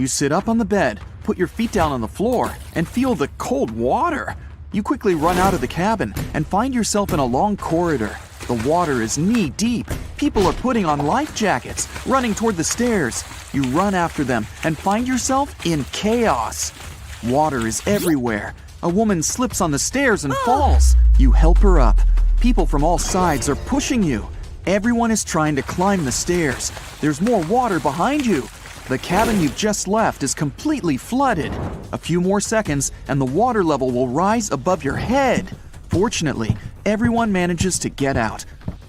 You sit up on the bed, put your feet down on the floor, and feel the cold water. You quickly run out of the cabin and find yourself in a long corridor. The water is knee-deep. People are putting on life jackets, running toward the stairs. You run after them and find yourself in chaos. Water is everywhere. A woman slips on the stairs and falls. You help her up. People from all sides are pushing you. Everyone is trying to climb the stairs. There's more water behind you. The cabin you've just left is completely flooded. A few more seconds and the water level will rise above your head. Fortunately, everyone manages to get out.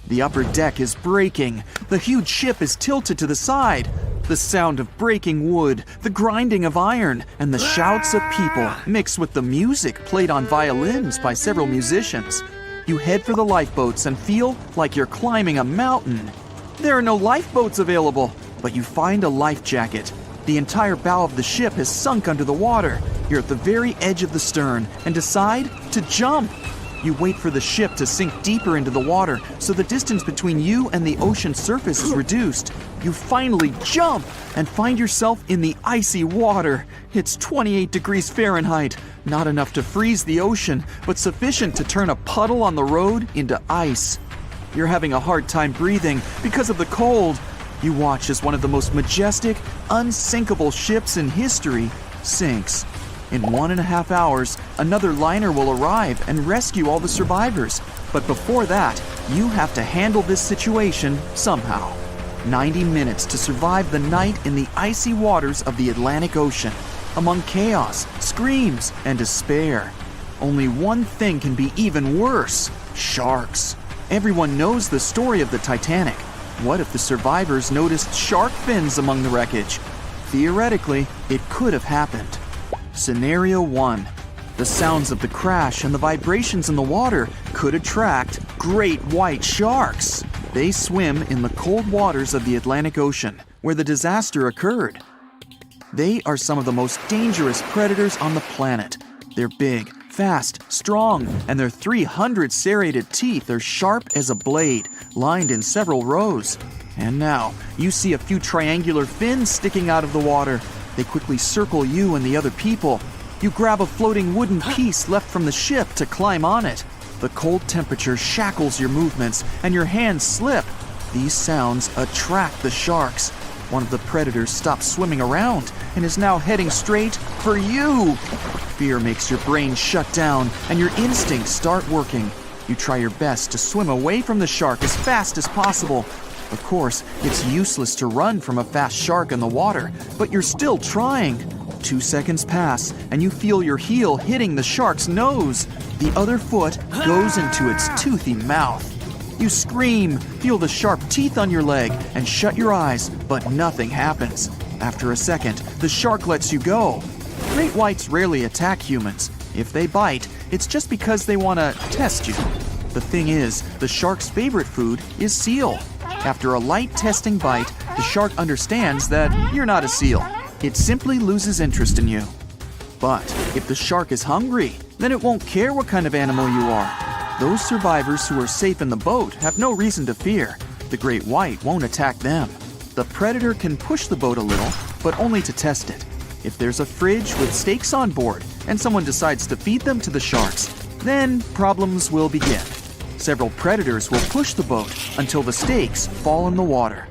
The upper deck is breaking. The huge ship is tilted to the side. The sound of breaking wood, the grinding of iron, and the shouts of people mix with the music played on violins by several musicians. You head for the lifeboats and feel like you're climbing a mountain. There are no lifeboats available, but you find a life jacket. The entire bow of the ship has sunk under the water. You're at the very edge of the stern and decide to jump. You wait for the ship to sink deeper into the water so the distance between you and the ocean surface is reduced. You finally jump and find yourself in the icy water. It's 28 degrees Fahrenheit, not enough to freeze the ocean, but sufficient to turn a puddle on the road into ice. You're having a hard time breathing because of the cold. You watch as one of the most majestic, unsinkable ships in history sinks. In 1.5 hours, another liner will arrive and rescue all the survivors. But before that, you have to handle this situation somehow. 90 minutes to survive the night in the icy waters of the Atlantic Ocean, among chaos, screams, and despair. Only one thing can be even worse: sharks. Everyone knows the story of the Titanic. What if the survivors noticed shark fins among the wreckage? Theoretically, it could have happened. Scenario 1. The sounds of the crash and the vibrations in the water could attract great white sharks. They swim in the cold waters of the Atlantic Ocean, where the disaster occurred. They are some of the most dangerous predators on the planet. They're big, fast, strong, and their 300 serrated teeth are sharp as a blade, lined in several rows. And now, you see a few triangular fins sticking out of the water. They quickly circle you and the other people. You grab a floating wooden piece left from the ship to climb on it. The cold temperature shackles your movements and your hands slip. These sounds attract the sharks. One of the predators stops swimming around and is now heading straight for you. Fear makes your brain shut down and your instincts start working. You try your best to swim away from the shark as fast as possible. Of course, it's useless to run from a fast shark in the water, but you're still trying. 2 seconds pass, and you feel your heel hitting the shark's nose. The other foot goes into its toothy mouth. You scream, feel the sharp teeth on your leg, and shut your eyes, but nothing happens. After a second, the shark lets you go. Great whites rarely attack humans. If they bite, it's just because they want to test you. The thing is, the shark's favorite food is seal. After a light testing bite, the shark understands that you're not a seal. It simply loses interest in you. But if the shark is hungry, then it won't care what kind of animal you are. Those survivors who are safe in the boat have no reason to fear. The great white won't attack them. The predator can push the boat a little, but only to test it. If there's a fridge with steaks on board and someone decides to feed them to the sharks, then problems will begin. Several predators will push the boat until the steaks fall in the water.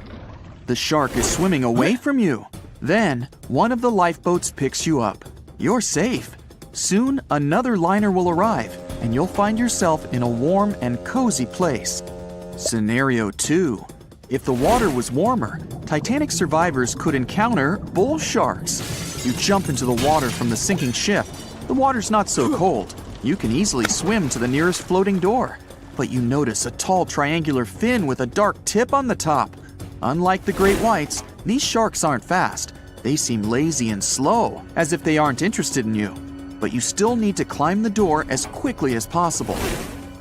The shark is swimming away from you. Then, one of the lifeboats picks you up. You're safe. Soon, another liner will arrive, and you'll find yourself in a warm and cozy place. Scenario 2. If the water was warmer, Titanic survivors could encounter bull sharks. You jump into the water from the sinking ship. The water's not so cold. You can easily swim to the nearest floating door. But you notice a tall triangular fin with a dark tip on the top. Unlike the great whites, these sharks aren't fast. They seem lazy and slow, as if they aren't interested in you. But you still need to climb the door as quickly as possible.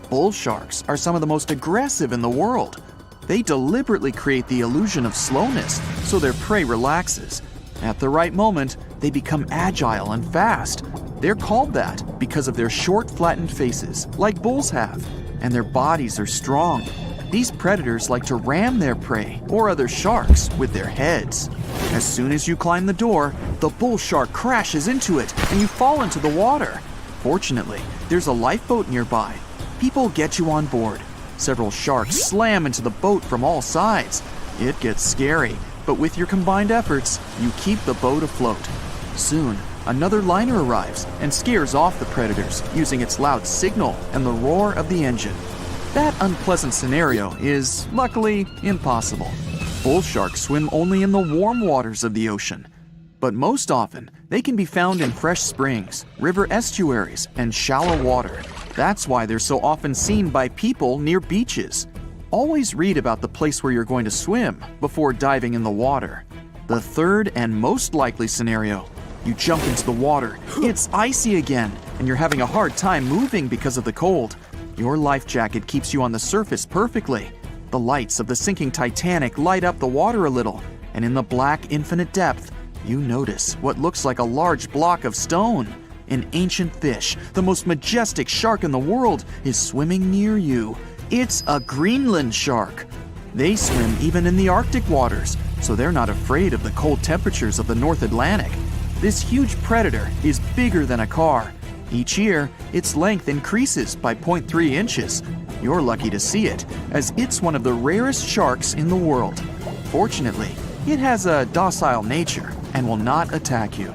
Bull sharks are some of the most aggressive in the world. They deliberately create the illusion of slowness so their prey relaxes. At the right moment, they become agile and fast. They're called that because of their short, flattened faces, like bulls have, and their bodies are strong. These predators like to ram their prey or other sharks with their heads. As soon as you climb the door, the bull shark crashes into it and you fall into the water. Fortunately, there's a lifeboat nearby. People get you on board. Several sharks slam into the boat from all sides. It gets scary, but with your combined efforts, you keep the boat afloat. Soon, another liner arrives and scares off the predators using its loud signal and the roar of the engine. That unpleasant scenario is, luckily, impossible. Bull sharks swim only in the warm waters of the ocean. But most often, they can be found in fresh springs, river estuaries, and shallow water. That's why they're so often seen by people near beaches. Always read about the place where you're going to swim before diving in the water. The third and most likely scenario: you jump into the water, it's icy again, and you're having a hard time moving because of the cold. Your life jacket keeps you on the surface perfectly. The lights of the sinking Titanic light up the water a little, and in the black infinite depth, you notice what looks like a large block of stone. An ancient fish, the most majestic shark in the world, is swimming near you. It's a Greenland shark. They swim even in the Arctic waters, so they're not afraid of the cold temperatures of the North Atlantic. This huge predator is bigger than a car. Each year, its length increases by 0.3 inches. You're lucky to see it, as it's one of the rarest sharks in the world. Fortunately, it has a docile nature and will not attack you.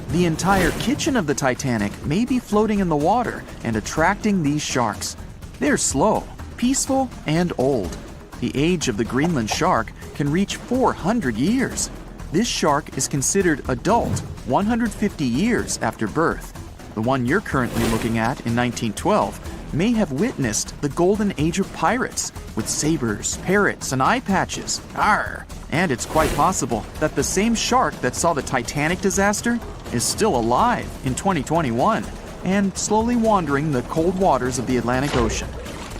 The entire kitchen of the Titanic may be floating in the water and attracting these sharks. They're slow, peaceful, and old. The age of the Greenland shark can reach 400 years. This shark is considered adult 150 years after birth. The one you're currently looking at in 1912 may have witnessed the golden age of pirates with sabers, parrots, and eye patches. Arr! And it's quite possible that the same shark that saw the Titanic disaster is still alive in 2021 and slowly wandering the cold waters of the Atlantic Ocean.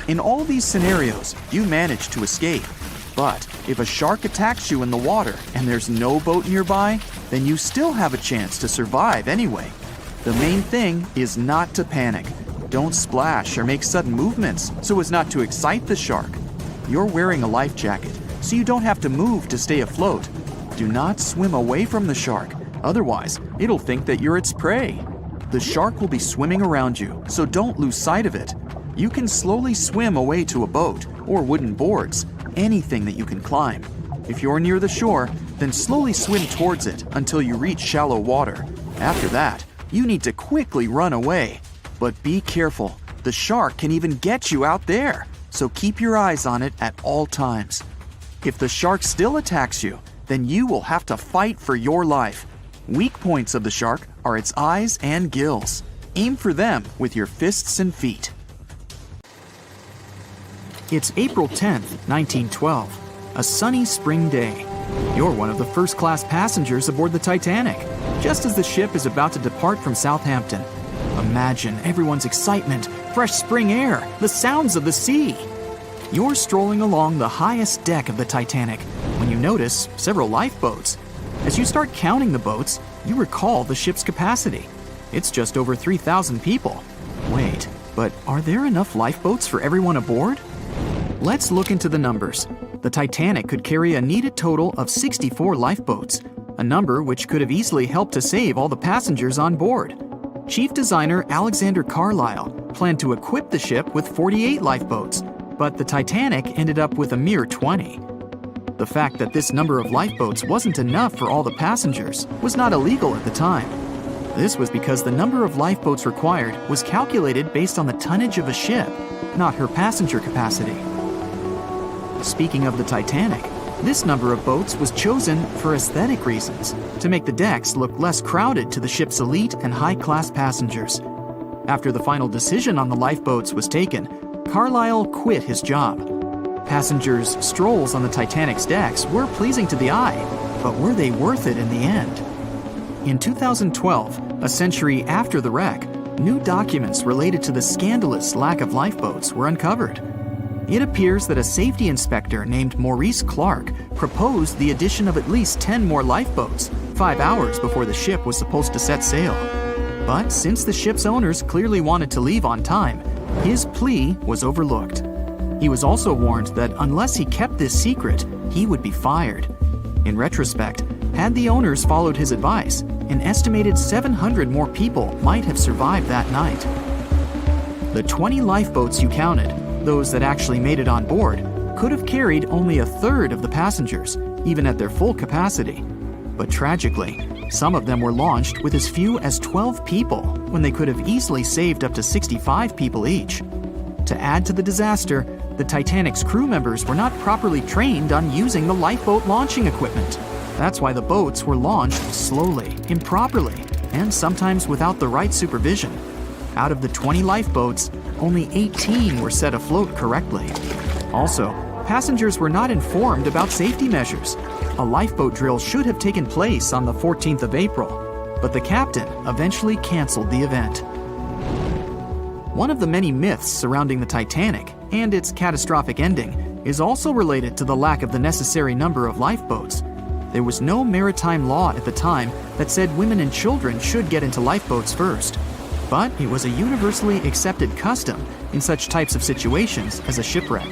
In all these scenarios, you manage to escape. But if a shark attacks you in the water and there's no boat nearby, then you still have a chance to survive anyway. The main thing is not to panic. Don't splash or make sudden movements so as not to excite the shark. You're wearing a life jacket, so you don't have to move to stay afloat. Do not swim away from the shark, otherwise it'll think that you're its prey. The shark will be swimming around you, so don't lose sight of it. You can slowly swim away to a boat or wooden boards, anything that you can climb. If you're near the shore, then slowly swim towards it until you reach shallow water. After that, you need to quickly run away. But be careful, the shark can even get you out there, so keep your eyes on it at all times. If the shark still attacks you, then you will have to fight for your life. Weak points of the shark are its eyes and gills. Aim for them with your fists and feet. It's April 10th, 1912, a sunny spring day. You're one of the first-class passengers aboard the Titanic, just as the ship is about to depart from Southampton. Imagine everyone's excitement, fresh spring air, the sounds of the sea. You're strolling along the highest deck of the Titanic when you notice several lifeboats. As you start counting the boats, you recall the ship's capacity. It's just over 3,000 people. Wait, but are there enough lifeboats for everyone aboard? Let's look into the numbers. The Titanic could carry a needed total of 64 lifeboats, a number which could have easily helped to save all the passengers on board. Chief designer Alexander Carlisle planned to equip the ship with 48 lifeboats, but the Titanic ended up with a mere 20. The fact that this number of lifeboats wasn't enough for all the passengers was not illegal at the time. This was because the number of lifeboats required was calculated based on the tonnage of a ship, not her passenger capacity. Speaking of the Titanic, this number of boats was chosen for aesthetic reasons, to make the decks look less crowded to the ship's elite and high-class passengers. After the final decision on the lifeboats was taken, Carlisle quit his job. Passengers' strolls on the Titanic's decks were pleasing to the eye, but were they worth it in the end? In 2012, a century after the wreck, new documents related to the scandalous lack of lifeboats were uncovered. It appears that a safety inspector named Maurice Clark proposed the addition of at least 10 more lifeboats 5 hours before the ship was supposed to set sail. But since the ship's owners clearly wanted to leave on time, his plea was overlooked. He was also warned that unless he kept this secret, he would be fired. In retrospect, had the owners followed his advice, an estimated 700 more people might have survived that night. The 20 lifeboats you counted, those that actually made it on board, could have carried only a third of the passengers, even at their full capacity. But tragically, some of them were launched with as few as 12 people when they could have easily saved up to 65 people each. To add to the disaster, the Titanic's crew members were not properly trained on using the lifeboat launching equipment. That's why the boats were launched slowly, improperly, and sometimes without the right supervision. Out of the 20 lifeboats, only 18 were set afloat correctly. Also, passengers were not informed about safety measures. A lifeboat drill should have taken place on the 14th of April, but the captain eventually canceled the event. One of the many myths surrounding the Titanic and its catastrophic ending is also related to the lack of the necessary number of lifeboats. There was no maritime law at the time that said women and children should get into lifeboats first, but it was a universally accepted custom in such types of situations as a shipwreck.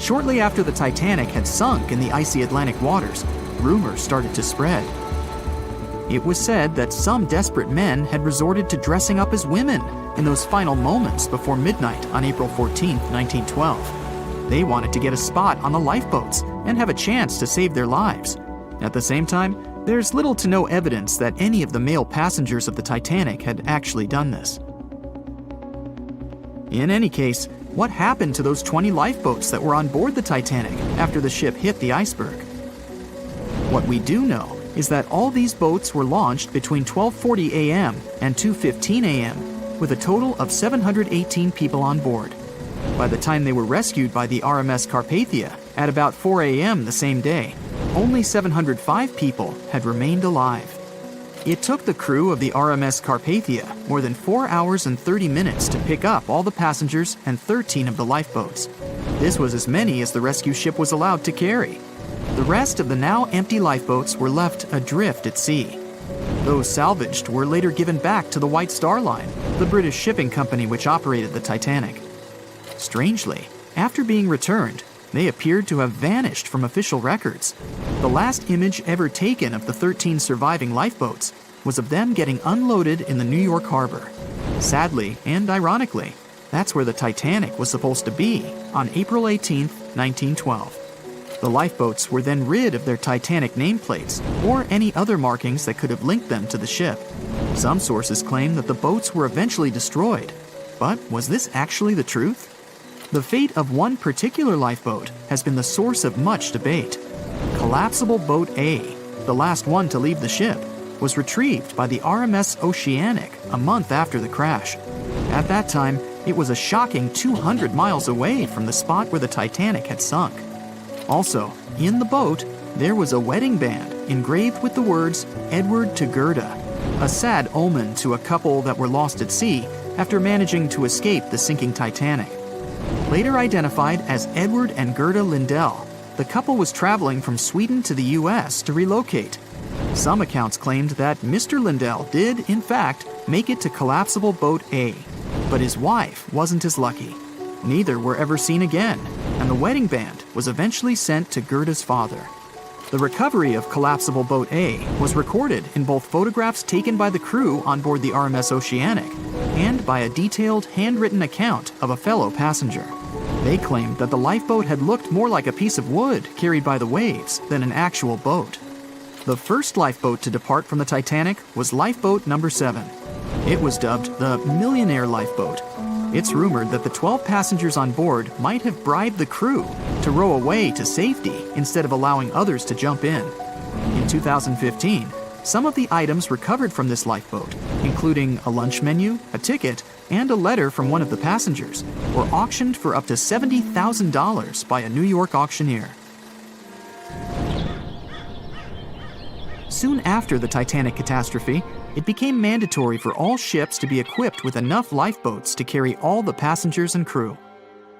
Shortly after the Titanic had sunk in the icy Atlantic waters, rumors started to spread. It was said that some desperate men had resorted to dressing up as women in those final moments before midnight on April 14, 1912. They wanted to get a spot on the lifeboats and have a chance to save their lives. At the same time, there's little to no evidence that any of the male passengers of the Titanic had actually done this. In any case, what happened to those 20 lifeboats that were on board the Titanic after the ship hit the iceberg? What we do know is that all these boats were launched between 12:40 a.m. and 2:15 a.m. with a total of 718 people on board. By the time they were rescued by the RMS Carpathia at about 4 a.m. the same day, only 705 people had remained alive. It took the crew of the RMS Carpathia more than 4 hours and 30 minutes to pick up all the passengers and 13 of the lifeboats. This was as many as the rescue ship was allowed to carry. The rest of the now empty lifeboats were left adrift at sea. Those salvaged were later given back to the White Star Line, the British shipping company which operated the Titanic. Strangely, after being returned, they appeared to have vanished from official records. The last image ever taken of the 13 surviving lifeboats was of them getting unloaded in the New York harbor. Sadly and ironically, that's where the Titanic was supposed to be on April 18, 1912. The lifeboats were then rid of their Titanic nameplates or any other markings that could have linked them to the ship. Some sources claim that the boats were eventually destroyed. But was this actually the truth? The fate of one particular lifeboat has been the source of much debate. Collapsible Boat A, the last one to leave the ship, was retrieved by the RMS Oceanic a month after the crash. At that time, it was a shocking 200 miles away from the spot where the Titanic had sunk. Also, in the boat, there was a wedding band engraved with the words "Edward to Gerda," a sad omen to a couple that were lost at sea after managing to escape the sinking Titanic. Later identified as Edward and Gerda Lindell, the couple was traveling from Sweden to the U.S. to relocate. Some accounts claimed that Mr. Lindell did, in fact, make it to Collapsible Boat A, but his wife wasn't as lucky. Neither were ever seen again, and the wedding band was eventually sent to Gerda's father. The recovery of Collapsible Boat A was recorded in both photographs taken by the crew on board the RMS Oceanic and by a detailed handwritten account of a fellow passenger. They claimed that the lifeboat had looked more like a piece of wood carried by the waves than an actual boat. The first lifeboat to depart from the Titanic was Lifeboat Number 7. It was dubbed the Millionaire Lifeboat. It's rumored that the 12 passengers on board might have bribed the crew to row away to safety instead of allowing others to jump in. In 2015, some of the items recovered from this lifeboat, including a lunch menu, a ticket, and a letter from one of the passengers, were auctioned for up to $70,000 by a New York auctioneer. Soon after the Titanic catastrophe, it became mandatory for all ships to be equipped with enough lifeboats to carry all the passengers and crew.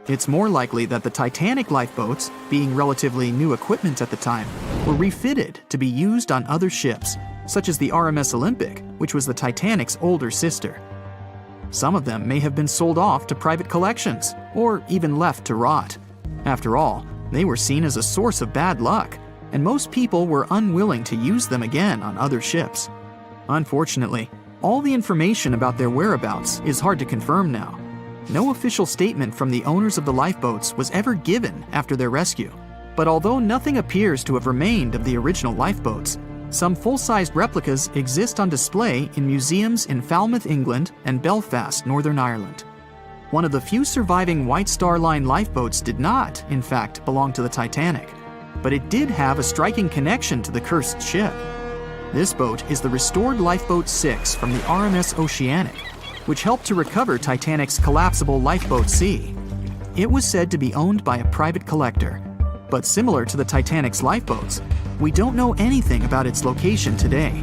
It's more likely that the Titanic lifeboats, being relatively new equipment at the time, were refitted to be used on other ships, such as the RMS Olympic, which was the Titanic's older sister. Some of them may have been sold off to private collections, or even left to rot. After all, they were seen as a source of bad luck, and most people were unwilling to use them again on other ships. Unfortunately, all the information about their whereabouts is hard to confirm now. No official statement from the owners of the lifeboats was ever given after their rescue. But although nothing appears to have remained of the original lifeboats, some full-sized replicas exist on display in museums in Falmouth, England, and Belfast, Northern Ireland. One of the few surviving White Star Line lifeboats did not, in fact, belong to the Titanic, but it did have a striking connection to the cursed ship. This boat is the restored Lifeboat 6 from the RMS Oceanic, which helped to recover Titanic's collapsible Lifeboat C. It was said to be owned by a private collector, but similar to the Titanic's lifeboats, we don't know anything about its location today.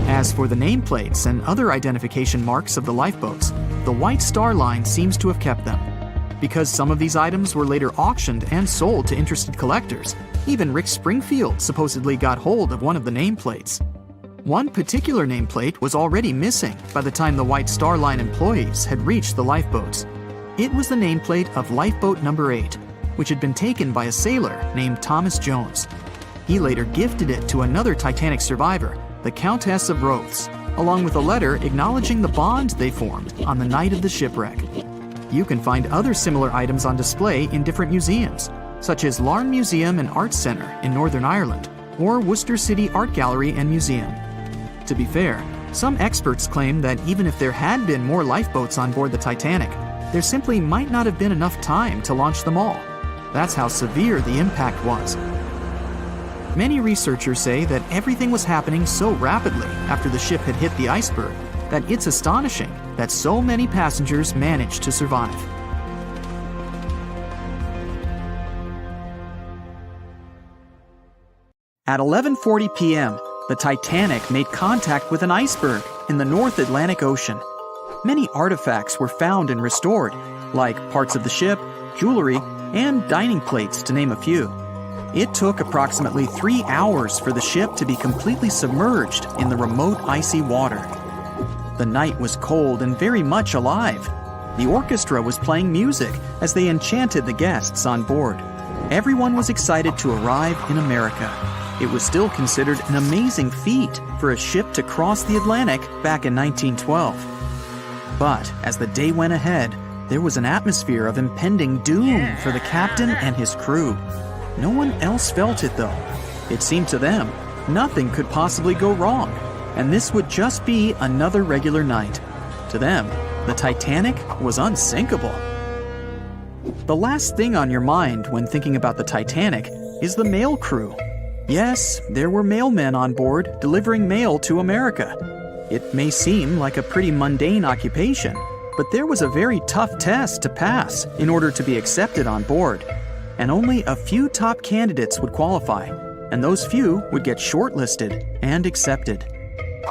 As for the nameplates and other identification marks of the lifeboats, the White Star Line seems to have kept them. Because some of these items were later auctioned and sold to interested collectors, even Rick Springfield supposedly got hold of one of the nameplates. One particular nameplate was already missing by the time the White Star Line employees had reached the lifeboats. It was the nameplate of Lifeboat Number 8, which had been taken by a sailor named Thomas Jones. He later gifted it to another Titanic survivor, the Countess of Rothes, along with a letter acknowledging the bond they formed on the night of the shipwreck. You can find other similar items on display in different museums, such as Larne Museum and Arts Centre in Northern Ireland, or Worcester City Art Gallery and Museum. To be fair, some experts claim that even if there had been more lifeboats on board the Titanic, there simply might not have been enough time to launch them all. That's how severe the impact was. Many researchers say that everything was happening so rapidly after the ship had hit the iceberg that it's astonishing that so many passengers managed to survive. At 11:40 p.m., the Titanic made contact with an iceberg in the North Atlantic Ocean. Many artifacts were found and restored, like parts of the ship, jewelry, and dining plates, to name a few. It took approximately 3 hours for the ship to be completely submerged in the remote icy water. The night was cold and very much alive. The orchestra was playing music as they enchanted the guests on board. Everyone was excited to arrive in America. It was still considered an amazing feat for a ship to cross the Atlantic back in 1912. But as the day went ahead, there was an atmosphere of impending doom for the captain and his crew. No one else felt it, though. It seemed to them nothing could possibly go wrong, and this would just be another regular night. To them, the Titanic was unsinkable. The last thing on your mind when thinking about the Titanic is the mail crew. Yes, there were mailmen on board delivering mail to America. It may seem like a pretty mundane occupation, but there was a very tough test to pass in order to be accepted on board. And only a few top candidates would qualify, and those few would get shortlisted and accepted.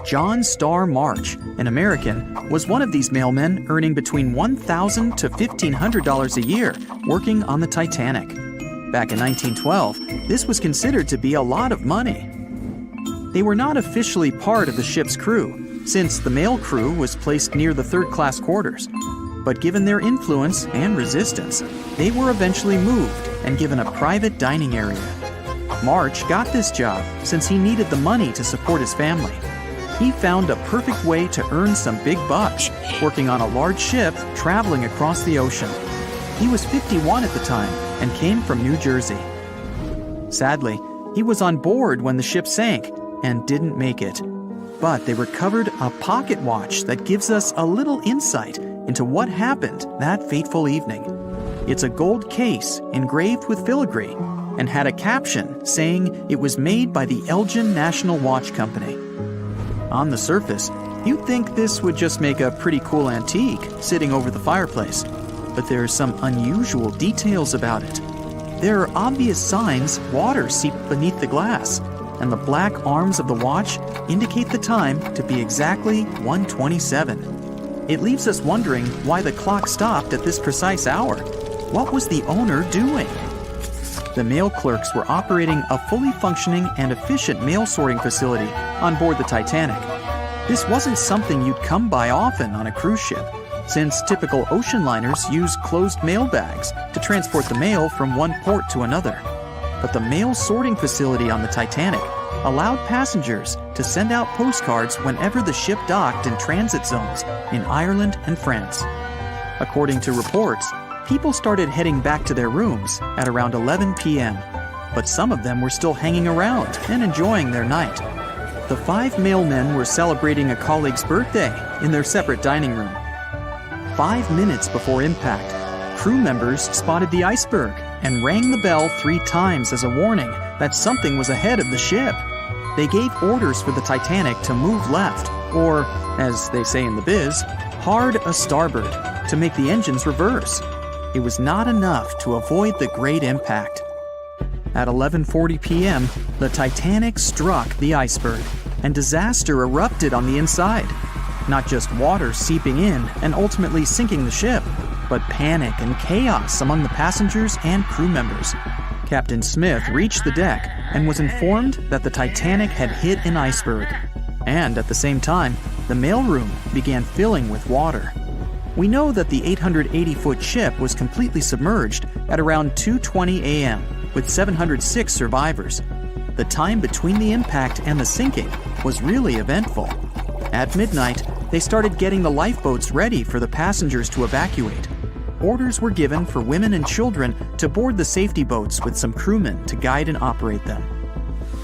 John Starr March, an American, was one of these mailmen earning between $1,000 to $1,500 a year working on the Titanic. Back in 1912, this was considered to be a lot of money. They were not officially part of the ship's crew, since the mail crew was placed near the third-class quarters. But given their influence and resistance, they were eventually moved and given a private dining area. March got this job since he needed the money to support his family. He found a perfect way to earn some big bucks, working on a large ship traveling across the ocean. He was 51 at the time and came from New Jersey. Sadly, he was on board when the ship sank and didn't make it. But they recovered a pocket watch that gives us a little insight into what happened that fateful evening. It's a gold case engraved with filigree and had a caption saying it was made by the Elgin National Watch Company. On the surface, you'd think this would just make a pretty cool antique sitting over the fireplace, but there are some unusual details about it. There are obvious signs water seeped beneath the glass, and the black arms of the watch indicate the time to be exactly 1:27. It leaves us wondering why the clock stopped at this precise hour. What was the owner doing? The mail clerks were operating a fully functioning and efficient mail sorting facility on board the Titanic. This wasn't something you'd come by often on a cruise ship, since typical ocean liners use closed mail bags to transport the mail from one port to another. But the mail sorting facility on the Titanic allowed passengers to send out postcards whenever the ship docked in transit zones in Ireland and France. According to reports, people started heading back to their rooms at around 11 p.m., but some of them were still hanging around and enjoying their night. The 5 mailmen were celebrating a colleague's birthday in their separate dining room. 5 minutes before impact, crew members spotted the iceberg and rang the bell 3 times as a warning that something was ahead of the ship. They gave orders for the Titanic to move left, or, as they say in the biz, hard a starboard, to make the engines reverse. It was not enough to avoid the great impact. At 11:40 p.m., the Titanic struck the iceberg, and disaster erupted on the inside. Not just water seeping in and ultimately sinking the ship, but panic and chaos among the passengers and crew members. Captain Smith reached the deck and was informed that the Titanic had hit an iceberg. And at the same time, the mailroom began filling with water. We know that the 880-foot ship was completely submerged at around 2:20 a.m., with 706 survivors. The time between the impact and the sinking was really eventful. At midnight, they started getting the lifeboats ready for the passengers to evacuate. Orders were given for women and children to board the safety boats with some crewmen to guide and operate them.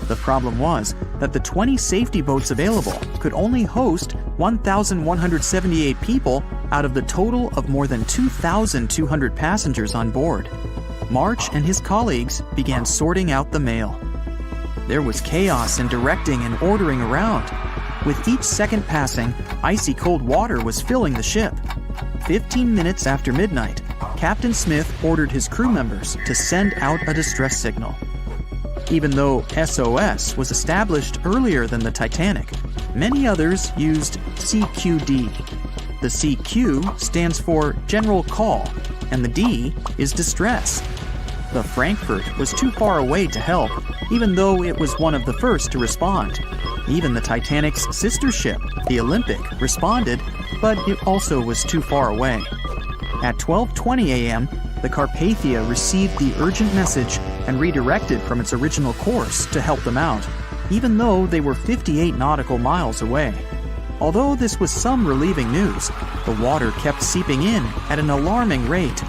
The problem was that the 20 safety boats available could only host 1,178 people out of the total of more than 2,200 passengers on board. March and his colleagues began sorting out the mail. There was chaos in directing and ordering around. With each second passing, icy cold water was filling the ship. 15 minutes after midnight, Captain Smith ordered his crew members to send out a distress signal. Even though SOS was established earlier than the Titanic, many others used CQD. The CQ stands for General Call, and the D is Distress. The Frankfurt was too far away to help, even though it was one of the first to respond. Even the Titanic's sister ship, the Olympic, responded, but it also was too far away. At 12:20 a.m., the Carpathia received the urgent message and redirected from its original course to help them out, even though they were 58 nautical miles away. Although this was some relieving news, the water kept seeping in at an alarming rate.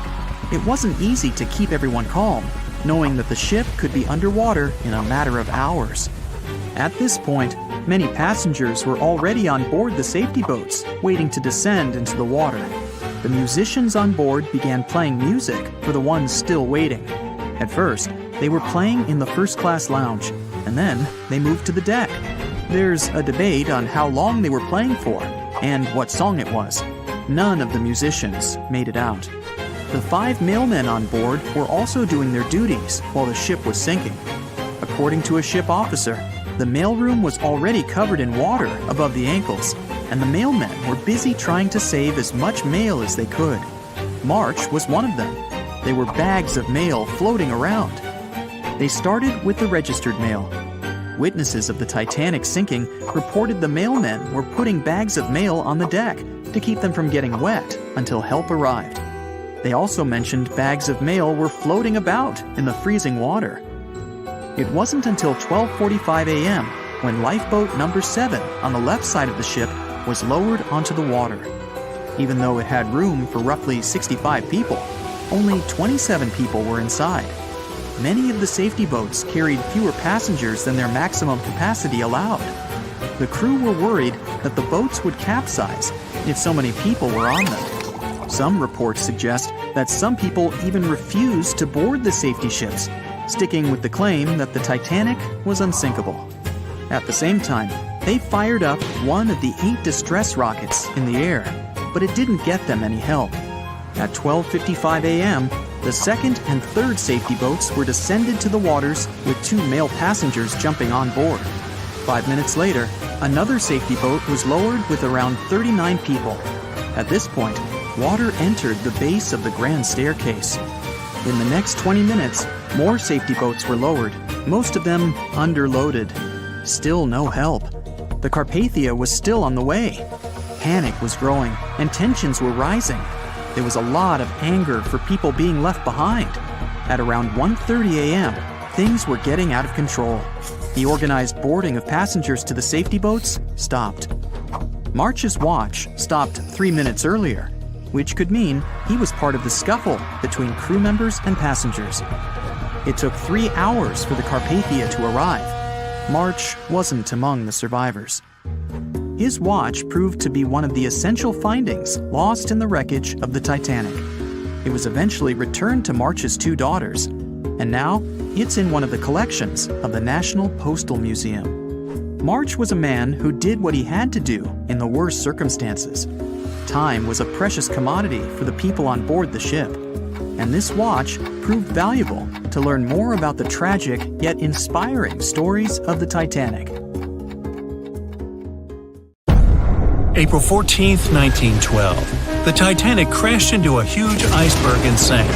It wasn't easy to keep everyone calm, knowing that the ship could be underwater in a matter of hours. At this point, many passengers were already on board the safety boats, waiting to descend into the water. The musicians on board began playing music for the ones still waiting. At first, they were playing in the first-class lounge, and then they moved to the deck. There's a debate on how long they were playing for and what song it was. None of the musicians made it out. The 5 mailmen on board were also doing their duties while the ship was sinking. According to a ship officer, the mailroom was already covered in water above the ankles, and the mailmen were busy trying to save as much mail as they could. March was one of them. There were bags of mail floating around. They started with the registered mail. Witnesses of the Titanic sinking reported the mailmen were putting bags of mail on the deck to keep them from getting wet until help arrived. They also mentioned bags of mail were floating about in the freezing water. It wasn't until 12:45 a.m. when lifeboat number 7 on the left side of the ship was lowered onto the water. Even though it had room for roughly 65 people, only 27 people were inside. Many of the safety boats carried fewer passengers than their maximum capacity allowed. The crew were worried that the boats would capsize if so many people were on them. Some reports suggest that some people even refused to board the safety ships, sticking with the claim that the Titanic was unsinkable. At the same time, they fired up one of the 8 distress rockets in the air, but it didn't get them any help. At 12:55 a.m., the second and third safety boats were descended to the waters with 2 male passengers jumping on board. 5 minutes later, another safety boat was lowered with around 39 people. At this point, water entered the base of the grand staircase. In the next 20 minutes, more safety boats were lowered, most of them underloaded. Still no help. The Carpathia was still on the way. Panic was growing and tensions were rising. There was a lot of anger for people being left behind. At around 1:30 a.m., things were getting out of control. The organized boarding of passengers to the safety boats stopped. March's watch stopped 3 minutes earlier, which could mean he was part of the scuffle between crew members and passengers. It took 3 hours for the Carpathia to arrive. March wasn't among the survivors. His watch proved to be one of the essential findings lost in the wreckage of the Titanic. It was eventually returned to March's 2 daughters, and now it's in one of the collections of the National Postal Museum. March was a man who did what he had to do in the worst circumstances. Time was a precious commodity for the people on board the ship, and this watch proved valuable to learn more about the tragic yet inspiring stories of the Titanic. April 14, 1912. The Titanic crashed into a huge iceberg and sank.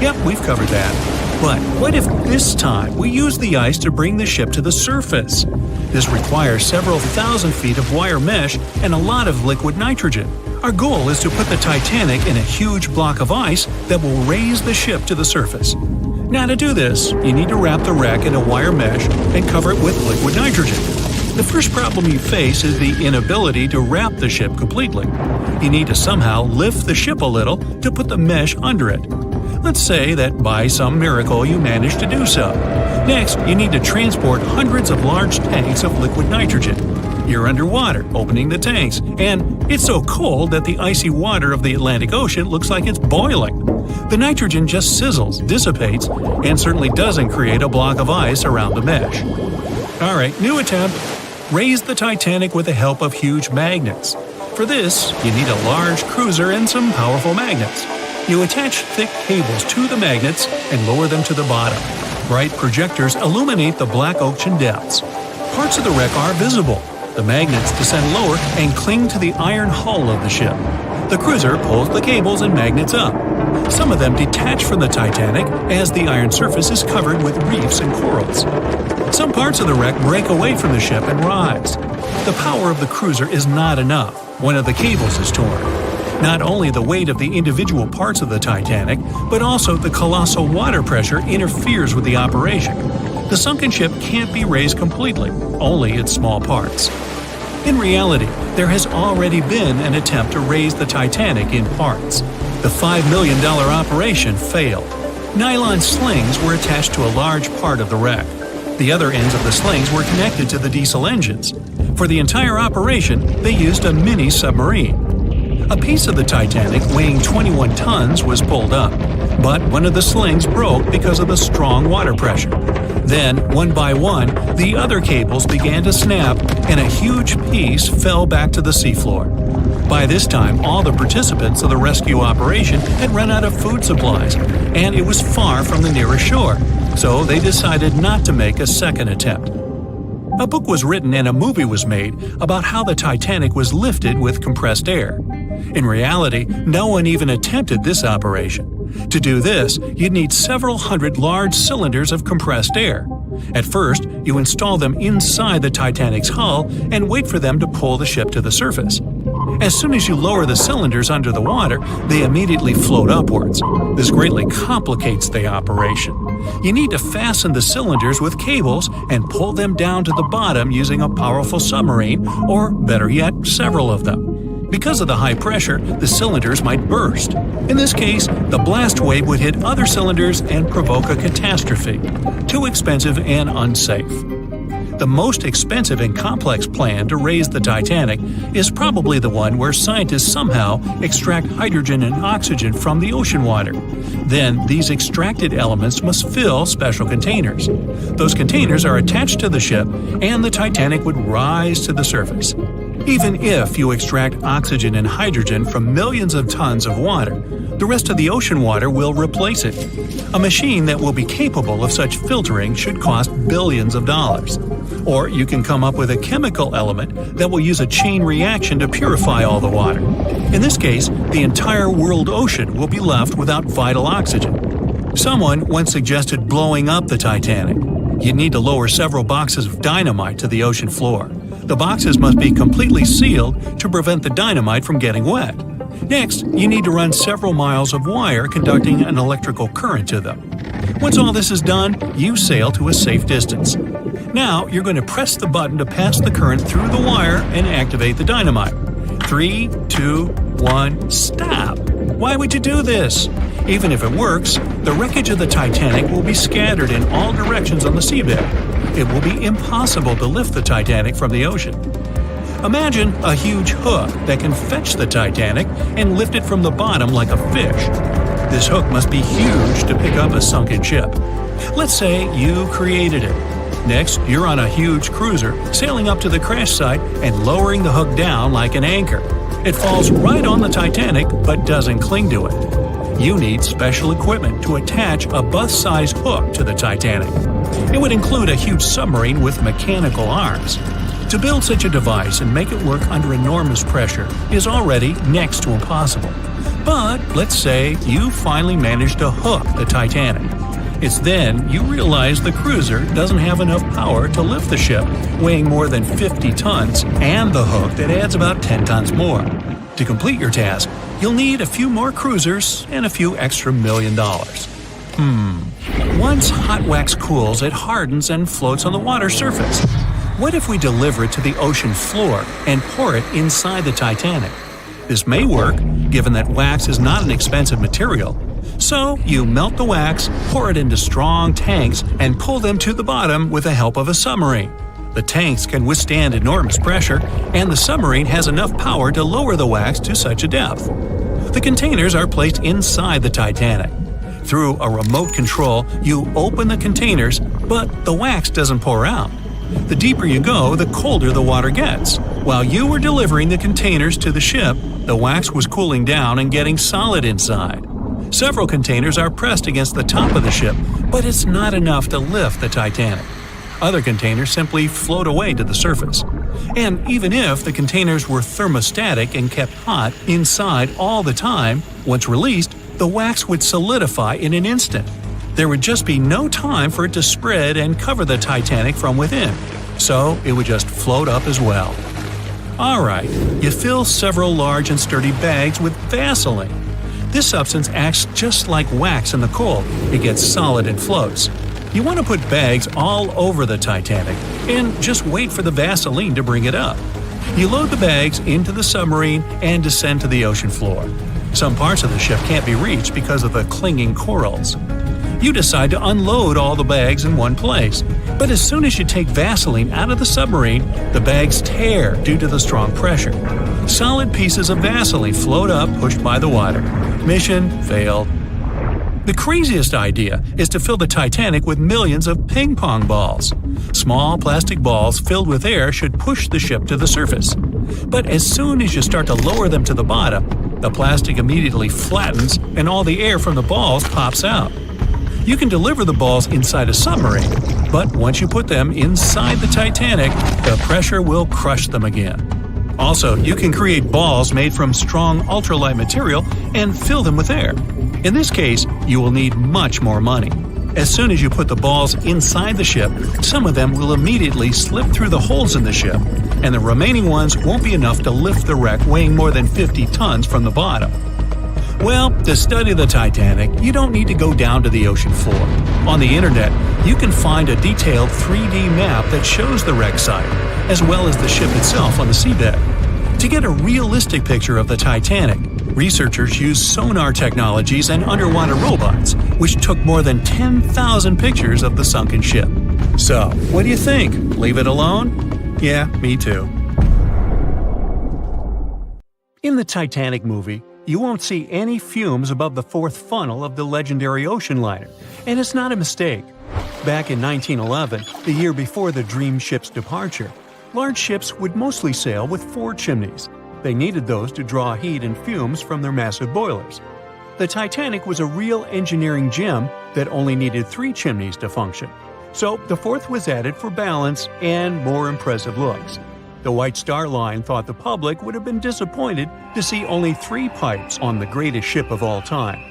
Yep, we've covered that. But what if this time we use the ice to bring the ship to the surface? This requires several thousand feet of wire mesh and a lot of liquid nitrogen. Our goal is to put the Titanic in a huge block of ice that will raise the ship to the surface. Now to do this, you need to wrap the wreck in a wire mesh and cover it with liquid nitrogen. The first problem you face is the inability to wrap the ship completely. You need to somehow lift the ship a little to put the mesh under it. Let's say that by some miracle you manage to do so. Next, you need to transport hundreds of large tanks of liquid nitrogen. You're underwater, opening the tanks, and it's so cold that the icy water of the Atlantic Ocean looks like it's boiling. The nitrogen just sizzles, dissipates, and certainly doesn't create a block of ice around the mesh. Alright, new attempt. Raise the Titanic with the help of huge magnets. For this, you need a large cruiser and some powerful magnets. You attach thick cables to the magnets and lower them to the bottom. Bright projectors illuminate the black ocean depths. Parts of the wreck are visible. The magnets descend lower and cling to the iron hull of the ship. The cruiser pulls the cables and magnets up. Some of them detach from the Titanic as the iron surface is covered with reefs and corals. Some parts of the wreck break away from the ship and rise. The power of the cruiser is not enough. One of the cables is torn. Not only the weight of the individual parts of the Titanic, but also the colossal water pressure interferes with the operation. The sunken ship can't be raised completely, only its small parts. In reality, there has already been an attempt to raise the Titanic in parts. The $5 million operation failed. Nylon slings were attached to a large part of the wreck. The other ends of the slings were connected to the diesel engines. For the entire operation, they used a mini submarine. A piece of the Titanic weighing 21 tons was pulled up, but one of the slings broke because of the strong water pressure. Then, one by one, the other cables began to snap, and a huge piece fell back to the seafloor. By this time, all the participants of the rescue operation had run out of food supplies, and it was far from the nearest shore, so they decided not to make a second attempt. A book was written and a movie was made about how the Titanic was lifted with compressed air. In reality, no one even attempted this operation. To do this, you'd need several hundred large cylinders of compressed air. At first, you install them inside the Titanic's hull and wait for them to pull the ship to the surface. As soon as you lower the cylinders under the water, they immediately float upwards. This greatly complicates the operation. You need to fasten the cylinders with cables and pull them down to the bottom using a powerful submarine, or better yet, several of them. Because of the high pressure, the cylinders might burst. In this case, the blast wave would hit other cylinders and provoke a catastrophe. Too expensive and unsafe. The most expensive and complex plan to raise the Titanic is probably the one where scientists somehow extract hydrogen and oxygen from the ocean water. Then, these extracted elements must fill special containers. Those containers are attached to the ship, and the Titanic would rise to the surface. Even if you extract oxygen and hydrogen from millions of tons of water, the rest of the ocean water will replace it. A machine that will be capable of such filtering should cost billions of dollars. Or you can come up with a chemical element that will use a chain reaction to purify all the water. In this case, the entire world ocean will be left without vital oxygen. Someone once suggested blowing up the Titanic. You'd need to lower several boxes of dynamite to the ocean floor. The boxes must be completely sealed to prevent the dynamite from getting wet. Next, you need to run several miles of wire conducting an electrical current to them. Once all this is done, you sail to a safe distance. Now, you're going to press the button to pass the current through the wire and activate the dynamite. 3, 2, 1, stop! Why would you do this? Even if it works, the wreckage of the Titanic will be scattered in all directions on the seabed. It will be impossible to lift the Titanic from the ocean. Imagine a huge hook that can fetch the Titanic and lift it from the bottom like a fish. This hook must be huge to pick up a sunken ship. Let's say you created it. Next, you're on a huge cruiser, sailing up to the crash site and lowering the hook down like an anchor. It falls right on the Titanic but doesn't cling to it. You need special equipment to attach a bus-sized hook to the Titanic. It would include a huge submarine with mechanical arms. To build such a device and make it work under enormous pressure is already next to impossible. But let's say you finally managed to hook the Titanic. It's then you realize the cruiser doesn't have enough power to lift the ship, weighing more than 50 tons, and the hook that adds about 10 tons more. To complete your task, you'll need a few more cruisers and a few extra $1 million. Once hot wax cools, it hardens and floats on the water surface. What if we deliver it to the ocean floor and pour it inside the Titanic? This may work, given that wax is not an expensive material. So, you melt the wax, pour it into strong tanks, and pull them to the bottom with the help of a submarine. The tanks can withstand enormous pressure, and the submarine has enough power to lower the wax to such a depth. The containers are placed inside the Titanic. Through a remote control, you open the containers, but the wax doesn't pour out. The deeper you go, the colder the water gets. While you were delivering the containers to the ship, the wax was cooling down and getting solid inside. Several containers are pressed against the top of the ship, but it's not enough to lift the Titanic. Other containers simply float away to the surface. And even if the containers were thermostatic and kept hot inside all the time, once released, the wax would solidify in an instant. There would just be no time for it to spread and cover the Titanic from within, so it would just float up as well. Alright, you fill several large and sturdy bags with Vaseline. This substance acts just like wax in the cold. It gets solid and floats. You want to put bags all over the Titanic and just wait for the Vaseline to bring it up. You load the bags into the submarine and descend to the ocean floor. Some parts of the ship can't be reached because of the clinging corals. You decide to unload all the bags in one place, but as soon as you take Vaseline out of the submarine, the bags tear due to the strong pressure. Solid pieces of Vaseline float up, pushed by the water. Mission failed. The craziest idea is to fill the Titanic with millions of ping pong balls. Small plastic balls filled with air should push the ship to the surface. But as soon as you start to lower them to the bottom, the plastic immediately flattens and all the air from the balls pops out. You can deliver the balls inside a submarine, but once you put them inside the Titanic, the pressure will crush them again. Also, you can create balls made from strong ultralight material and fill them with air. In this case, you will need much more money. As soon as you put the balls inside the ship, some of them will immediately slip through the holes in the ship, and the remaining ones won't be enough to lift the wreck weighing more than 50 tons from the bottom. Well, to study the Titanic, you don't need to go down to the ocean floor. On the internet, you can find a detailed 3D map that shows the wreck site, as well as the ship itself on the seabed. To get a realistic picture of the Titanic, researchers used sonar technologies and underwater robots, which took more than 10,000 pictures of the sunken ship. So, what do you think? Leave it alone? Yeah, me too. In the Titanic movie, you won't see any fumes above the fourth funnel of the legendary ocean liner, and it's not a mistake. Back in 1911, the year before the Dream ship's departure, large ships would mostly sail with 4 chimneys. They needed those to draw heat and fumes from their massive boilers. The Titanic was a real engineering gem that only needed 3 chimneys to function. So the fourth was added for balance and more impressive looks. The White Star Line thought the public would have been disappointed to see only 3 pipes on the greatest ship of all time.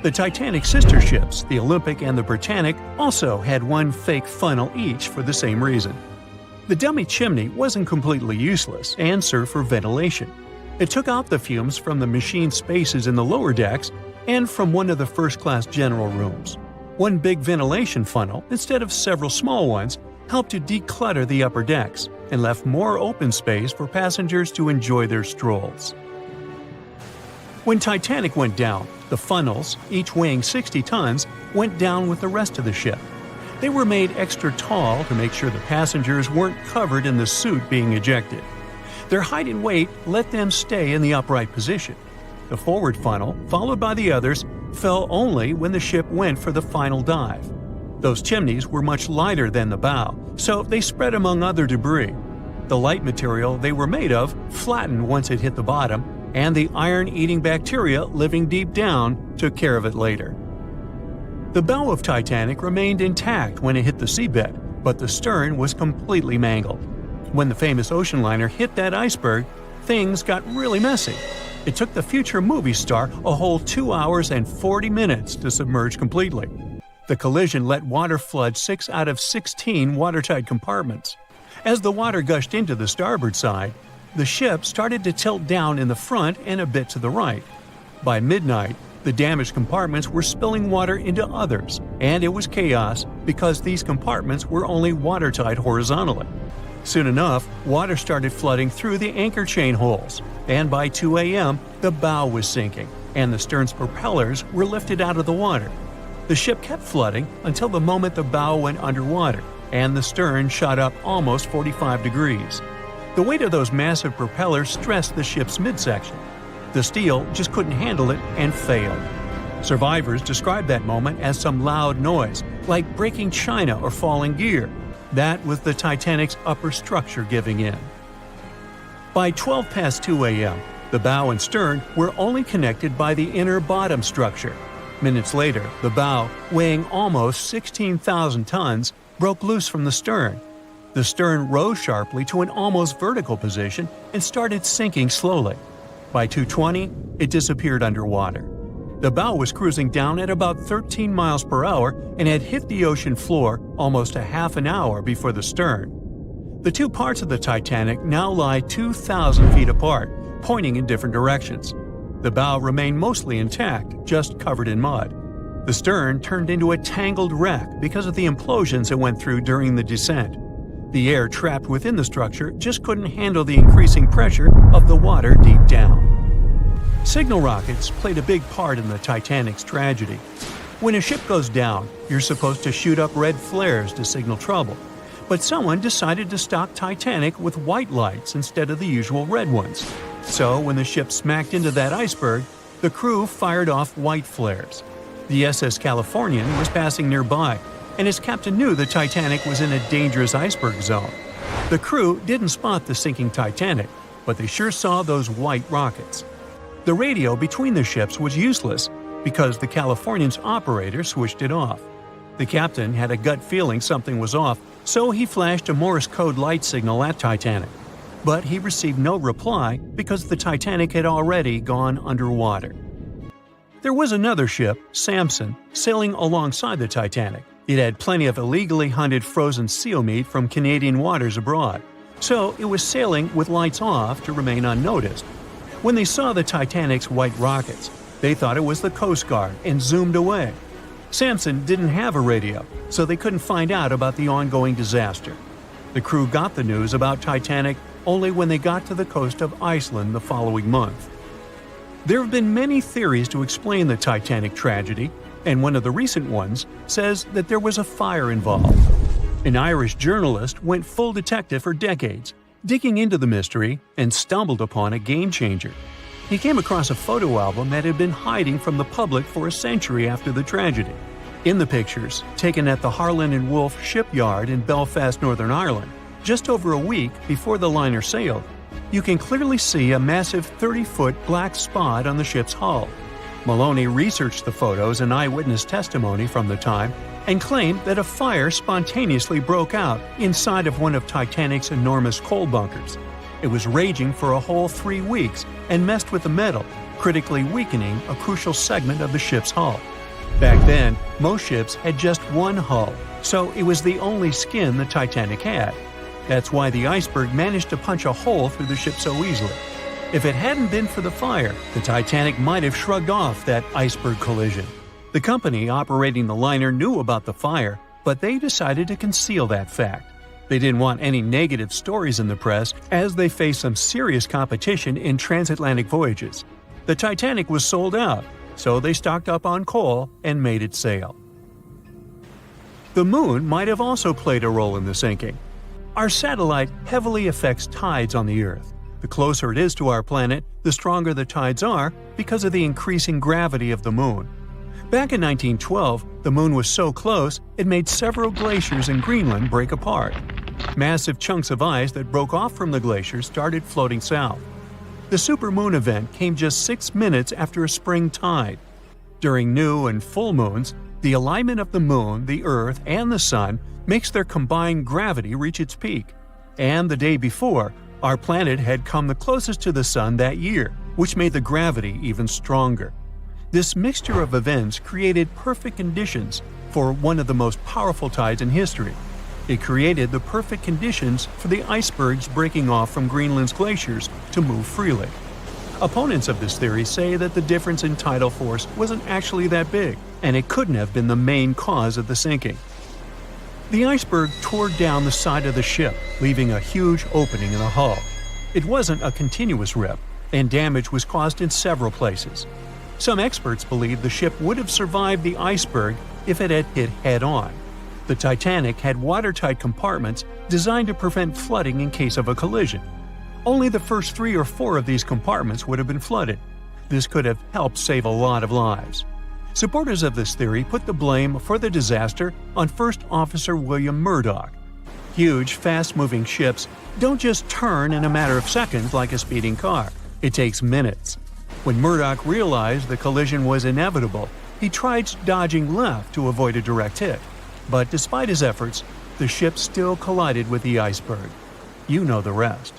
The Titanic's sister ships, the Olympic and the Britannic, also had 1 fake funnel each for the same reason. The dummy chimney wasn't completely useless and served for ventilation. It took out the fumes from the machine spaces in the lower decks and from one of the first-class general rooms. One big ventilation funnel, instead of several small ones, helped to declutter the upper decks and left more open space for passengers to enjoy their strolls. When Titanic went down, the funnels, each weighing 60 tons, went down with the rest of the ship. They were made extra tall to make sure the passengers weren't covered in the soot being ejected. Their height and weight let them stay in the upright position. The forward funnel, followed by the others, fell only when the ship went for the final dive. Those chimneys were much lighter than the bow, so they spread among other debris. The light material they were made of flattened once it hit the bottom, and the iron-eating bacteria living deep down took care of it later. The bow of Titanic remained intact when it hit the seabed, but the stern was completely mangled. When the famous ocean liner hit that iceberg, things got really messy. It took the future movie star a whole 2 hours and 40 minutes to submerge completely. The collision let water flood 6 out of 16 watertight compartments. As the water gushed into the starboard side, the ship started to tilt down in the front and a bit to the right. By midnight, the damaged compartments were spilling water into others, and it was chaos because these compartments were only watertight horizontally. Soon enough, water started flooding through the anchor chain holes, and by 2 a.m., the bow was sinking, and the stern's propellers were lifted out of the water. The ship kept flooding until the moment the bow went underwater, and the stern shot up almost 45 degrees. The weight of those massive propellers stressed the ship's midsection. The steel just couldn't handle it and failed. Survivors described that moment as some loud noise, like breaking china or falling gear. That was the Titanic's upper structure giving in. By 12 past 2 a.m., the bow and stern were only connected by the inner bottom structure. Minutes later, the bow, weighing almost 16,000 tons, broke loose from the stern. The stern rose sharply to an almost vertical position and started sinking slowly. By 2:20, it disappeared underwater. The bow was cruising down at about 13 miles per hour and had hit the ocean floor almost a half an hour before the stern. The two parts of the Titanic now lie 2,000 feet apart, pointing in different directions. The bow remained mostly intact, just covered in mud. The stern turned into a tangled wreck because of the implosions it went through during the descent. The air trapped within the structure just couldn't handle the increasing pressure of the water deep down. Signal rockets played a big part in the Titanic's tragedy. When a ship goes down, you're supposed to shoot up red flares to signal trouble. But someone decided to stock Titanic with white lights instead of the usual red ones. So when the ship smacked into that iceberg, the crew fired off white flares. The SS Californian was passing nearby, and his captain knew the Titanic was in a dangerous iceberg zone. The crew didn't spot the sinking Titanic, but they sure saw those white rockets. The radio between the ships was useless because the Californian's operator switched it off. The captain had a gut feeling something was off, so he flashed a Morse code light signal at Titanic. But he received no reply because the Titanic had already gone underwater. There was another ship, Samson, sailing alongside the Titanic. It had plenty of illegally hunted frozen seal meat from Canadian waters abroad, so it was sailing with lights off to remain unnoticed. When they saw the Titanic's white rockets, they thought it was the Coast Guard and zoomed away. Samson didn't have a radio, so they couldn't find out about the ongoing disaster. The crew got the news about Titanic only when they got to the coast of Iceland the following month. There have been many theories to explain the Titanic tragedy, and one of the recent ones says that there was a fire involved. An Irish journalist went full detective for decades, digging into the mystery, and stumbled upon a game-changer. He came across a photo album that had been hiding from the public for a century after the tragedy. In the pictures, taken at the Harland and Wolff shipyard in Belfast, Northern Ireland, just over a week before the liner sailed, you can clearly see a massive 30-foot black spot on the ship's hull. Maloney researched the photos and eyewitness testimony from the time and claimed that a fire spontaneously broke out inside of one of Titanic's enormous coal bunkers. It was raging for a whole 3 weeks and messed with the metal, critically weakening a crucial segment of the ship's hull. Back then, most ships had just one hull, so it was the only skin the Titanic had. That's why the iceberg managed to punch a hole through the ship so easily. If it hadn't been for the fire, the Titanic might have shrugged off that iceberg collision. The company operating the liner knew about the fire, but they decided to conceal that fact. They didn't want any negative stories in the press as they faced some serious competition in transatlantic voyages. The Titanic was sold out, so they stocked up on coal and made it sail. The moon might have also played a role in the sinking. Our satellite heavily affects tides on the Earth. The closer it is to our planet, the stronger the tides are because of the increasing gravity of the moon. Back in 1912, the moon was so close it made several glaciers in Greenland break apart. Massive chunks of ice that broke off from the glaciers started floating south. The supermoon event came just 6 minutes after a spring tide. During new and full moons, the alignment of the moon, the Earth, and the Sun makes their combined gravity reach its peak. And the day before, our planet had come the closest to the Sun that year, which made the gravity even stronger. This mixture of events created perfect conditions for one of the most powerful tides in history. It created the perfect conditions for the icebergs breaking off from Greenland's glaciers to move freely. Opponents of this theory say that the difference in tidal force wasn't actually that big, and it couldn't have been the main cause of the sinking. The iceberg tore down the side of the ship, leaving a huge opening in the hull. It wasn't a continuous rip, and damage was caused in several places. Some experts believe the ship would have survived the iceberg if it had hit head-on. The Titanic had watertight compartments designed to prevent flooding in case of a collision. Only the first 3 or 4 of these compartments would have been flooded. This could have helped save a lot of lives. Supporters of this theory put the blame for the disaster on First Officer William Murdoch. Huge, fast-moving ships don't just turn in a matter of seconds like a speeding car. It takes minutes. When Murdoch realized the collision was inevitable, he tried dodging left to avoid a direct hit. But despite his efforts, the ship still collided with the iceberg. You know the rest.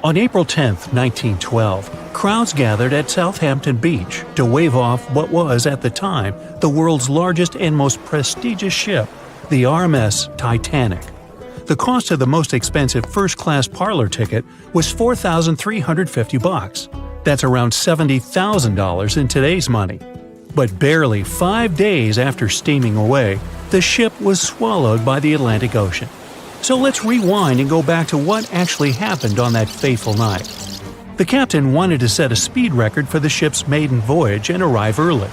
On April 10, 1912, crowds gathered at Southampton Beach to wave off what was, at the time, the world's largest and most prestigious ship, the RMS Titanic. The cost of the most expensive first-class parlor ticket was $4,350. That's around $70,000 in today's money. But barely 5 days after steaming away, the ship was swallowed by the Atlantic Ocean. So let's rewind and go back to what actually happened on that fateful night. The captain wanted to set a speed record for the ship's maiden voyage and arrive early.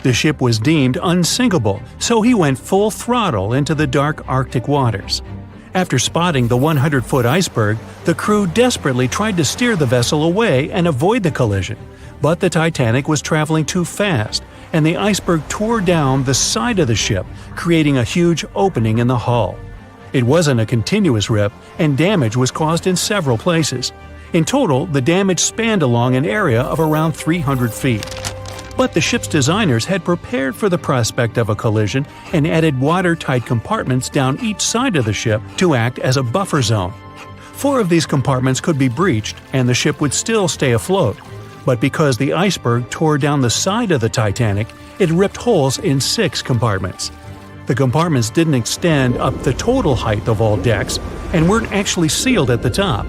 The ship was deemed unsinkable, so he went full throttle into the dark Arctic waters. After spotting the 100-foot iceberg, the crew desperately tried to steer the vessel away and avoid the collision, but the Titanic was traveling too fast, and the iceberg tore down the side of the ship, creating a huge opening in the hull. It wasn't a continuous rip, and damage was caused in several places. In total, the damage spanned along an area of around 300 feet. But the ship's designers had prepared for the prospect of a collision and added watertight compartments down each side of the ship to act as a buffer zone. 4 of these compartments could be breached, and the ship would still stay afloat. But because the iceberg tore down the side of the Titanic, it ripped holes in 6 compartments. The compartments didn't extend up the total height of all decks and weren't actually sealed at the top.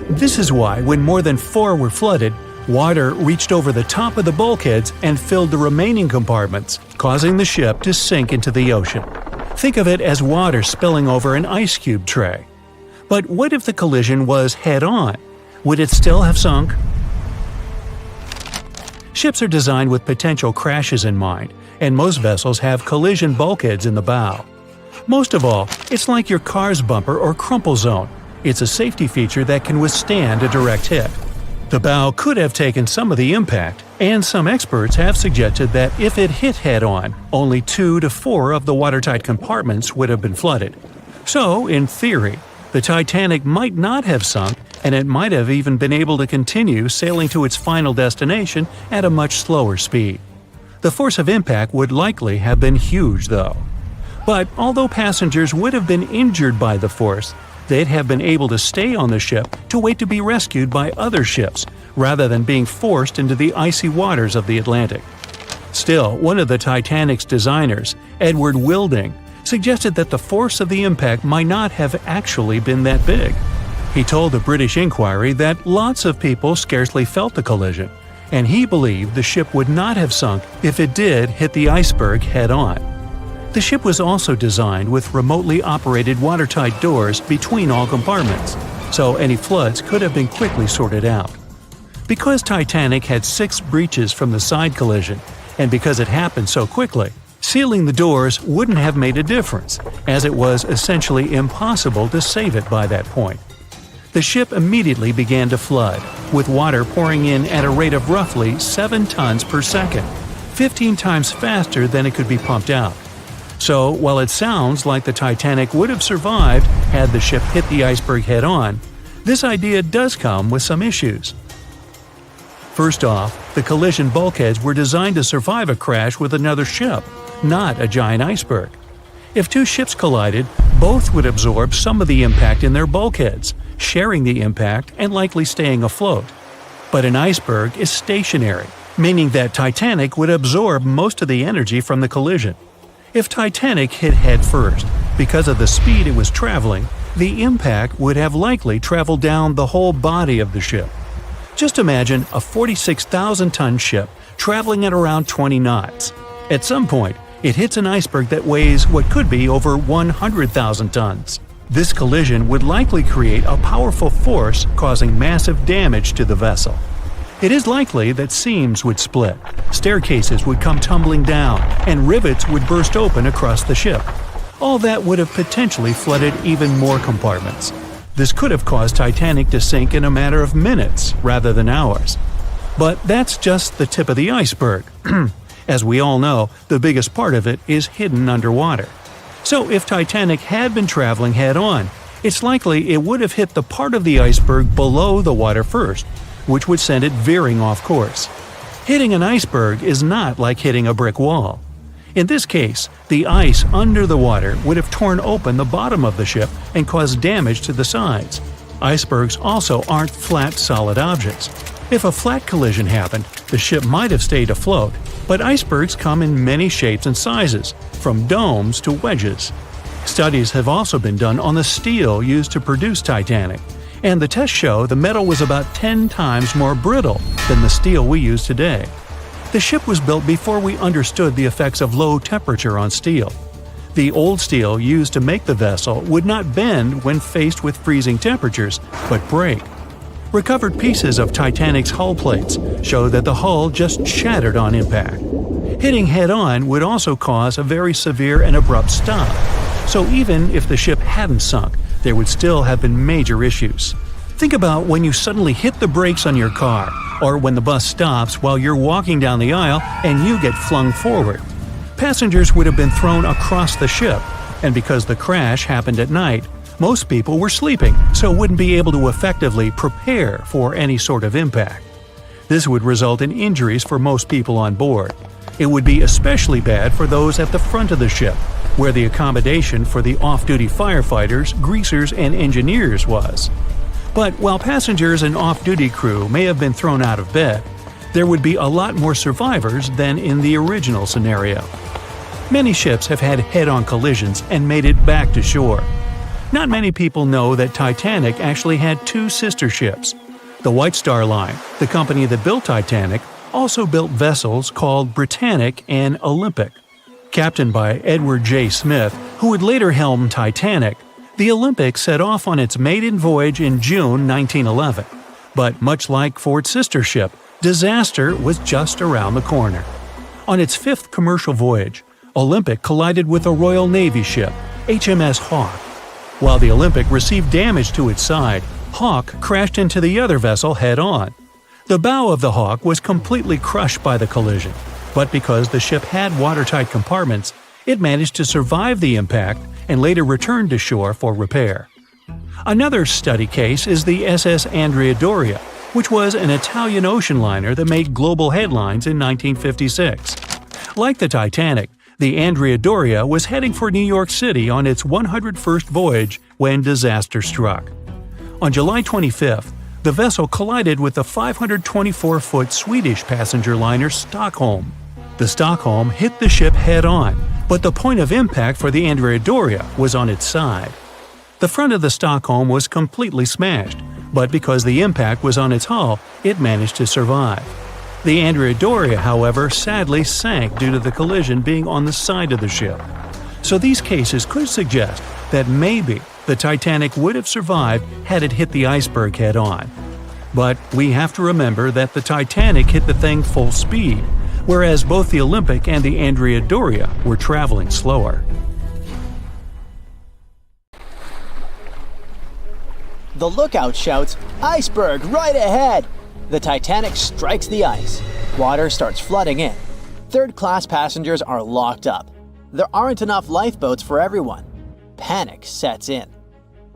This is why, when more than 4 were flooded, water reached over the top of the bulkheads and filled the remaining compartments, causing the ship to sink into the ocean. Think of it as water spilling over an ice cube tray. But what if the collision was head-on? Would it still have sunk? Ships are designed with potential crashes in mind, and most vessels have collision bulkheads in the bow. Most of all, it's like your car's bumper or crumple zone. It's a safety feature that can withstand a direct hit. The bow could have taken some of the impact, and some experts have suggested that if it hit head-on, only 2 to 4 of the watertight compartments would have been flooded. So, in theory, the Titanic might not have sunk, and it might have even been able to continue sailing to its final destination at a much slower speed. The force of impact would likely have been huge, though. But although passengers would have been injured by the force, they'd have been able to stay on the ship to wait to be rescued by other ships, rather than being forced into the icy waters of the Atlantic. Still, one of the Titanic's designers, Edward Wilding, suggested that the force of the impact might not have actually been that big. He told the British Inquiry that lots of people scarcely felt the collision, and he believed the ship would not have sunk if it did hit the iceberg head-on. The ship was also designed with remotely operated watertight doors between all compartments, so any floods could have been quickly sorted out. Because Titanic had 6 breaches from the side collision, and because it happened so quickly, sealing the doors wouldn't have made a difference, as it was essentially impossible to save it by that point. The ship immediately began to flood, with water pouring in at a rate of roughly 7 tons per second, 15 times faster than it could be pumped out. So, while it sounds like the Titanic would have survived had the ship hit the iceberg head-on, this idea does come with some issues. First off, the collision bulkheads were designed to survive a crash with another ship, not a giant iceberg. If 2 ships collided, both would absorb some of the impact in their bulkheads, sharing the impact and likely staying afloat. But an iceberg is stationary, meaning that Titanic would absorb most of the energy from the collision. If Titanic hit head first, because of the speed it was traveling, the impact would have likely traveled down the whole body of the ship. Just imagine a 46,000-ton ship traveling at around 20 knots. At some point, it hits an iceberg that weighs what could be over 100,000 tons. This collision would likely create a powerful force causing massive damage to the vessel. It is likely that seams would split, staircases would come tumbling down, and rivets would burst open across the ship. All that would have potentially flooded even more compartments. This could have caused Titanic to sink in a matter of minutes rather than hours. But that's just the tip of the iceberg. As we all know, the biggest part of it is hidden underwater. So if Titanic had been traveling head-on, it's likely it would have hit the part of the iceberg below the water first, which would send it veering off course. Hitting an iceberg is not like hitting a brick wall. In this case, the ice under the water would have torn open the bottom of the ship and caused damage to the sides. Icebergs also aren't flat, solid objects. If a flat collision happened, the ship might have stayed afloat, but icebergs come in many shapes and sizes, from domes to wedges. Studies have also been done on the steel used to produce Titanic, and the tests show the metal was about 10 times more brittle than the steel we use today. The ship was built before we understood the effects of low temperature on steel. The old steel used to make the vessel would not bend when faced with freezing temperatures, but break. Recovered pieces of Titanic's hull plates show that the hull just shattered on impact. Hitting head-on would also cause a very severe and abrupt stop, so even if the ship hadn't sunk, there would still have been major issues. Think about when you suddenly hit the brakes on your car, or when the bus stops while you're walking down the aisle and you get flung forward. Passengers would have been thrown across the ship, and because the crash happened at night, most people were sleeping, so wouldn't be able to effectively prepare for any sort of impact. This would result in injuries for most people on board. It would be especially bad for those at the front of the ship, where the accommodation for the off-duty firefighters, greasers, and engineers was. But while passengers and off-duty crew may have been thrown out of bed, there would be a lot more survivors than in the original scenario. Many ships have had head-on collisions and made it back to shore. Not many people know that Titanic actually had 2 sister ships. The White Star Line, the company that built Titanic, also built vessels called Britannic and Olympic. Captained by Edward J. Smith, who would later helm Titanic, the Olympic set off on its maiden voyage in June 1911. But much like Ford's sister ship, disaster was just around the corner. On its 5th commercial voyage, Olympic collided with a Royal Navy ship, HMS Hawke. While the Olympic received damage to its side, Hawke crashed into the other vessel head-on. The bow of the Hawke was completely crushed by the collision, but because the ship had watertight compartments, it managed to survive the impact and later returned to shore for repair. Another study case is the SS Andrea Doria, which was an Italian ocean liner that made global headlines in 1956. Like the Titanic, the Andrea Doria was heading for New York City on its 101st voyage when disaster struck. On July 25th, the vessel collided with the 524-foot Swedish passenger liner Stockholm. The Stockholm hit the ship head-on, but the point of impact for the Andrea Doria was on its side. The front of the Stockholm was completely smashed, but because the impact was on its hull, it managed to survive. The Andrea Doria, however, sadly sank due to the collision being on the side of the ship. So these cases could suggest that maybe the Titanic would have survived had it hit the iceberg head-on. But we have to remember that the Titanic hit the thing full speed, whereas both the Olympic and the Andrea Doria were traveling slower. The lookout shouts, "Iceberg right ahead!" The Titanic strikes the ice. Water starts flooding in. Third-class passengers are locked up. There aren't enough lifeboats for everyone. Panic sets in.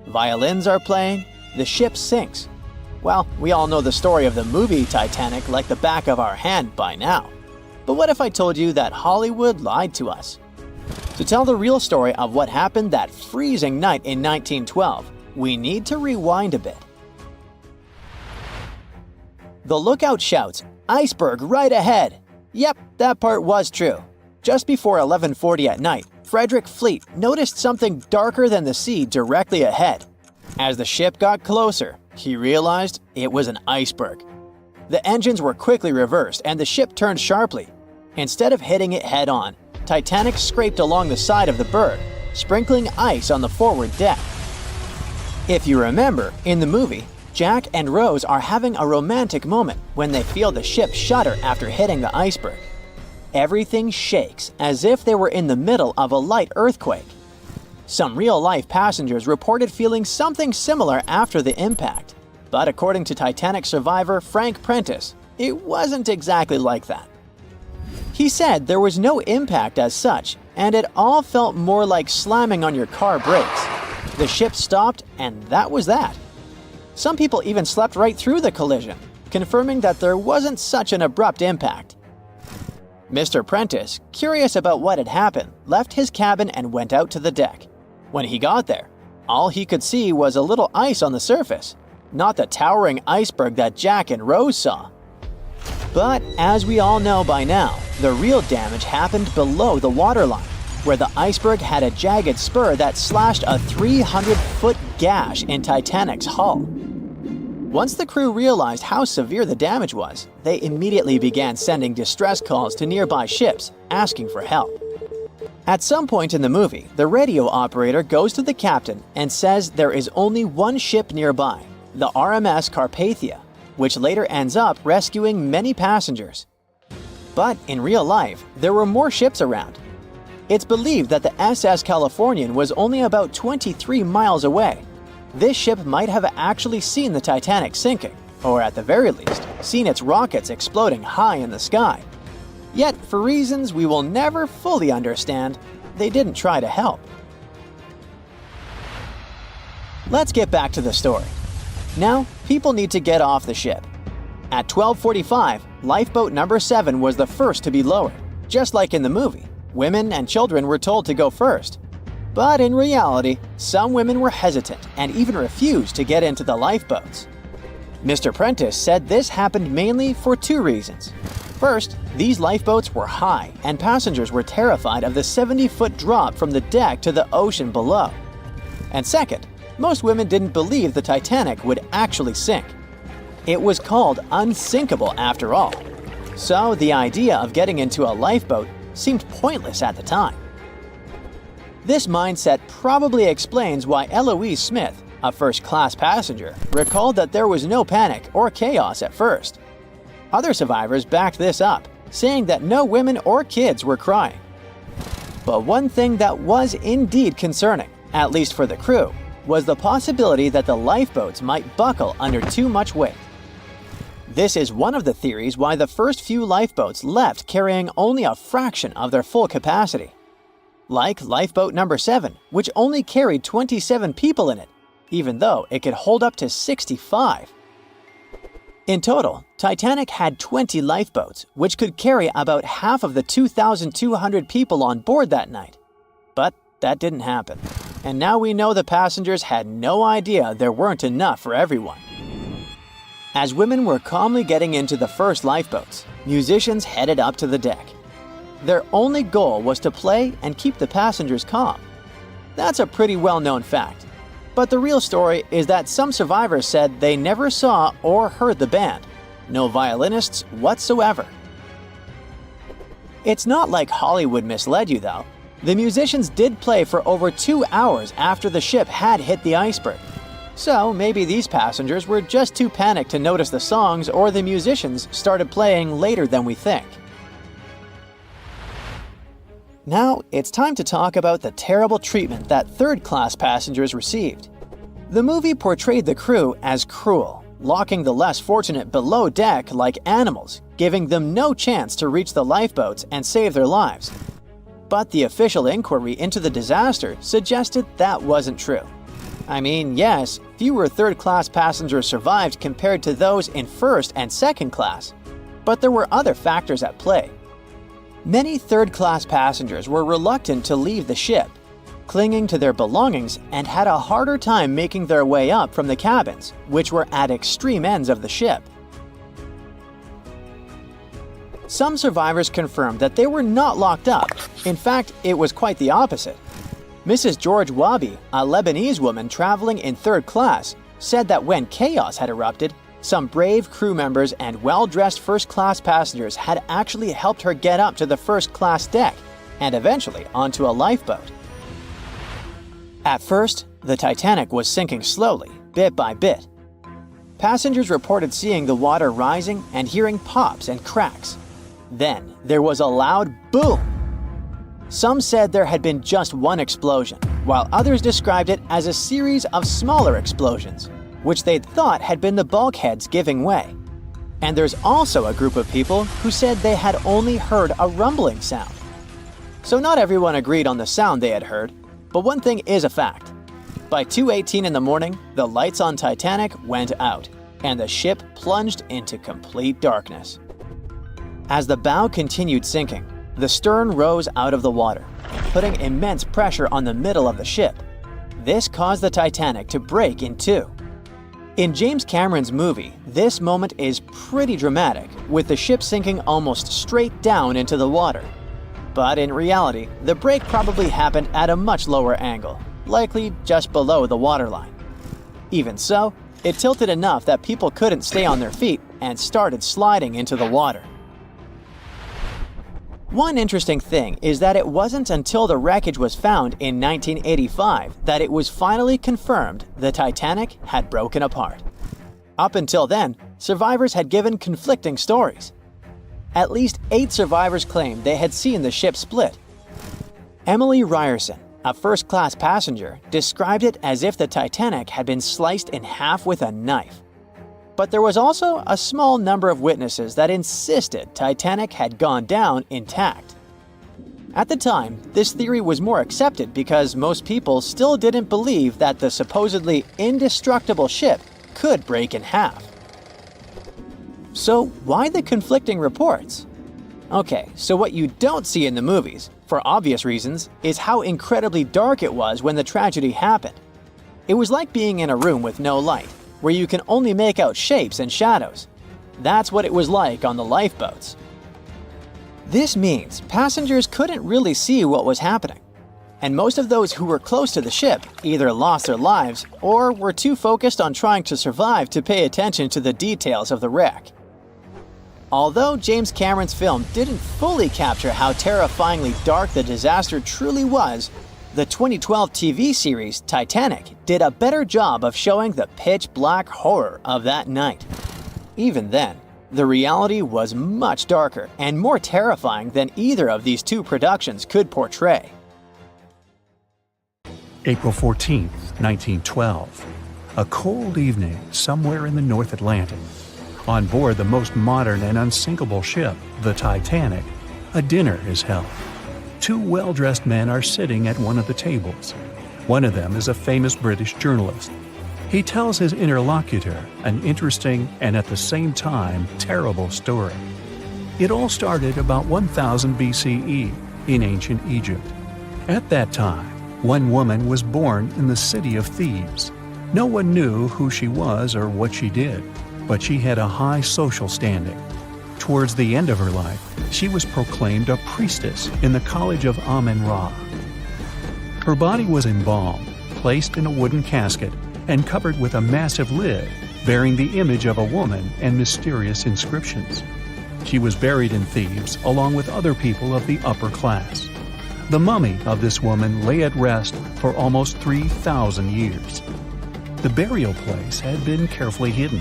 Violins are playing. The ship sinks. Well, we all know the story of the movie Titanic like the back of our hand by now. But what if I told you that Hollywood lied to us? To tell the real story of what happened that freezing night in 1912, we need to rewind a bit. The lookout shouts, "Iceberg right ahead!" Yep, that part was true. Just before 11:40 at night, Frederick Fleet noticed something darker than the sea directly ahead. As the ship got closer, he realized it was an iceberg. The engines were quickly reversed and the ship turned sharply. Instead of hitting it head-on, Titanic scraped along the side of the berg, sprinkling ice on the forward deck. If you remember, in the movie, Jack and Rose are having a romantic moment when they feel the ship shudder after hitting the iceberg. Everything shakes as if they were in the middle of a light earthquake. Some real-life passengers reported feeling something similar after the impact, but according to Titanic survivor Frank Prentice, it wasn't exactly like that. He said there was no impact as such, and it all felt more like slamming on your car brakes. The ship stopped, and that was that. Some people even slept right through the collision, confirming that there wasn't such an abrupt impact. Mr. Prentice, curious about what had happened, left his cabin and went out to the deck. When he got there, all he could see was a little ice on the surface, not the towering iceberg that Jack and Rose saw. But as we all know by now, the real damage happened below the waterline, where the iceberg had a jagged spur that slashed a 300-foot gash in Titanic's hull. Once the crew realized how severe the damage was, they immediately began sending distress calls to nearby ships, asking for help. At some point in the movie, the radio operator goes to the captain and says there is only one ship nearby, the RMS Carpathia, which later ends up rescuing many passengers. But in real life, there were more ships around. It's believed that the SS Californian was only about 23 miles away. This ship might have actually seen the Titanic sinking, or at the very least, seen its rockets exploding high in the sky. Yet, for reasons we will never fully understand, they didn't try to help. Let's get back to the story. Now, people need to get off the ship. At 12:45, lifeboat number 7 was the first to be lowered. Just like in the movie, women and children were told to go first. But in reality, some women were hesitant and even refused to get into the lifeboats. Mr. Prentice said this happened mainly for two reasons. First, these lifeboats were high and passengers were terrified of the 70-foot drop from the deck to the ocean below. And second, most women didn't believe the Titanic would actually sink. It was called unsinkable after all. So the idea of getting into a lifeboat seemed pointless at the time. This mindset probably explains why Eloise Smith, a first-class passenger, recalled that there was no panic or chaos at first. Other survivors backed this up, saying that no women or kids were crying. But one thing that was indeed concerning, at least for the crew, was the possibility that the lifeboats might buckle under too much weight. This is one of the theories why the first few lifeboats left carrying only a fraction of their full capacity. Like lifeboat number 7, which only carried 27 people in it, even though it could hold up to 65. In total, Titanic had 20 lifeboats, which could carry about half of the 2,200 people on board that night. But that didn't happen. And now we know the passengers had no idea there weren't enough for everyone. As women were calmly getting into the first lifeboats, musicians headed up to the deck. Their only goal was to play and keep the passengers calm. That's a pretty well-known fact. But the real story is that some survivors said they never saw or heard the band. No violinists whatsoever. It's not like Hollywood misled you, though. The musicians did play for over 2 hours after the ship had hit the iceberg. So maybe these passengers were just too panicked to notice the songs, or the musicians started playing later than we think. Now, it's time to talk about the terrible treatment that third-class passengers received. The movie portrayed the crew as cruel, locking the less fortunate below deck like animals, giving them no chance to reach the lifeboats and save their lives. But the official inquiry into the disaster suggested that wasn't true. I mean, yes, fewer third-class passengers survived compared to those in first and second class, but there were other factors at play. Many third-class passengers were reluctant to leave the ship, clinging to their belongings, and had a harder time making their way up from the cabins, which were at extreme ends of the ship. Some survivors confirmed that they were not locked up. In fact, it was quite the opposite. Mrs. George Wabi, a Lebanese woman traveling in third class, said that when chaos had erupted, some brave crew members and well-dressed first-class passengers had actually helped her get up to the first-class deck and eventually onto a lifeboat. At first, the Titanic was sinking slowly, bit by bit. Passengers reported seeing the water rising and hearing pops and cracks. Then, there was a loud boom. Some said there had been just one explosion, while others described it as a series of smaller explosions, which they thought had been the bulkheads giving way. And there's also a group of people who said they had only heard a rumbling sound. So not everyone agreed on the sound they had heard, but one thing is a fact. By 2:18 in the morning, the lights on Titanic went out, and the ship plunged into complete darkness. As the bow continued sinking, the stern rose out of the water, putting immense pressure on the middle of the ship. This caused the Titanic to break in two. In James Cameron's movie, this moment is pretty dramatic, with the ship sinking almost straight down into the water. But in reality, the break probably happened at a much lower angle, likely just below the waterline. Even so, it tilted enough that people couldn't stay on their feet and started sliding into the water. One interesting thing is that it wasn't until the wreckage was found in 1985 that it was finally confirmed the Titanic had broken apart. Up until then, survivors had given conflicting stories. At least 8 survivors claimed they had seen the ship split. Emily Ryerson, a first-class passenger, described it as if the Titanic had been sliced in half with a knife. But there was also a small number of witnesses that insisted Titanic had gone down intact. At the time, this theory was more accepted because most people still didn't believe that the supposedly indestructible ship could break in half. So why the conflicting reports? Okay, so what you don't see in the movies, for obvious reasons, is how incredibly dark it was when the tragedy happened. It was like being in a room with no light, where you can only make out shapes and shadows. That's what it was like on the lifeboats. This means passengers couldn't really see what was happening, and most of those who were close to the ship either lost their lives or were too focused on trying to survive to pay attention to the details of the wreck. Although James Cameron's film didn't fully capture how terrifyingly dark the disaster truly was, the 2012 TV series Titanic did a better job of showing the pitch-black horror of that night. Even then, the reality was much darker and more terrifying than either of these two productions could portray. April 14, 1912. A cold evening somewhere in the North Atlantic. On board the most modern and unsinkable ship, the Titanic, a dinner is held. 2 well-dressed men are sitting at one of the tables. One of them is a famous British journalist. He tells his interlocutor an interesting and at the same time terrible story. It all started about 1000 BCE in ancient Egypt. At that time, one woman was born in the city of Thebes. No one knew who she was or what she did, but she had a high social standing. Towards the end of her life, she was proclaimed a priestess in the College of Amen-Ra. Her body was embalmed, placed in a wooden casket, and covered with a massive lid bearing the image of a woman and mysterious inscriptions. She was buried in Thebes along with other people of the upper class. The mummy of this woman lay at rest for almost 3,000 years. The burial place had been carefully hidden.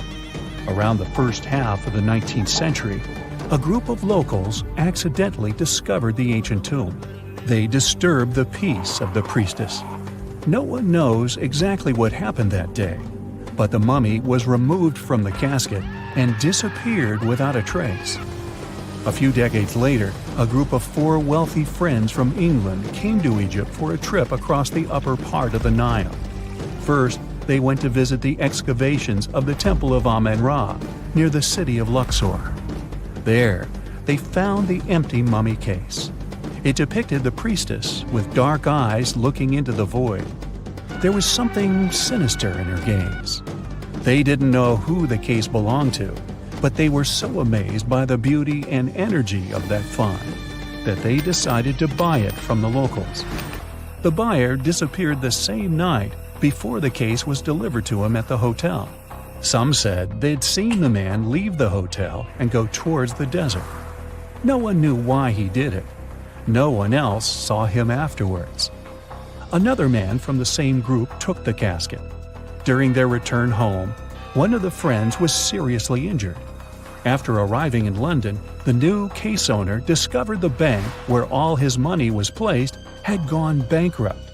Around the first half of the 19th century, a group of locals accidentally discovered the ancient tomb. They disturbed the peace of the priestess. No one knows exactly what happened that day, but the mummy was removed from the casket and disappeared without a trace. A few decades later, a group of 4 wealthy friends from England came to Egypt for a trip across the upper part of the Nile. First, they went to visit the excavations of the Temple of Amen-Ra near the city of Luxor. There, they found the empty mummy case. It depicted the priestess with dark eyes looking into the void. There was something sinister in her gaze. They didn't know who the case belonged to, but they were so amazed by the beauty and energy of that find that they decided to buy it from the locals. The buyer disappeared the same night before the case was delivered to him at the hotel. Some said they'd seen the man leave the hotel and go towards the desert. No one knew why he did it. No one else saw him afterwards. Another man from the same group took the casket. During their return home, one of the friends was seriously injured. After arriving in London, the new case owner discovered the bank where all his money was placed had gone bankrupt.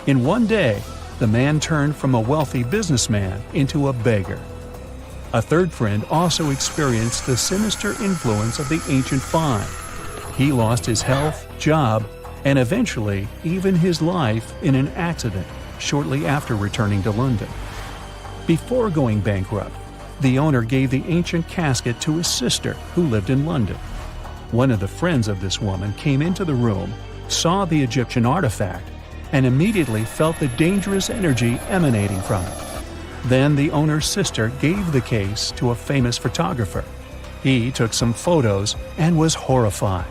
In one day, the man turned from a wealthy businessman into a beggar. A third friend also experienced the sinister influence of the ancient find. He lost his health, job, and eventually even his life in an accident shortly after returning to London. Before going bankrupt, the owner gave the ancient casket to his sister who lived in London. One of the friends of this woman came into the room, saw the Egyptian artifact, and immediately felt the dangerous energy emanating from it. Then the owner's sister gave the case to a famous photographer. He took some photos and was horrified.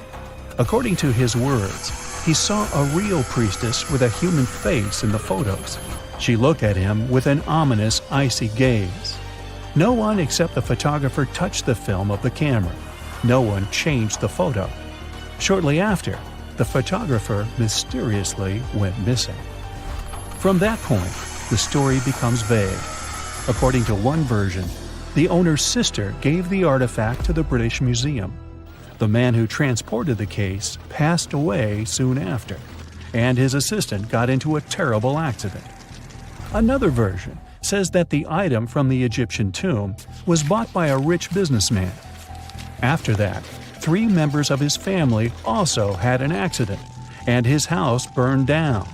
According to his words, he saw a real priestess with a human face in the photos. She looked at him with an ominous, icy gaze. No one except the photographer touched the film of the camera. No one changed the photo. Shortly after, the photographer mysteriously went missing. From that point, the story becomes vague. According to one version, the owner's sister gave the artifact to the British Museum. The man who transported the case passed away soon after, and his assistant got into a terrible accident. Another version says that the item from the Egyptian tomb was bought by a rich businessman. After that, 3 members of his family also had an accident, and his house burned down.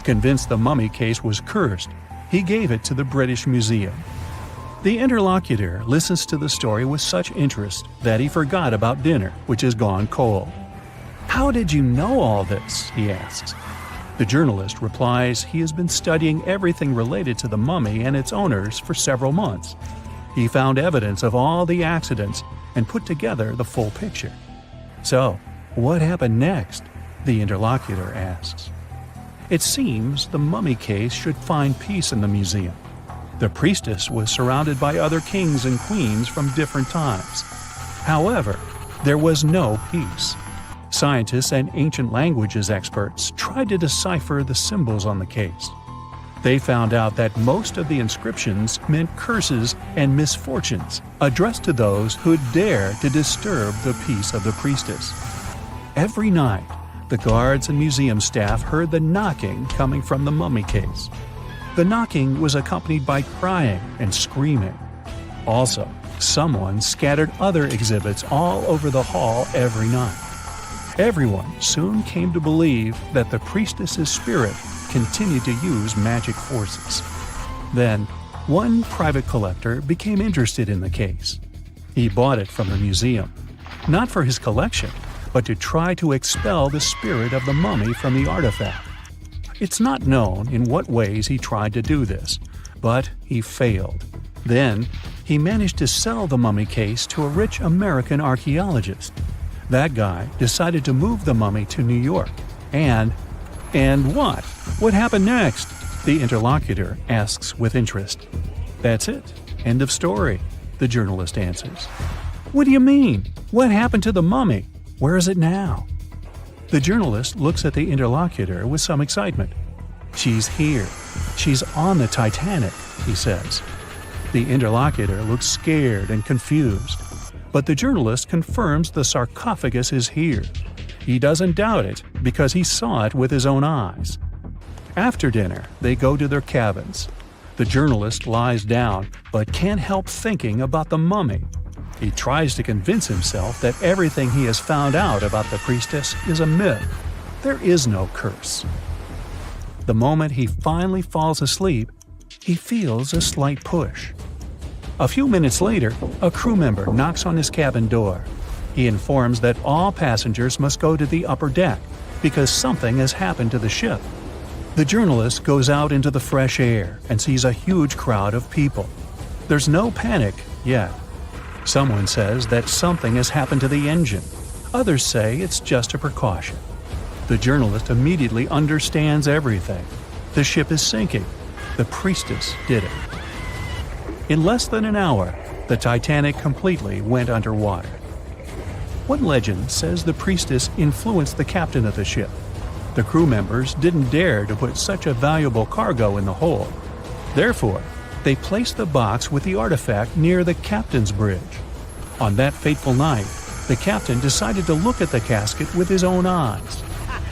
Convinced the mummy case was cursed, he gave it to the British Museum. The interlocutor listens to the story with such interest that he forgot about dinner, which has gone cold. "How did you know all this?" he asks. The journalist replies he has been studying everything related to the mummy and its owners for several months. He found evidence of all the accidents and put together the full picture. "So, what happened next?" the interlocutor asks. It seems the mummy case should find peace in the museum. The priestess was surrounded by other kings and queens from different times. However, there was no peace. Scientists and ancient languages experts tried to decipher the symbols on the case. They found out that most of the inscriptions meant curses and misfortunes addressed to those who'd dare to disturb the peace of the priestess. Every night, the guards and museum staff heard the knocking coming from the mummy case. The knocking was accompanied by crying and screaming. Also, someone scattered other exhibits all over the hall every night. Everyone soon came to believe that the priestess's spirit continued to use magic forces. Then, one private collector became interested in the case. He bought it from the museum, not for his collection, but to try to expel the spirit of the mummy from the artifact. It's not known in what ways he tried to do this, but he failed. Then, he managed to sell the mummy case to a rich American archaeologist. That guy decided to move the mummy to New York. And what? What happened next? The interlocutor asks with interest. That's it. End of story, the journalist answers. What do you mean? What happened to the mummy? Where is it now? The journalist looks at the interlocutor with some excitement. She's here. She's on the Titanic, he says. The interlocutor looks scared and confused, but the journalist confirms the sarcophagus is here. He doesn't doubt it because he saw it with his own eyes. After dinner, they go to their cabins. The journalist lies down but can't help thinking about the mummy. He tries to convince himself that everything he has found out about the priestess is a myth. There is no curse. The moment he finally falls asleep, he feels a slight push. A few minutes later, a crew member knocks on his cabin door. He informs that all passengers must go to the upper deck because something has happened to the ship. The journalist goes out into the fresh air and sees a huge crowd of people. There's no panic yet. Someone says that something has happened to the engine. Others say it's just a precaution. The journalist immediately understands everything. The ship is sinking. The priestess did it. In less than an hour, the Titanic completely went underwater. One legend says the priestess influenced the captain of the ship. The crew members didn't dare to put such a valuable cargo in the hold. Therefore, they placed the box with the artifact near the captain's bridge. On that fateful night, the captain decided to look at the casket with his own eyes.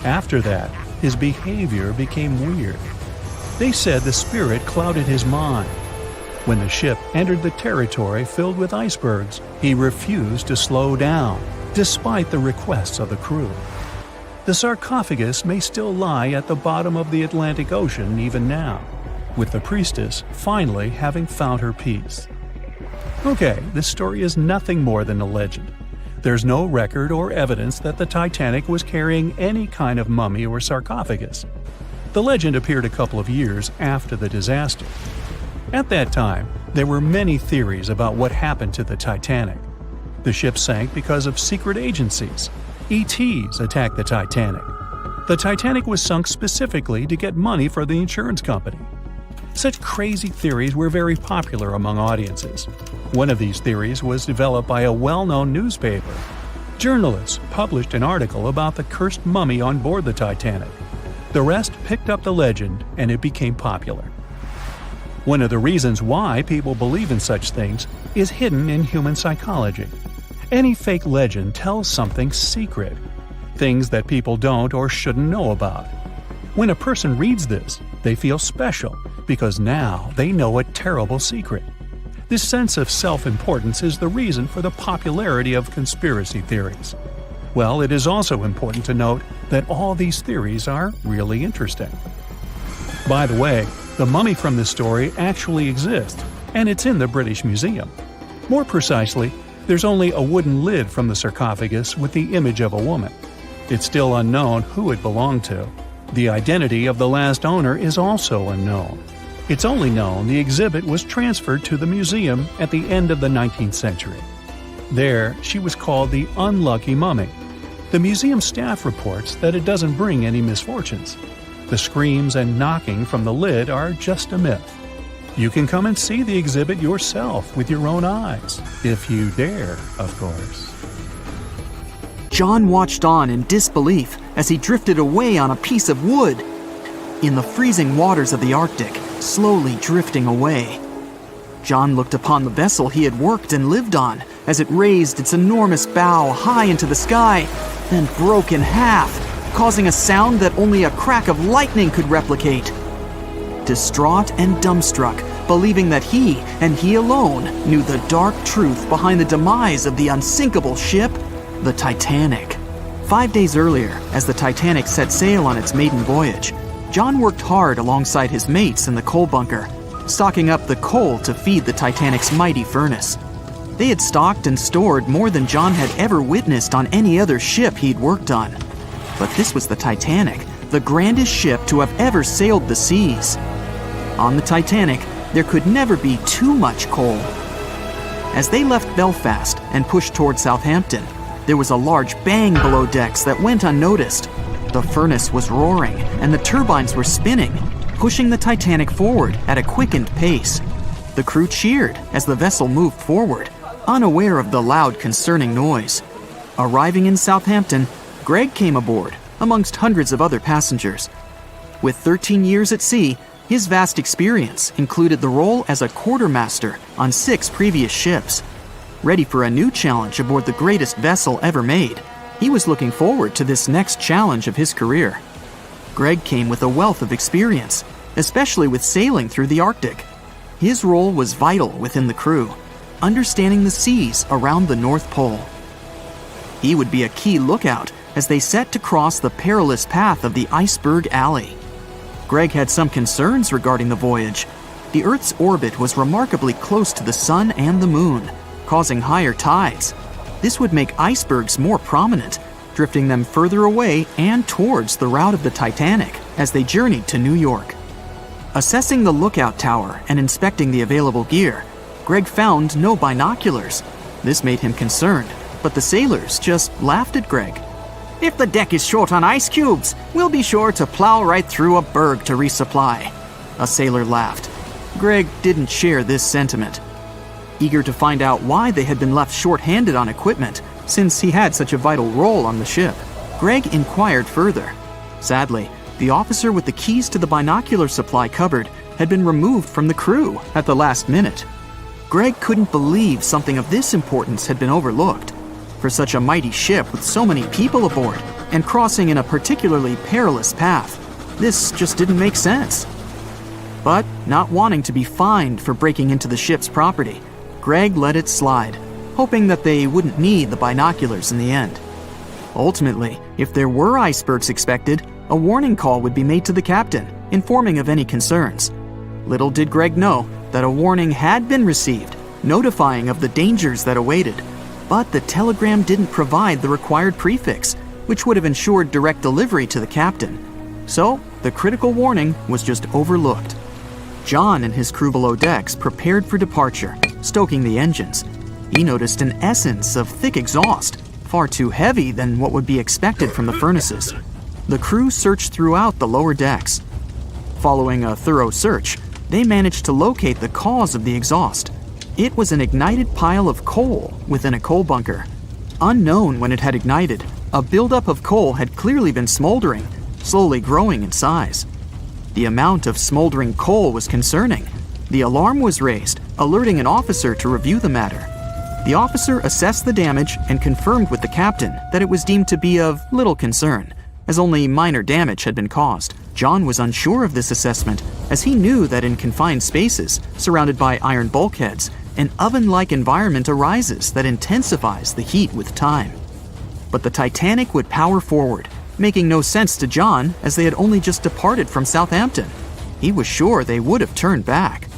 After that, his behavior became weird. They said the spirit clouded his mind. When the ship entered the territory filled with icebergs, he refused to slow down, despite the requests of the crew. The sarcophagus may still lie at the bottom of the Atlantic Ocean even now, with the priestess finally having found her peace. Okay, this story is nothing more than a legend. There's no record or evidence that the Titanic was carrying any kind of mummy or sarcophagus. The legend appeared a couple of years after the disaster. At that time, there were many theories about what happened to the Titanic. The ship sank because of secret agencies. ETs attacked the Titanic. The Titanic was sunk specifically to get money for the insurance company. Such crazy theories were very popular among audiences. One of these theories was developed by a well-known newspaper. Journalists published an article about the cursed mummy on board the Titanic. The rest picked up the legend and it became popular. One of the reasons why people believe in such things is hidden in human psychology. Any fake legend tells something secret, things that people don't or shouldn't know about. When a person reads this, they feel special because now they know a terrible secret. This sense of self-importance is the reason for the popularity of conspiracy theories. Well, it is also important to note that all these theories are really interesting. By the way, the mummy from this story actually exists, and it's in the British Museum. More precisely, there's only a wooden lid from the sarcophagus with the image of a woman. It's still unknown who it belonged to. The identity of the last owner is also unknown. It's only known the exhibit was transferred to the museum at the end of the 19th century. There, she was called the Unlucky Mummy. The museum staff reports that it doesn't bring any misfortunes. The screams and knocking from the lid are just a myth. You can come and see the exhibit yourself with your own eyes, if you dare, of course. John watched on in disbelief as he drifted away on a piece of wood. In the freezing waters of the Arctic, slowly drifting away. John looked upon the vessel he had worked and lived on as it raised its enormous bow high into the sky, then broke in half, causing a sound that only a crack of lightning could replicate. Distraught and dumbstruck, believing that he, and he alone, knew the dark truth behind the demise of the unsinkable ship, the Titanic. 5 days earlier, as the Titanic set sail on its maiden voyage, John worked hard alongside his mates in the coal bunker, stocking up the coal to feed the Titanic's mighty furnace. They had stocked and stored more than John had ever witnessed on any other ship he'd worked on. But this was the Titanic, the grandest ship to have ever sailed the seas. On the Titanic, There could never be too much coal. As they left Belfast and pushed toward Southampton, there was a large bang below decks that went unnoticed. The furnace was roaring and the turbines were spinning, pushing the Titanic forward at a quickened pace. The crew cheered as the vessel moved forward, unaware of the loud, concerning noise. Arriving in Southampton, Greg came aboard, amongst hundreds of other passengers. With 13 years at sea, his vast experience included the role as a quartermaster on 6 previous ships. Ready for a new challenge aboard the greatest vessel ever made, he was looking forward to this next challenge of his career. Greg came with a wealth of experience, especially with sailing through the Arctic. His role was vital within the crew, understanding the seas around the North Pole. He would be a key lookout as they set to cross the perilous path of the iceberg alley. Greg had some concerns regarding the voyage. The Earth's orbit was remarkably close to the sun and the moon, causing higher tides. This would make icebergs more prominent, drifting them further away and towards the route of the Titanic as they journeyed to New York. Assessing the lookout tower and inspecting the available gear, Greg found no binoculars. This made him concerned, but the sailors just laughed at Greg. "If the deck is short on ice cubes, we'll be sure to plow right through a berg to resupply." A sailor laughed. Greg didn't share this sentiment. Eager to find out why they had been left short-handed on equipment, since he had such a vital role on the ship, Greg inquired further. Sadly, the officer with the keys to the binocular supply cupboard had been removed from the crew at the last minute. Greg couldn't believe something of this importance had been overlooked. For such a mighty ship with so many people aboard and crossing in a particularly perilous path, this just didn't make sense. But not wanting to be fined for breaking into the ship's property, Greg let it slide, hoping that they wouldn't need the binoculars in the end. Ultimately, if there were icebergs expected, a warning call would be made to the captain, informing of any concerns. Little did Greg know that a warning had been received, notifying of the dangers that awaited. But the telegram didn't provide the required prefix, which would have ensured direct delivery to the captain. So, the critical warning was just overlooked. John and his crew below decks prepared for departure, stoking the engines. He noticed an essence of thick exhaust, far too heavy than what would be expected from the furnaces. The crew searched throughout the lower decks. Following a thorough search, they managed to locate the cause of the exhaust. It was an ignited pile of coal within a coal bunker. Unknown when it had ignited, a buildup of coal had clearly been smoldering, slowly growing in size. The amount of smoldering coal was concerning. The alarm was raised, alerting an officer to review the matter. The officer assessed the damage and confirmed with the captain that it was deemed to be of little concern, as only minor damage had been caused. John was unsure of this assessment, as he knew that in confined spaces, surrounded by iron bulkheads, an oven-like environment arises that intensifies the heat with time. But the Titanic would power forward, making no sense to John as they had only just departed from Southampton. He was sure they would have turned back.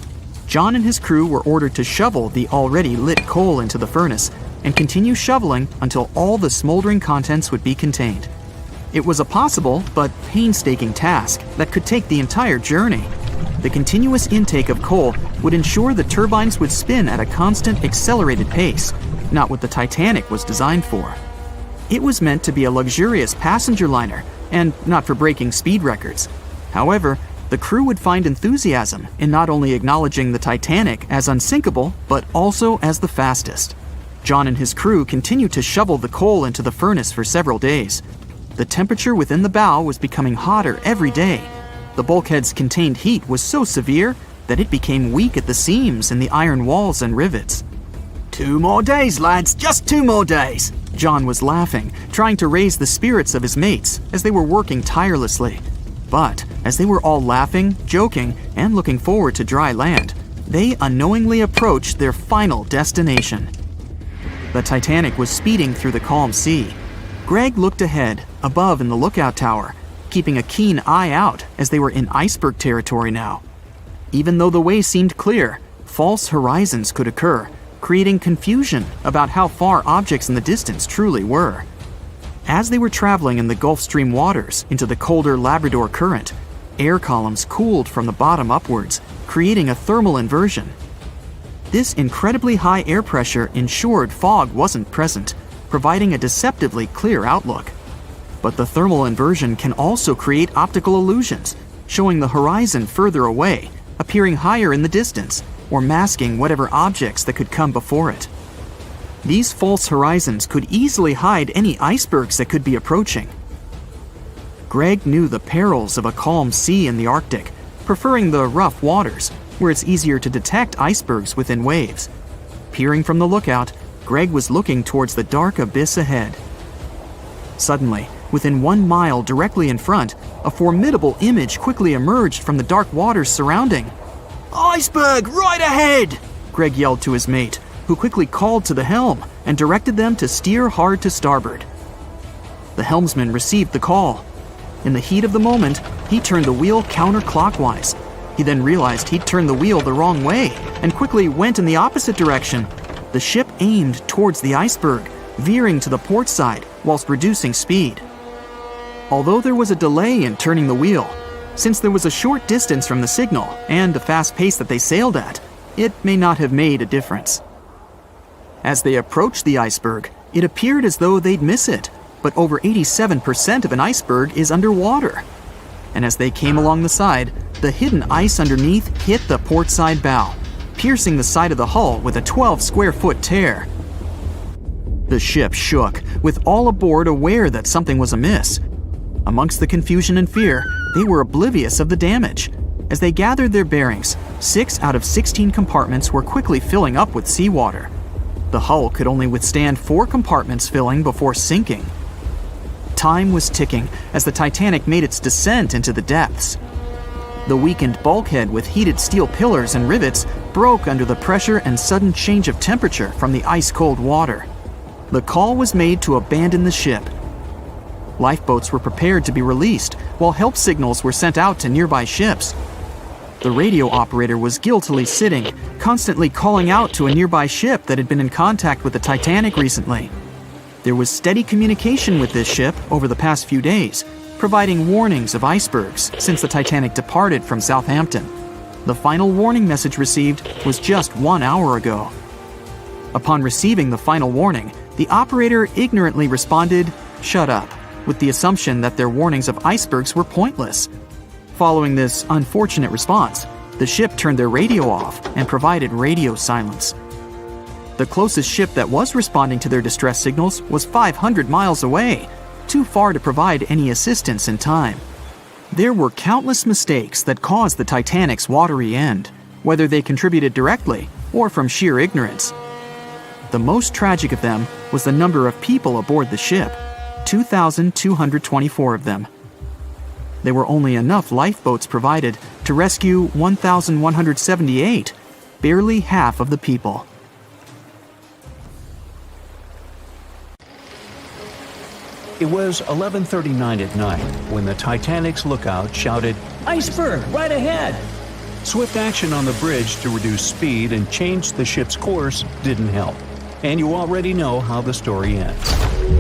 John and his crew were ordered to shovel the already lit coal into the furnace and continue shoveling until all the smoldering contents would be contained. It was a possible but painstaking task that could take the entire journey. The continuous intake of coal would ensure the turbines would spin at a constant, accelerated pace, not what the Titanic was designed for. It was meant to be a luxurious passenger liner and not for breaking speed records. However, the crew would find enthusiasm in not only acknowledging the Titanic as unsinkable, but also as the fastest. John and his crew continued to shovel the coal into the furnace for several days. The temperature within the bow was becoming hotter every day. The bulkhead's contained heat was so severe that it became weak at the seams in the iron walls and rivets. "2 more days, lads, just 2 more days!" John was laughing, trying to raise the spirits of his mates as they were working tirelessly. But as they were all laughing, joking, and looking forward to dry land, they unknowingly approached their final destination. The Titanic was speeding through the calm sea. Greg looked ahead, above in the lookout tower, keeping a keen eye out as they were in iceberg territory now. Even though the way seemed clear, false horizons could occur, creating confusion about how far objects in the distance truly were. As they were traveling in the Gulf Stream waters into the colder Labrador Current, air columns cooled from the bottom upwards, creating a thermal inversion. This incredibly high air pressure ensured fog wasn't present, providing a deceptively clear outlook. But the thermal inversion can also create optical illusions, showing the horizon further away, appearing higher in the distance, or masking whatever objects that could come before it. These false horizons could easily hide any icebergs that could be approaching. Greg knew the perils of a calm sea in the Arctic, preferring the rough waters, where it's easier to detect icebergs within waves. Peering from the lookout, Greg was looking towards the dark abyss ahead. Suddenly, within 1 mile directly in front, a formidable image quickly emerged from the dark waters surrounding. "Iceberg, right ahead!" Greg yelled to his mate, who quickly called to the helm and directed them to steer hard to starboard. The helmsman received the call. In the heat of the moment, he turned the wheel counterclockwise. He then realized he'd turned the wheel the wrong way and quickly went in the opposite direction. The ship aimed towards the iceberg, veering to the port side whilst reducing speed. Although there was a delay in turning the wheel, since there was a short distance from the signal and the fast pace that they sailed at, it may not have made a difference. As they approached the iceberg, it appeared as though they'd miss it, but over 87% of an iceberg is underwater. And as they came along the side, the hidden ice underneath hit the port side bow, piercing the side of the hull with a 12 square foot tear. The ship shook, with all aboard aware that something was amiss. Amongst the confusion and fear, they were oblivious of the damage. As they gathered their bearings, 6 out of 16 compartments were quickly filling up with seawater. The hull could only withstand 4 compartments filling before sinking. Time was ticking as the Titanic made its descent into the depths. The weakened bulkhead with heated steel pillars and rivets broke under the pressure and sudden change of temperature from the ice-cold water. The call was made to abandon the ship. Lifeboats were prepared to be released, while help signals were sent out to nearby ships. The radio operator was guiltily sitting, constantly calling out to a nearby ship that had been in contact with the Titanic recently. There was steady communication with this ship over the past few days, providing warnings of icebergs since the Titanic departed from Southampton. The final warning message received was just 1 hour ago. Upon receiving the final warning, the operator ignorantly responded, "Shut up," with the assumption that their warnings of icebergs were pointless. Following this unfortunate response, the ship turned their radio off and provided radio silence. The closest ship that was responding to their distress signals was 500 miles away, too far to provide any assistance in time. There were countless mistakes that caused the Titanic's watery end, whether they contributed directly or from sheer ignorance. The most tragic of them was the number of people aboard the ship, 2,224 of them. There were only enough lifeboats provided to rescue 1,178, barely half of the people. It was 11:39 at night when the Titanic's lookout shouted, "Iceberg, right ahead!" Swift action on the bridge to reduce speed and change the ship's course didn't help, and you already know how the story ends.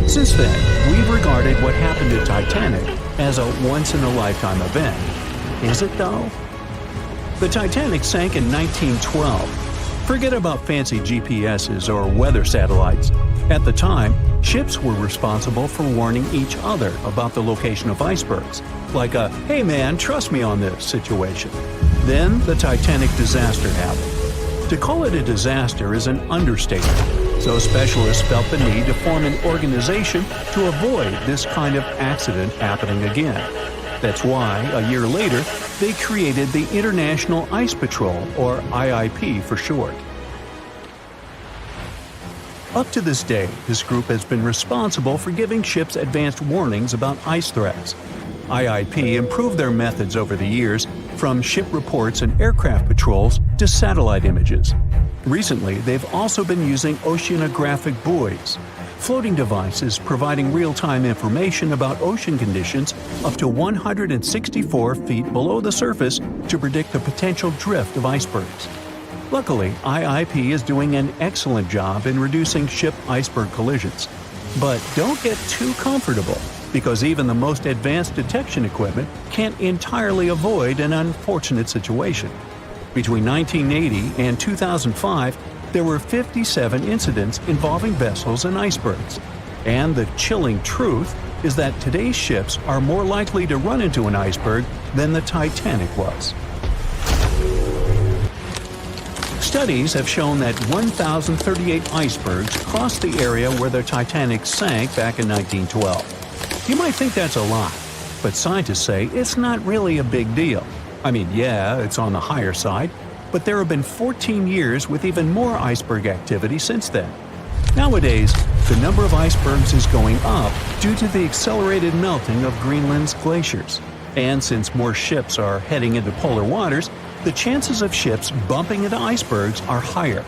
Since then, we've regarded what happened to Titanic as a once-in-a-lifetime event. Is it though? The Titanic sank in 1912. Forget about fancy GPSs or weather satellites. At the time, ships were responsible for warning each other about the location of icebergs, like a "hey man, trust me on this" situation. Then the Titanic disaster happened. To call it a disaster is an understatement, so specialists felt the need to form an organization to avoid this kind of accident happening again. That's why, a year later, they created the International Ice Patrol, or IIP for short. Up to this day, this group has been responsible for giving ships advanced warnings about ice threats. IIP improved their methods over the years, from ship reports and aircraft patrols to satellite images. Recently, they've also been using oceanographic buoys, floating devices providing real-time information about ocean conditions up to 164 feet below the surface to predict the potential drift of icebergs. Luckily, IIP is doing an excellent job in reducing ship iceberg collisions. But don't get too comfortable, because even the most advanced detection equipment can't entirely avoid an unfortunate situation. Between 1980 and 2005, there were 57 incidents involving vessels and icebergs. And the chilling truth is that today's ships are more likely to run into an iceberg than the Titanic was. Studies have shown that 1,038 icebergs crossed the area where the Titanic sank back in 1912. You might think that's a lot, but scientists say it's not really a big deal. I mean, yeah, it's on the higher side, but there have been 14 years with even more iceberg activity since then. Nowadays, the number of icebergs is going up due to the accelerated melting of Greenland's glaciers. And since more ships are heading into polar waters, the chances of ships bumping into icebergs are higher.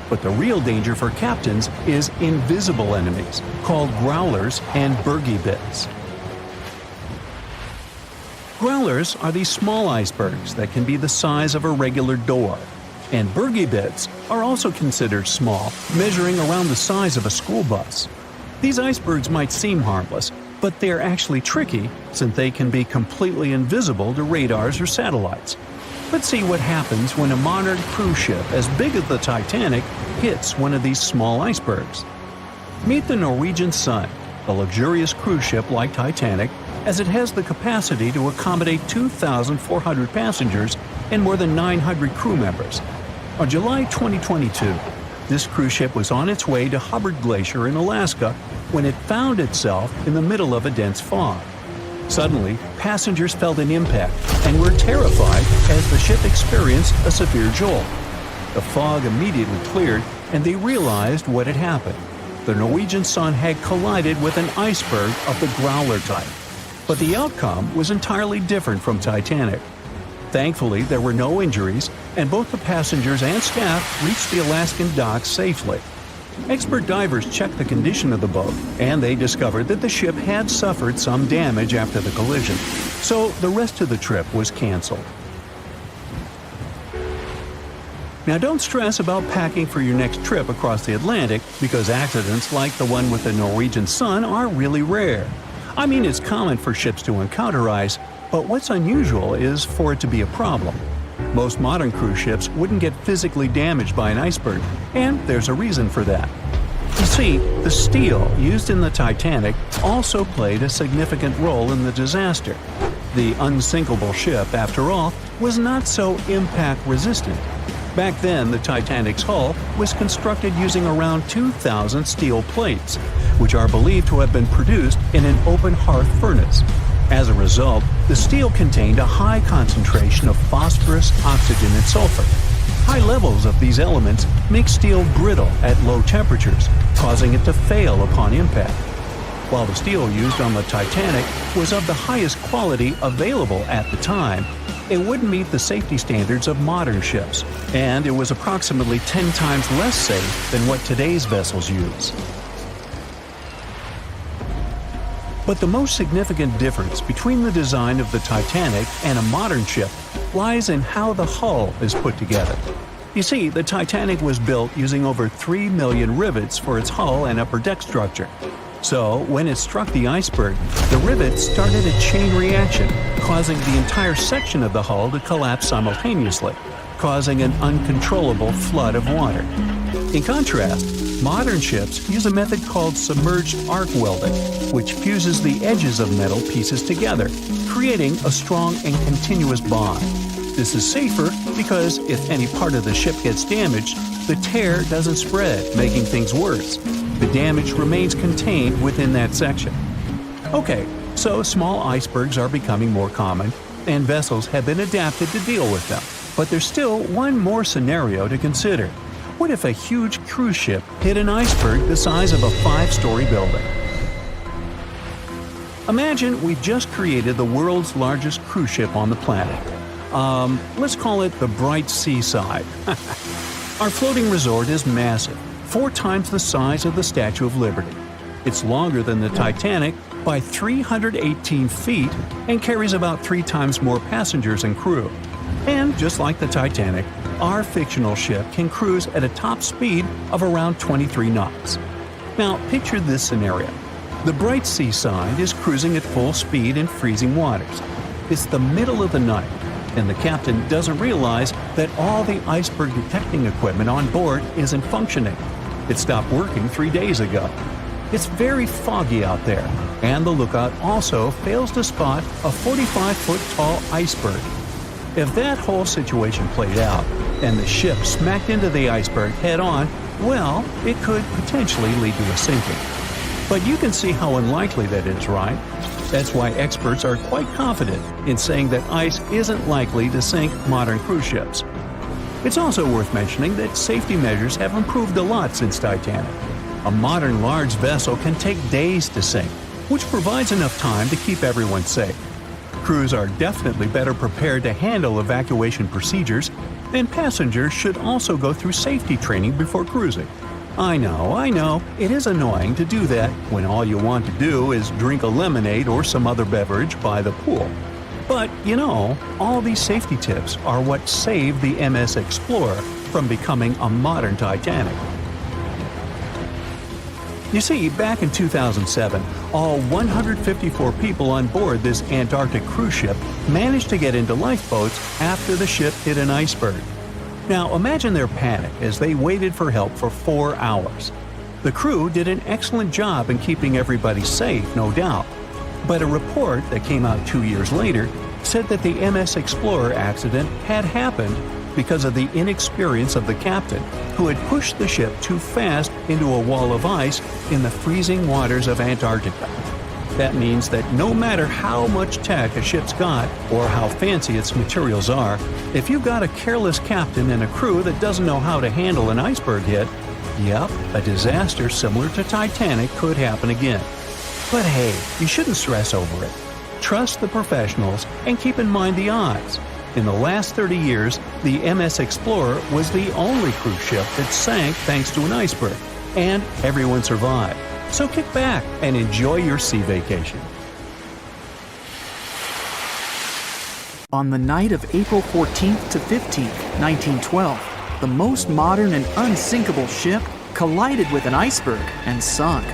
But the real danger for captains is invisible enemies, called growlers and bergy bits. Growlers are these small icebergs that can be the size of a regular door. And bergy bits are also considered small, measuring around the size of a school bus. These icebergs might seem harmless, but they're actually tricky since they can be completely invisible to radars or satellites. Let's see what happens when a modern cruise ship as big as the Titanic hits one of these small icebergs. Meet the Norwegian Sun, a luxurious cruise ship like Titanic, as it has the capacity to accommodate 2,400 passengers and more than 900 crew members. On July 2022, this cruise ship was on its way to Hubbard Glacier in Alaska when it found itself in the middle of a dense fog. Suddenly, passengers felt an impact and were terrified as the ship experienced a severe jolt. The fog immediately cleared and they realized what had happened. The Norwegian Sun had collided with an iceberg of the growler type. But the outcome was entirely different from Titanic. Thankfully, there were no injuries, and both the passengers and staff reached the Alaskan docks safely. Expert divers checked the condition of the boat, and they discovered that the ship had suffered some damage after the collision, so the rest of the trip was canceled. Now don't stress about packing for your next trip across the Atlantic because accidents like the one with the Norwegian Sun are really rare. I mean, it's common for ships to encounter ice, but what's unusual is for it to be a problem. Most modern cruise ships wouldn't get physically damaged by an iceberg, and there's a reason for that. You see, the steel used in the Titanic also played a significant role in the disaster. The unsinkable ship, after all, was not so impact-resistant. Back then, the Titanic's hull was constructed using around 2,000 steel plates, which are believed to have been produced in an open hearth furnace. As a result, the steel contained a high concentration of phosphorus, oxygen, and sulfur. High levels of these elements make steel brittle at low temperatures, causing it to fail upon impact. While the steel used on the Titanic was of the highest quality available at the time, it wouldn't meet the safety standards of modern ships, and it was approximately 10 times less safe than what today's vessels use. But the most significant difference between the design of the Titanic and a modern ship lies in how the hull is put together. You see, the Titanic was built using over 3 million rivets for its hull and upper deck structure. So, when it struck the iceberg, the rivets started a chain reaction, causing the entire section of the hull to collapse simultaneously, causing an uncontrollable flood of water. In contrast, modern ships use a method called submerged arc welding, which fuses the edges of metal pieces together, creating a strong and continuous bond. This is safer because if any part of the ship gets damaged, the tear doesn't spread, making things worse. The damage remains contained within that section. Okay, so small icebergs are becoming more common, and vessels have been adapted to deal with them. But there's still one more scenario to consider. What if a huge cruise ship hit an iceberg the size of a 5-story building? Imagine we've just created the world's largest cruise ship on the planet. Let's call it the Bright Seaside. Our floating resort is massive, 4 times the size of the Statue of Liberty. It's longer than the Titanic by 318 feet and carries about 3 times more passengers and crew. And just like the Titanic, our fictional ship can cruise at a top speed of around 23 knots. Now, picture this scenario. The Bright Seaside is cruising at full speed in freezing waters. It's the middle of the night. and the captain doesn't realize that all the iceberg detecting equipment on board isn't functioning. It stopped working 3 days ago. It's very foggy out there, and the lookout also fails to spot a 45-foot tall iceberg. If that whole situation played out, and the ship smacked into the iceberg head-on, well, it could potentially lead to a sinking. But you can see how unlikely that is, right? That's why experts are quite confident in saying that ice isn't likely to sink modern cruise ships. It's also worth mentioning that safety measures have improved a lot since Titanic. A modern large vessel can take days to sink, which provides enough time to keep everyone safe. Crews are definitely better prepared to handle evacuation procedures, and passengers should also go through safety training before cruising. I know, it is annoying to do that when all you want to do is drink a lemonade or some other beverage by the pool. But, all these safety tips are what saved the MS Explorer from becoming a modern Titanic. You see, back in 2007, all 154 people on board this Antarctic cruise ship managed to get into lifeboats after the ship hit an iceberg. Now imagine their panic as they waited for help for 4 hours. The crew did an excellent job in keeping everybody safe, no doubt. But a report that came out 2 years later said that the MS Explorer accident had happened because of the inexperience of the captain, who had pushed the ship too fast into a wall of ice in the freezing waters of Antarctica. That means that no matter how much tech a ship's got or how fancy its materials are, if you've got a careless captain and a crew that doesn't know how to handle an iceberg hit, a disaster similar to Titanic could happen again. But hey, you shouldn't stress over it. Trust the professionals and keep in mind the odds. In the last 30 years, the MS Explorer was the only cruise ship that sank thanks to an iceberg, and everyone survived. So kick back and enjoy your sea vacation. On the night of April 14th to 15th, 1912, the most modern and unsinkable ship collided with an iceberg and sunk.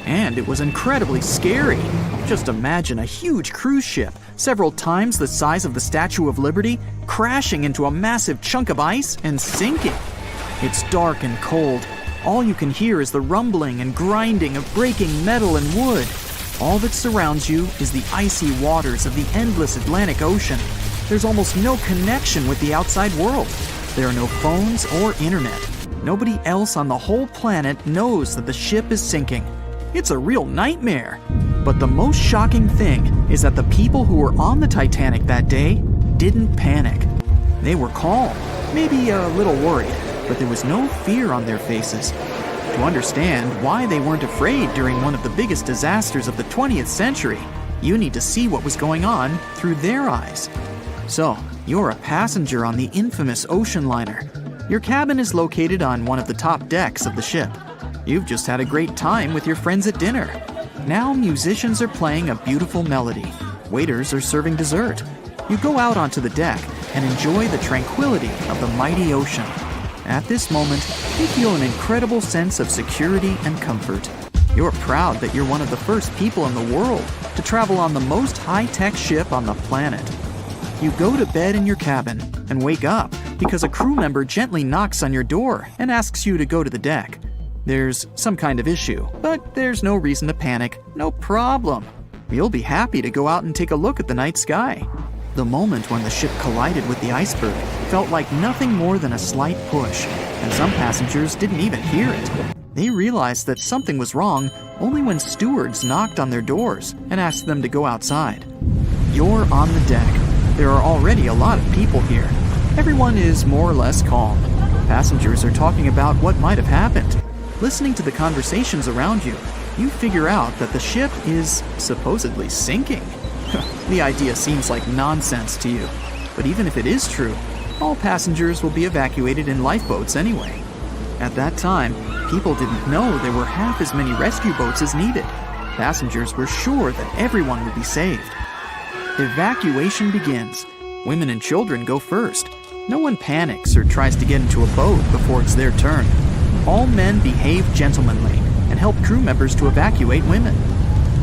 And it was incredibly scary. Just imagine a huge cruise ship, several times the size of the Statue of Liberty, crashing into a massive chunk of ice and sinking. It's dark and cold. All you can hear is the rumbling and grinding of breaking metal and wood. All that surrounds you is the icy waters of the endless Atlantic Ocean. There's almost no connection with the outside world. There are no phones or internet. Nobody else on the whole planet knows that the ship is sinking. It's a real nightmare. But the most shocking thing is that the people who were on the Titanic that day didn't panic. They were calm, maybe a little worried, but there was no fear on their faces. To understand why they weren't afraid during one of the biggest disasters of the 20th century, you need to see what was going on through their eyes. So, you're a passenger on the infamous ocean liner. Your cabin is located on one of the top decks of the ship. You've just had a great time with your friends at dinner. Now musicians are playing a beautiful melody. Waiters are serving dessert. You go out onto the deck and enjoy the tranquility of the mighty ocean. At this moment, you feel an incredible sense of security and comfort. You're proud that you're one of the first people in the world to travel on the most high-tech ship on the planet. You go to bed in your cabin and wake up because a crew member gently knocks on your door and asks you to go to the deck. There's some kind of issue, but there's no reason to panic. No problem. You'll be happy to go out and take a look at the night sky. The moment when the ship collided with the iceberg felt like nothing more than a slight push, and some passengers didn't even hear it. They realized that something was wrong only when stewards knocked on their doors and asked them to go outside. You're on the deck. There are already a lot of people here. Everyone is more or less calm. Passengers are talking about what might have happened. Listening to the conversations around you, you figure out that the ship is supposedly sinking. The idea seems like nonsense to you, but even if it is true, all passengers will be evacuated in lifeboats anyway. At that time, people didn't know there were half as many rescue boats as needed. Passengers were sure that everyone would be saved. Evacuation begins. Women and children go first. No one panics or tries to get into a boat before it's their turn. All men behave gentlemanly and help crew members to evacuate women.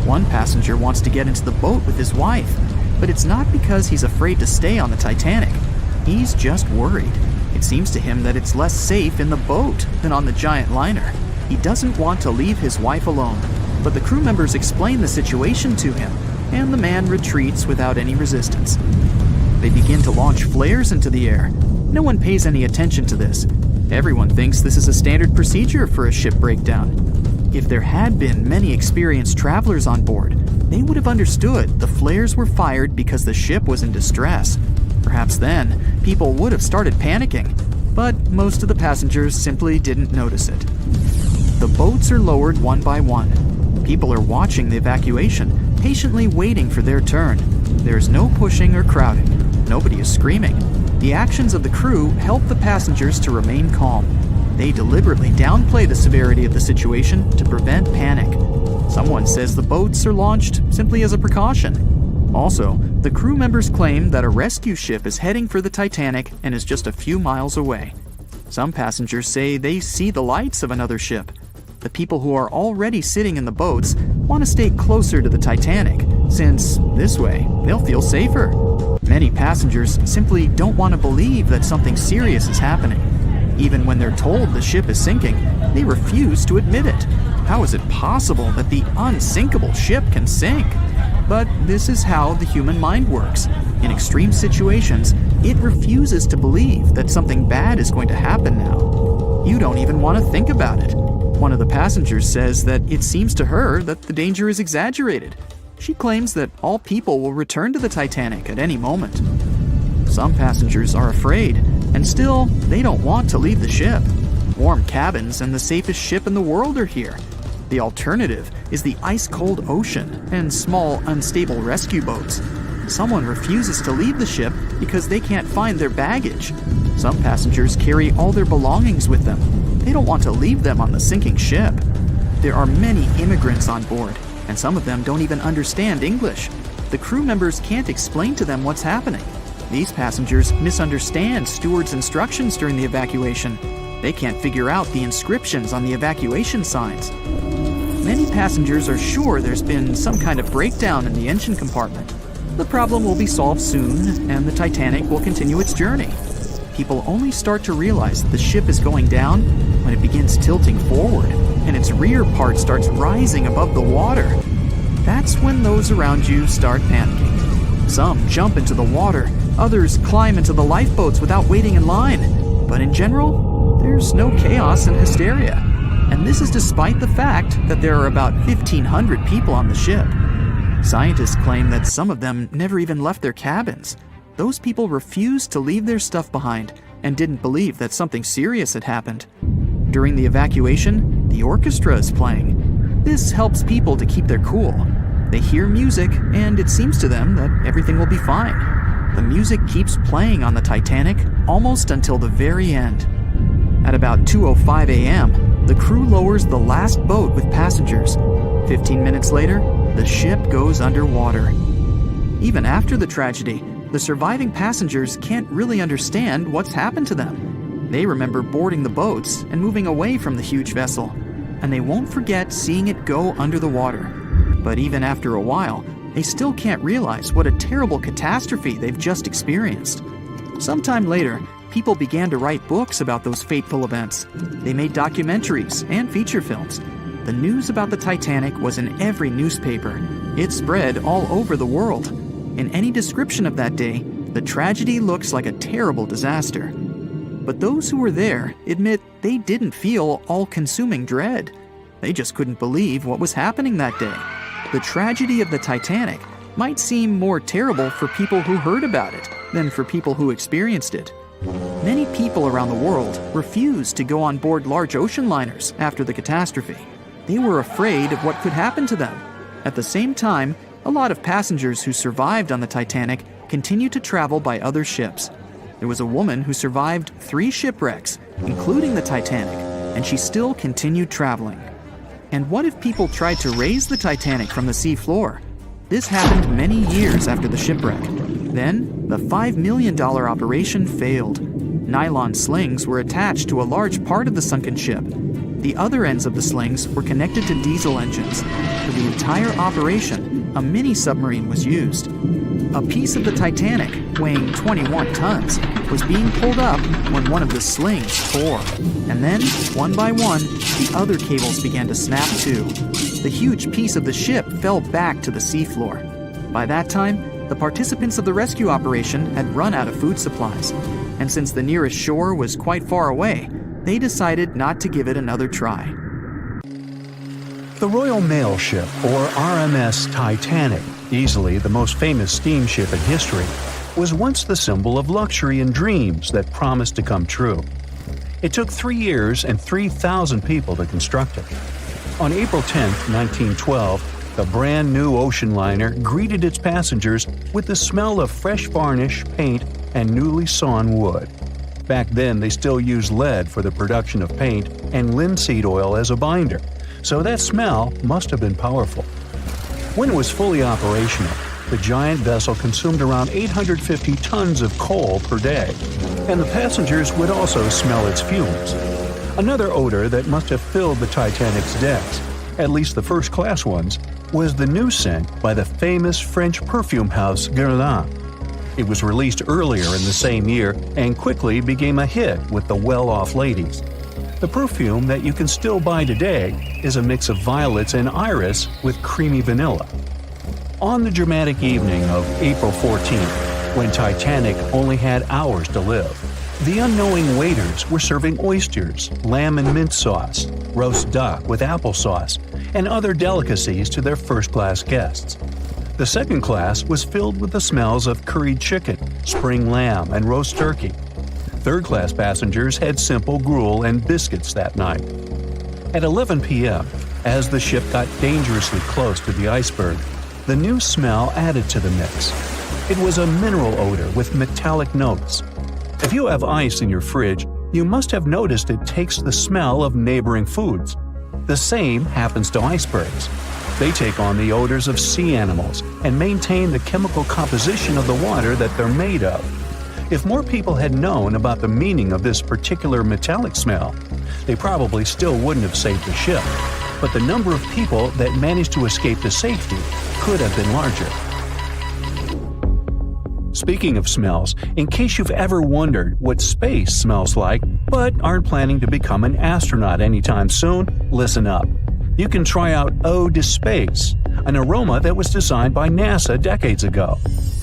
One passenger wants to get into the boat with his wife, but But it's not because he's afraid to stay on the Titanic. He's just worried. It seems to him that it's less safe in the boat than on the giant liner. He doesn't want to leave his wife alone, but the crew members explain the situation to him, and the man retreats without any resistance. They begin to launch flares into the air. No one pays any attention to this. Everyone thinks this is a standard procedure for a ship breakdown. If there had been many experienced travelers on board, they would have understood the flares were fired because the ship was in distress. Perhaps then, people would have started panicking, but most of the passengers simply didn't notice it. The boats are lowered one by one. People are watching the evacuation, patiently waiting for their turn. There's no pushing or crowding. Nobody is screaming. The actions of the crew help the passengers to remain calm. They deliberately downplay the severity of the situation to prevent panic. Someone says the boats are launched simply as a precaution. Also, the crew members claim that a rescue ship is heading for the Titanic and is just a few miles away. Some passengers say they see the lights of another ship. The people who are already sitting in the boats want to stay closer to the Titanic, since this way they'll feel safer. Many passengers simply don't want to believe that something serious is happening. Even when they're told the ship is sinking, they refuse to admit it. How is it possible that the unsinkable ship can sink? But this is how the human mind works. In extreme situations, it refuses to believe that something bad is going to happen now. You don't even want to think about it. One of the passengers says that it seems to her that the danger is exaggerated. She claims that all people will return to the Titanic at any moment. Some passengers are afraid, and still, they don't want to leave the ship. Warm cabins and the safest ship in the world are here. The alternative is the ice-cold ocean and small, unstable rescue boats. Someone refuses to leave the ship because they can't find their baggage. Some passengers carry all their belongings with them. They don't want to leave them on the sinking ship. There are many immigrants on board, and some of them don't even understand English. The crew members can't explain to them what's happening. These passengers misunderstand stewards' instructions during the evacuation. They can't figure out the inscriptions on the evacuation signs. Many passengers are sure there's been some kind of breakdown in the engine compartment. The problem will be solved soon, and the Titanic will continue its journey. People only start to realize that the ship is going down when it begins tilting forward, and its rear part starts rising above the water. That's when those around you start panicking. Some jump into the water, others climb into the lifeboats without waiting in line. But in general, there's no chaos and hysteria. And this is despite the fact that there are about 1,500 people on the ship. Scientists claim that some of them never even left their cabins. Those people refused to leave their stuff behind and didn't believe that something serious had happened. During the evacuation, the orchestra is playing. This helps people to keep their cool. They hear music, and it seems to them that everything will be fine. The music keeps playing on the Titanic almost until the very end. At about 2:05 a.m., the crew lowers the last boat with passengers. 15 minutes later, the ship goes underwater. Even after the tragedy, the surviving passengers can't really understand what's happened to them. They remember boarding the boats and moving away from the huge vessel, and they won't forget seeing it go under the water. But even after a while, they still can't realize what a terrible catastrophe they've just experienced. Sometime later, people began to write books about those fateful events. They made documentaries and feature films. The news about the Titanic was in every newspaper. It spread all over the world. In any description of that day, the tragedy looks like a terrible disaster. But those who were there admit they didn't feel all-consuming dread. They just couldn't believe what was happening that day. The tragedy of the Titanic might seem more terrible for people who heard about it than for people who experienced it. Many people around the world refused to go on board large ocean liners after the catastrophe. They were afraid of what could happen to them. At the same time, a lot of passengers who survived on the Titanic continued to travel by other ships. There was a woman who survived 3 shipwrecks, including the Titanic, and she still continued traveling. And what if people tried to raise the Titanic from the sea floor? This happened many years after the shipwreck. Then, the $5 million operation failed. Nylon slings were attached to a large part of the sunken ship. The other ends of the slings were connected to diesel engines. For the entire operation, a mini-submarine was used. A piece of the Titanic, weighing 21 tons, was being pulled up when one of the slings tore. And then, one by one, the other cables began to snap too. The huge piece of the ship fell back to the seafloor. By that time, the participants of the rescue operation had run out of food supplies. And since the nearest shore was quite far away, they decided not to give it another try. The Royal Mail Ship, or RMS Titanic, easily the most famous steamship in history, was once the symbol of luxury and dreams that promised to come true. It took 3 years and 3,000 people to construct it. On April 10, 1912, the brand new ocean liner greeted its passengers with the smell of fresh varnish, paint, and newly sawn wood. Back then, they still used lead for the production of paint and linseed oil as a binder, so that smell must have been powerful. When it was fully operational, the giant vessel consumed around 850 tons of coal per day, and the passengers would also smell its fumes. Another odor that must have filled the Titanic's decks, at least the first-class ones, was the new scent by the famous French perfume house Guerlain. It was released earlier in the same year and quickly became a hit with the well-off ladies. The perfume that you can still buy today is a mix of violets and iris with creamy vanilla. On the dramatic evening of April 14th, when Titanic only had hours to live, the unknowing waiters were serving oysters, lamb and mint sauce, roast duck with applesauce, and other delicacies to their first-class guests. The second class was filled with the smells of curried chicken, spring lamb, and roast turkey. Third-class passengers had simple gruel and biscuits that night. At 11 p.m., as the ship got dangerously close to the iceberg, the new smell added to the mix. It was a mineral odor with metallic notes. If you have ice in your fridge, you must have noticed it takes the smell of neighboring foods. The same happens to icebergs. They take on the odors of sea animals and maintain the chemical composition of the water that they're made of. If more people had known about the meaning of this particular metallic smell, they probably still wouldn't have saved the ship. But the number of people that managed to escape to safety could have been larger. Speaking of smells, in case you've ever wondered what space smells like but aren't planning to become an astronaut anytime soon, listen up. You can try out Ode to Space, an aroma that was designed by NASA decades ago.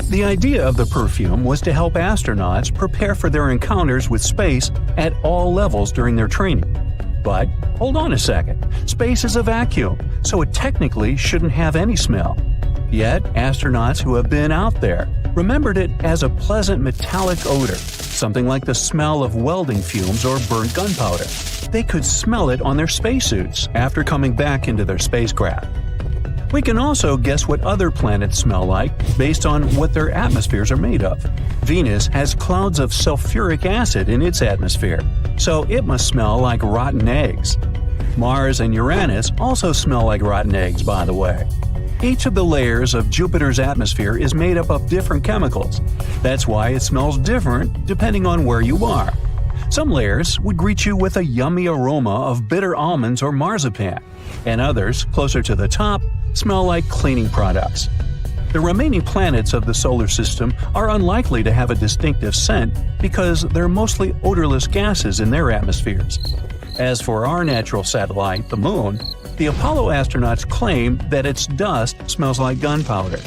The idea of the perfume was to help astronauts prepare for their encounters with space at all levels during their training. But hold on a second, space is a vacuum, so it technically shouldn't have any smell. Yet, astronauts who have been out there remembered it as a pleasant metallic odor, something like the smell of welding fumes or burnt gunpowder. They could smell it on their spacesuits after coming back into their spacecraft. We can also guess what other planets smell like based on what their atmospheres are made of. Venus has clouds of sulfuric acid in its atmosphere, so it must smell like rotten eggs. Mars and Uranus also smell like rotten eggs, by the way. Each of the layers of Jupiter's atmosphere is made up of different chemicals. That's why it smells different depending on where you are. Some layers would greet you with a yummy aroma of bitter almonds or marzipan, and others, closer to the top, smell like cleaning products. The remaining planets of the solar system are unlikely to have a distinctive scent because they're mostly odorless gases in their atmospheres. As for our natural satellite, the Moon, the Apollo astronauts claim that its dust smells like gunpowder.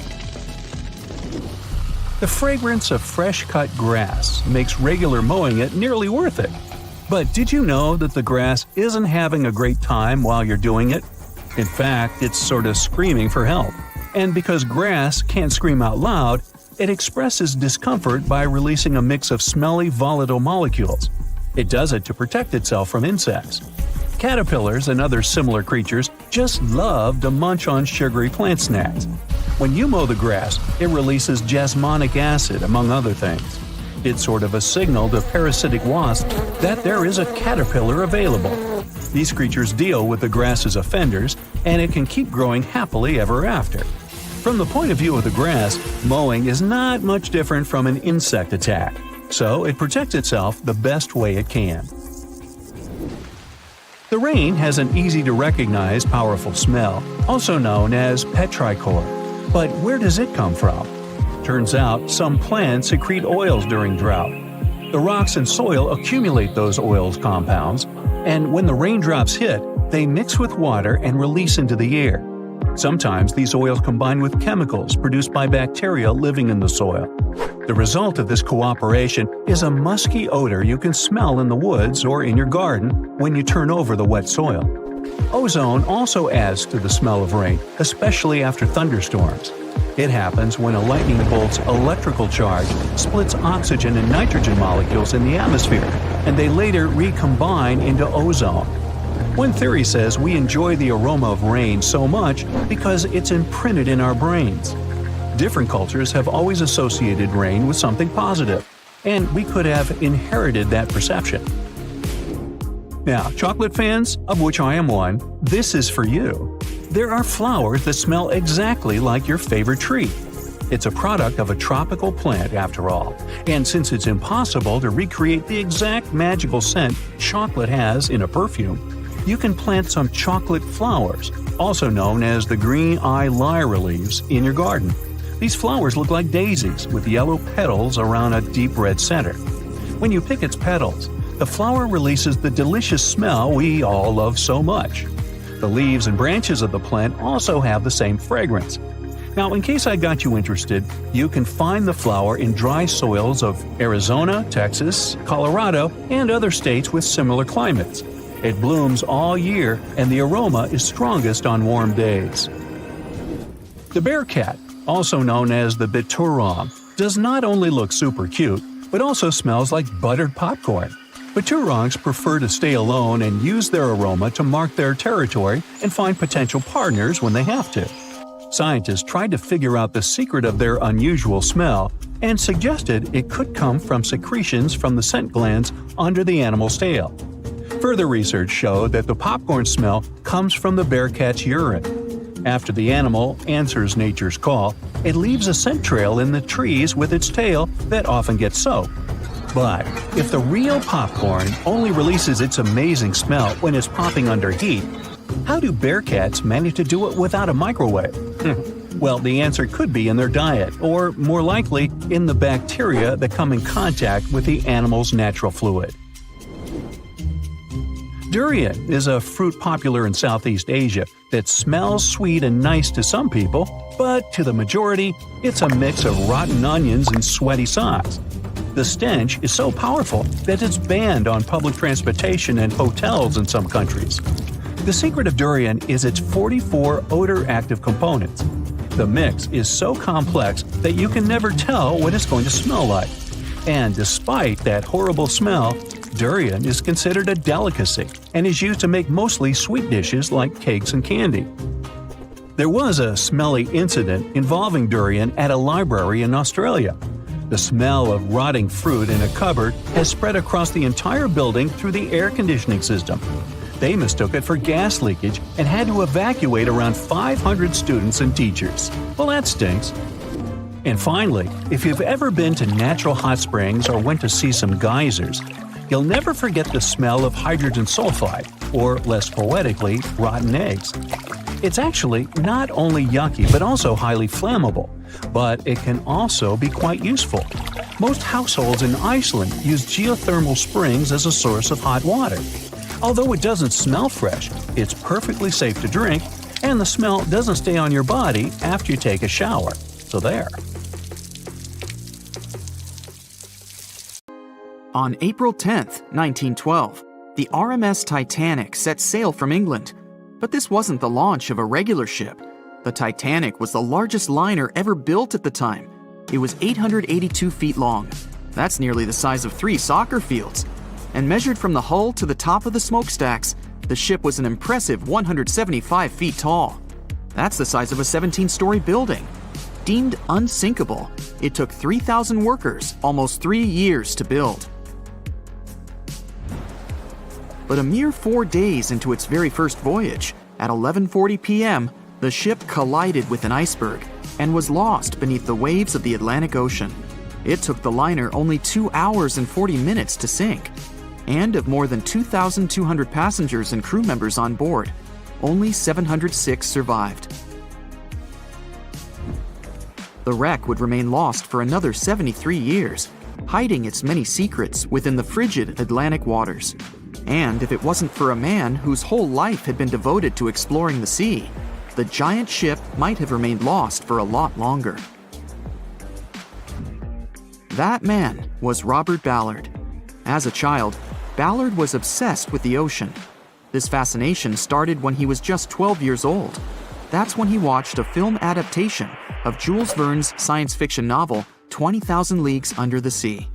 The fragrance of fresh-cut grass makes regular mowing it nearly worth it. But did you know that the grass isn't having a great time while you're doing it? In fact, it's sort of screaming for help. And because grass can't scream out loud, it expresses discomfort by releasing a mix of smelly, volatile molecules. It does it to protect itself from insects. Caterpillars and other similar creatures just love to munch on sugary plant snacks. When you mow the grass, it releases jasmonic acid, among other things. It's sort of a signal to parasitic wasps that there is a caterpillar available. These creatures deal with the grass's offenders, and it can keep growing happily ever after. From the point of view of the grass, mowing is not much different from an insect attack, so it protects itself the best way it can. The rain has an easy-to-recognize powerful smell, also known as petrichor. But where does it come from? Turns out, some plants secrete oils during drought. The rocks and soil accumulate those oils compounds, and when the raindrops hit, they mix with water and release into the air. Sometimes these oils combine with chemicals produced by bacteria living in the soil. The result of this cooperation is a musky odor you can smell in the woods or in your garden when you turn over the wet soil. Ozone also adds to the smell of rain, especially after thunderstorms. It happens when a lightning bolt's electrical charge splits oxygen and nitrogen molecules in the atmosphere, and they later recombine into ozone. One theory says we enjoy the aroma of rain so much because it's imprinted in our brains. Different cultures have always associated rain with something positive, and we could have inherited that perception. Now, chocolate fans, of which I am one, this is for you. There are flowers that smell exactly like your favorite tree. It's a product of a tropical plant, after all, and since it's impossible to recreate the exact magical scent chocolate has in a perfume, you can plant some chocolate flowers, also known as the green eye lyre leaves, in your garden. These flowers look like daisies with yellow petals around a deep red center. When you pick its petals, the flower releases the delicious smell we all love so much. The leaves and branches of the plant also have the same fragrance. Now, in case I got you interested, you can find the flower in dry soils of Arizona, Texas, Colorado, and other states with similar climates. It blooms all year, and the aroma is strongest on warm days. The bear cat, also known as the biturong, does not only look super cute, but also smells like buttered popcorn. Biturongs prefer to stay alone and use their aroma to mark their territory and find potential partners when they have to. Scientists tried to figure out the secret of their unusual smell and suggested it could come from secretions from the scent glands under the animal's tail. Further research showed that the popcorn smell comes from the bear cat's urine. After the animal answers nature's call, it leaves a scent trail in the trees with its tail that often gets soaked. But if the real popcorn only releases its amazing smell when it's popping under heat, how do bear cats manage to do it without a microwave? Well, the answer could be in their diet, or more likely, in the bacteria that come in contact with the animal's natural fluid. Durian is a fruit popular in Southeast Asia that smells sweet and nice to some people, but to the majority, it's a mix of rotten onions and sweaty socks. The stench is so powerful that it's banned on public transportation and hotels in some countries. The secret of durian is its 44 odor-active components. The mix is so complex that you can never tell what it's going to smell like. And despite that horrible smell, durian is considered a delicacy and is used to make mostly sweet dishes like cakes and candy. There was a smelly incident involving durian at a library in Australia. The smell of rotting fruit in a cupboard has spread across the entire building through the air conditioning system. They mistook it for gas leakage and had to evacuate around 500 students and teachers. Well, that stinks. And finally, if you've ever been to natural hot springs or went to see some geysers, you'll never forget the smell of hydrogen sulfide, or less poetically, rotten eggs. It's actually not only yucky but also highly flammable, but it can also be quite useful. Most households in Iceland use geothermal springs as a source of hot water. Although it doesn't smell fresh, it's perfectly safe to drink, and the smell doesn't stay on your body after you take a shower. So there. On April 10, 1912, the RMS Titanic set sail from England. But this wasn't the launch of a regular ship. The Titanic was the largest liner ever built at the time. It was 882 feet long. That's nearly the size of 3 soccer fields. And measured from the hull to the top of the smokestacks, the ship was an impressive 175 feet tall. That's the size of a 17-story building. Deemed unsinkable, it took 3,000 workers almost 3 years to build. But a mere 4 days into its very first voyage, at 11:40 p.m., the ship collided with an iceberg and was lost beneath the waves of the Atlantic Ocean. It took the liner only 2 hours and 40 minutes to sink. And of more than 2,200 passengers and crew members on board, only 706 survived. The wreck would remain lost for another 73 years, hiding its many secrets within the frigid Atlantic waters. And if it wasn't for a man whose whole life had been devoted to exploring the sea, the giant ship might have remained lost for a lot longer. That man was Robert Ballard. As a child, Ballard was obsessed with the ocean. This fascination started when he was just 12 years old. That's when he watched a film adaptation of Jules Verne's science fiction novel, 20,000 Leagues Under the Sea.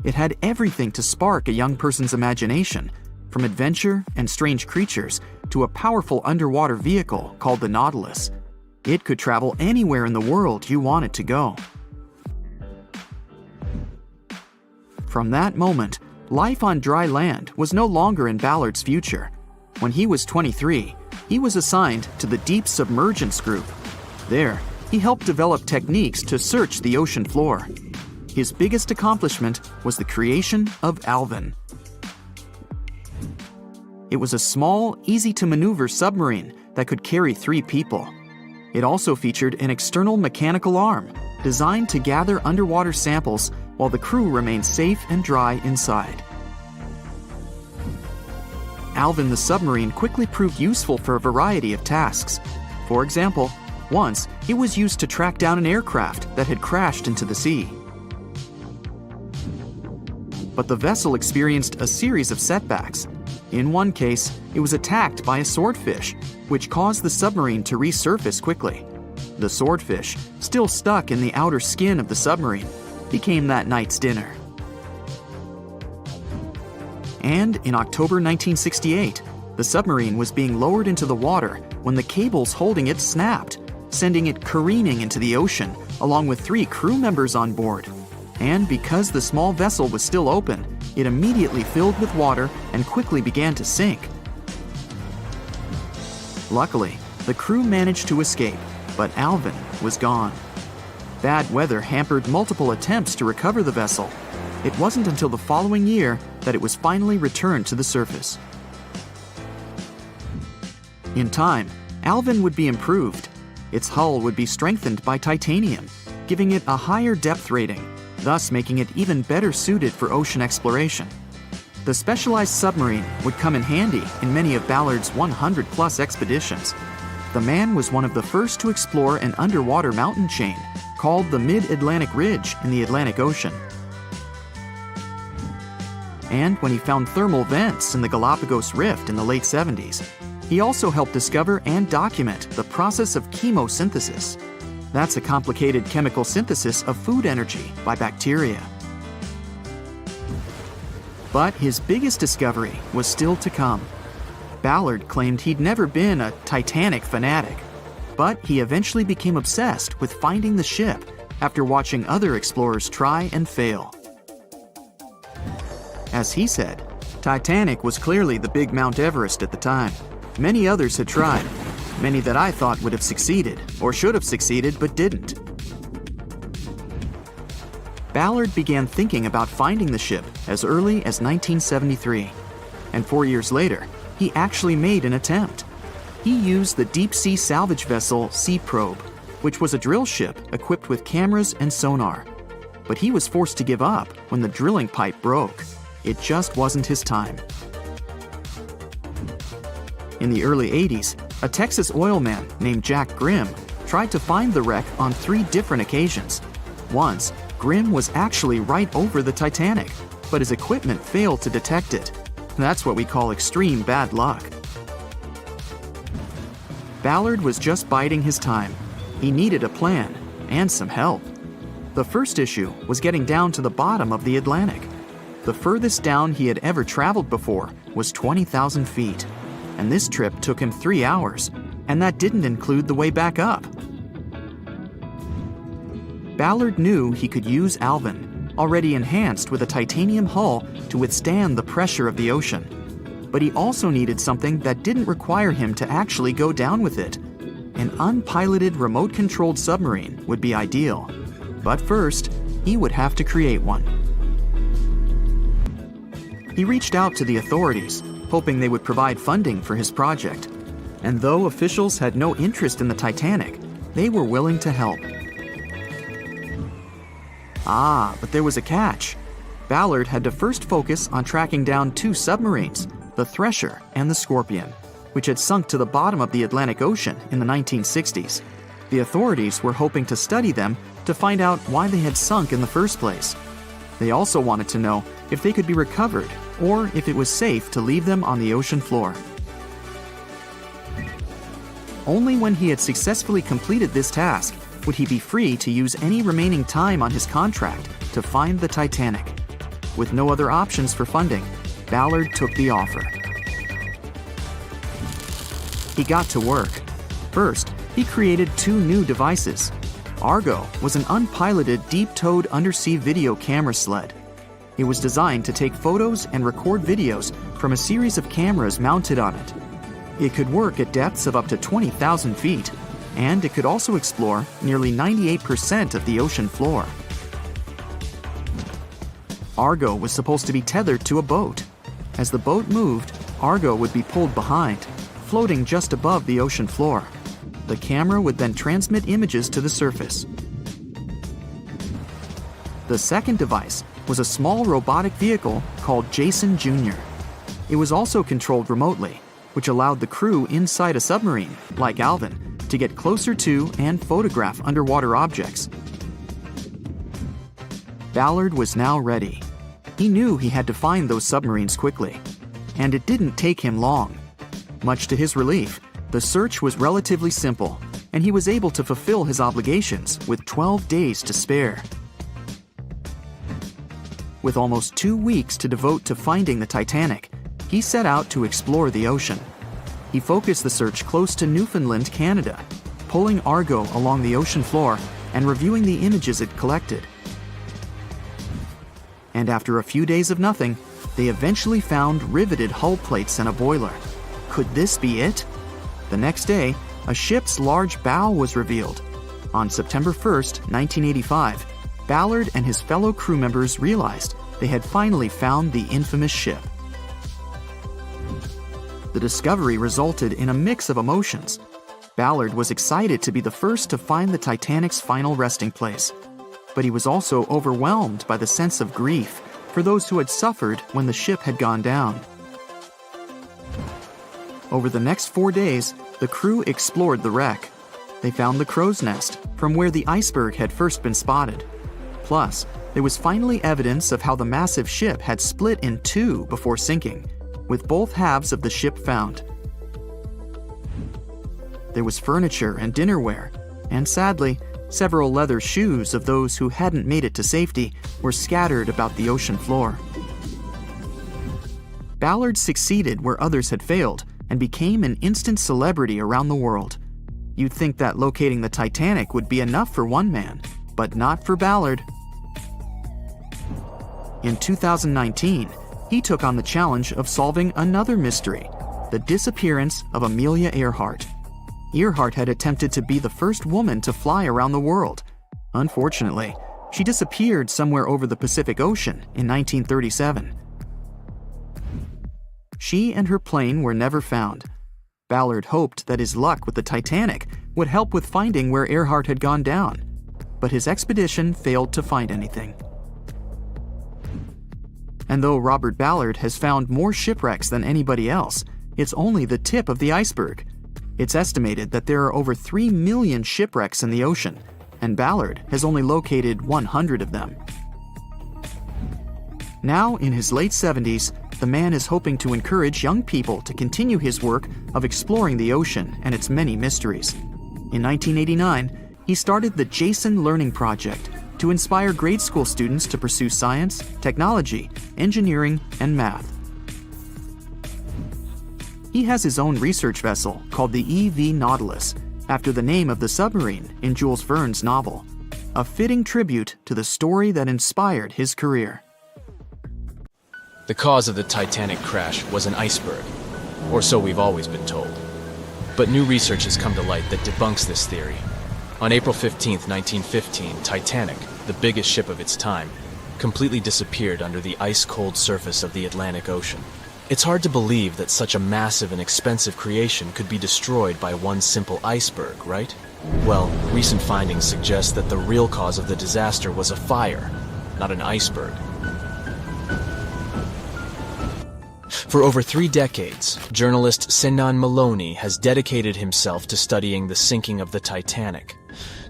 It had everything to spark a young person's imagination, from adventure and strange creatures to a powerful underwater vehicle called the Nautilus. It could travel anywhere in the world you wanted to go. From that moment, life on dry land was no longer in Ballard's future. When he was 23, he was assigned to the Deep Submergence Group. There, he helped develop techniques to search the ocean floor. His biggest accomplishment was the creation of Alvin. It was a small, easy-to-maneuver submarine that could carry 3 people. It also featured an external mechanical arm designed to gather underwater samples while the crew remained safe and dry inside. Alvin the submarine quickly proved useful for a variety of tasks. For example, once it was used to track down an aircraft that had crashed into the sea. But the vessel experienced a series of setbacks. In one case, it was attacked by a swordfish, which caused the submarine to resurface quickly. The swordfish, still stuck in the outer skin of the submarine, became that night's dinner. And in October 1968, the submarine was being lowered into the water when the cables holding it snapped, sending it careening into the ocean, along with 3 crew members on board. And because the small vessel was still open, it immediately filled with water and quickly began to sink. Luckily, the crew managed to escape, but Alvin was gone. Bad weather hampered multiple attempts to recover the vessel. It wasn't until the following year that it was finally returned to the surface. In time, Alvin would be improved. Its hull would be strengthened by titanium, giving it a higher depth rating, thus making it even better suited for ocean exploration. The specialized submarine would come in handy in many of Ballard's 100-plus expeditions. The man was one of the first to explore an underwater mountain chain called the Mid-Atlantic Ridge in the Atlantic Ocean. And when he found thermal vents in the Galapagos Rift in the late 70s, he also helped discover and document the process of chemosynthesis. That's a complicated chemical synthesis of food energy by bacteria. But his biggest discovery was still to come. Ballard claimed he'd never been a Titanic fanatic, but he eventually became obsessed with finding the ship after watching other explorers try and fail. As he said, Titanic was clearly the big Mount Everest at the time. Many others had tried, many that I thought would have succeeded, or should have succeeded but didn't. Ballard began thinking about finding the ship as early as 1973, and 4 years later, he actually made an attempt. He used the deep-sea salvage vessel Sea Probe, which was a drill ship equipped with cameras and sonar. But he was forced to give up when the drilling pipe broke. It just wasn't his time. In the early 80s, a Texas oil man named Jack Grimm tried to find the wreck on 3 different occasions. Once, Grimm was actually right over the Titanic, but his equipment failed to detect it. That's what we call extreme bad luck. Ballard was just biding his time. He needed a plan and some help. The first issue was getting down to the bottom of the Atlantic. The furthest down he had ever traveled before was 20,000 feet, and this trip took him 3 hours, and that didn't include the way back up. Ballard knew he could use Alvin, already enhanced with a titanium hull to withstand the pressure of the ocean. But he also needed something that didn't require him to actually go down with it. An unpiloted remote-controlled submarine would be ideal. But first, he would have to create one. He reached out to the authorities, hoping they would provide funding for his project. And though officials had no interest in the Titanic, they were willing to help. But there was a catch. Ballard had to first focus on tracking down two submarines, the Thresher and the Scorpion, which had sunk to the bottom of the Atlantic Ocean in the 1960s. The authorities were hoping to study them to find out why they had sunk in the first place. They also wanted to know if they could be recovered or if it was safe to leave them on the ocean floor. Only when he had successfully completed this task would he be free to use any remaining time on his contract to find the Titanic. With no other options for funding, Ballard took the offer. He got to work. First, he created two new devices. Argo was an unpiloted deep-towed undersea video camera sled. It was designed to take photos and record videos from a series of cameras mounted on it. It could work at depths of up to 20,000 feet, and it could also explore nearly 98% of the ocean floor. Argo was supposed to be tethered to a boat. As the boat moved, Argo would be pulled behind, floating just above the ocean floor. The camera would then transmit images to the surface. The second device was a small robotic vehicle called Jason Jr. It was also controlled remotely, which allowed the crew inside a submarine, like Alvin, to get closer to and photograph underwater objects. Ballard was now ready. He knew he had to find those submarines quickly, and it didn't take him long. Much to his relief, the search was relatively simple, and he was able to fulfill his obligations with 12 days to spare. With almost 2 weeks to devote to finding the Titanic, he set out to explore the ocean. He focused the search close to Newfoundland, Canada, pulling Argo along the ocean floor and reviewing the images it collected. And after a few days of nothing, they eventually found riveted hull plates and a boiler. Could this be it? The next day, a ship's large bow was revealed. On September 1st, 1985, Ballard and his fellow crew members realized they had finally found the infamous ship. The discovery resulted in a mix of emotions. Ballard was excited to be the first to find the Titanic's final resting place, but he was also overwhelmed by the sense of grief for those who had suffered when the ship had gone down. Over the next 4 days, the crew explored the wreck. They found the crow's nest, from where the iceberg had first been spotted. Plus, there was finally evidence of how the massive ship had split in two before sinking, with both halves of the ship found. There was furniture and dinnerware, and sadly, several leather shoes of those who hadn't made it to safety were scattered about the ocean floor. Ballard succeeded where others had failed and became an instant celebrity around the world. You'd think that locating the Titanic would be enough for one man, but not for Ballard. In 2019, he took on the challenge of solving another mystery, the disappearance of Amelia Earhart. Earhart had attempted to be the first woman to fly around the world. Unfortunately, she disappeared somewhere over the Pacific Ocean in 1937. She and her plane were never found. Ballard hoped that his luck with the Titanic would help with finding where Earhart had gone down, but his expedition failed to find anything. And though Robert Ballard has found more shipwrecks than anybody else, it's only the tip of the iceberg. It's estimated that there are over 3 million shipwrecks in the ocean, and Ballard has only located 100 of them. Now, in his late 70s, the man is hoping to encourage young people to continue his work of exploring the ocean and its many mysteries. In 1989, he started the Jason Learning Project to inspire grade school students to pursue science, technology, engineering, and math. He has his own research vessel called the EV Nautilus, after the name of the submarine in Jules Verne's novel, a fitting tribute to the story that inspired his career. The cause of the Titanic crash was an iceberg, or so we've always been told. But new research has come to light that debunks this theory. On April 15, 1915, Titanic, the biggest ship of its time, completely disappeared under the ice-cold surface of the Atlantic Ocean. It's hard to believe that such a massive and expensive creation could be destroyed by one simple iceberg, right? Well, recent findings suggest that the real cause of the disaster was a fire, not an iceberg. For over 3 decades, journalist Senan Maloney has dedicated himself to studying the sinking of the Titanic.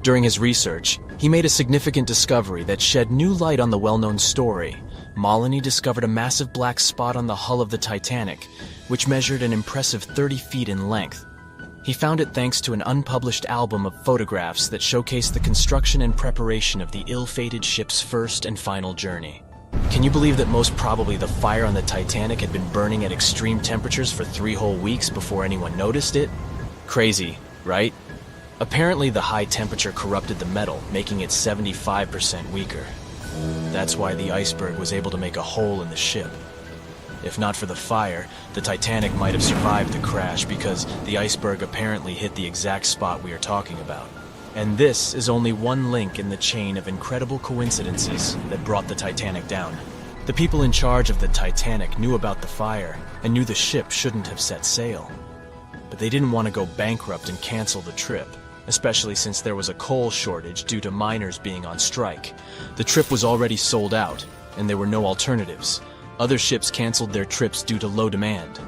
During his research, he made a significant discovery that shed new light on the well-known story. Maloney discovered a massive black spot on the hull of the Titanic, which measured an impressive 30 feet in length. He found it thanks to an unpublished album of photographs that showcased the construction and preparation of the ill-fated ship's first and final journey. Can you believe that most probably the fire on the Titanic had been burning at extreme temperatures for 3 whole weeks before anyone noticed it? Crazy, right? Apparently the high temperature corrupted the metal, making it 75% weaker. That's why the iceberg was able to make a hole in the ship. If not for the fire, the Titanic might have survived the crash because the iceberg apparently hit the exact spot we are talking about. And this is only one link in the chain of incredible coincidences that brought the Titanic down. The people in charge of the Titanic knew about the fire and knew the ship shouldn't have set sail. But they didn't want to go bankrupt and cancel the trip, especially since there was a coal shortage due to miners being on strike. The trip was already sold out, and there were no alternatives. Other ships canceled their trips due to low demand.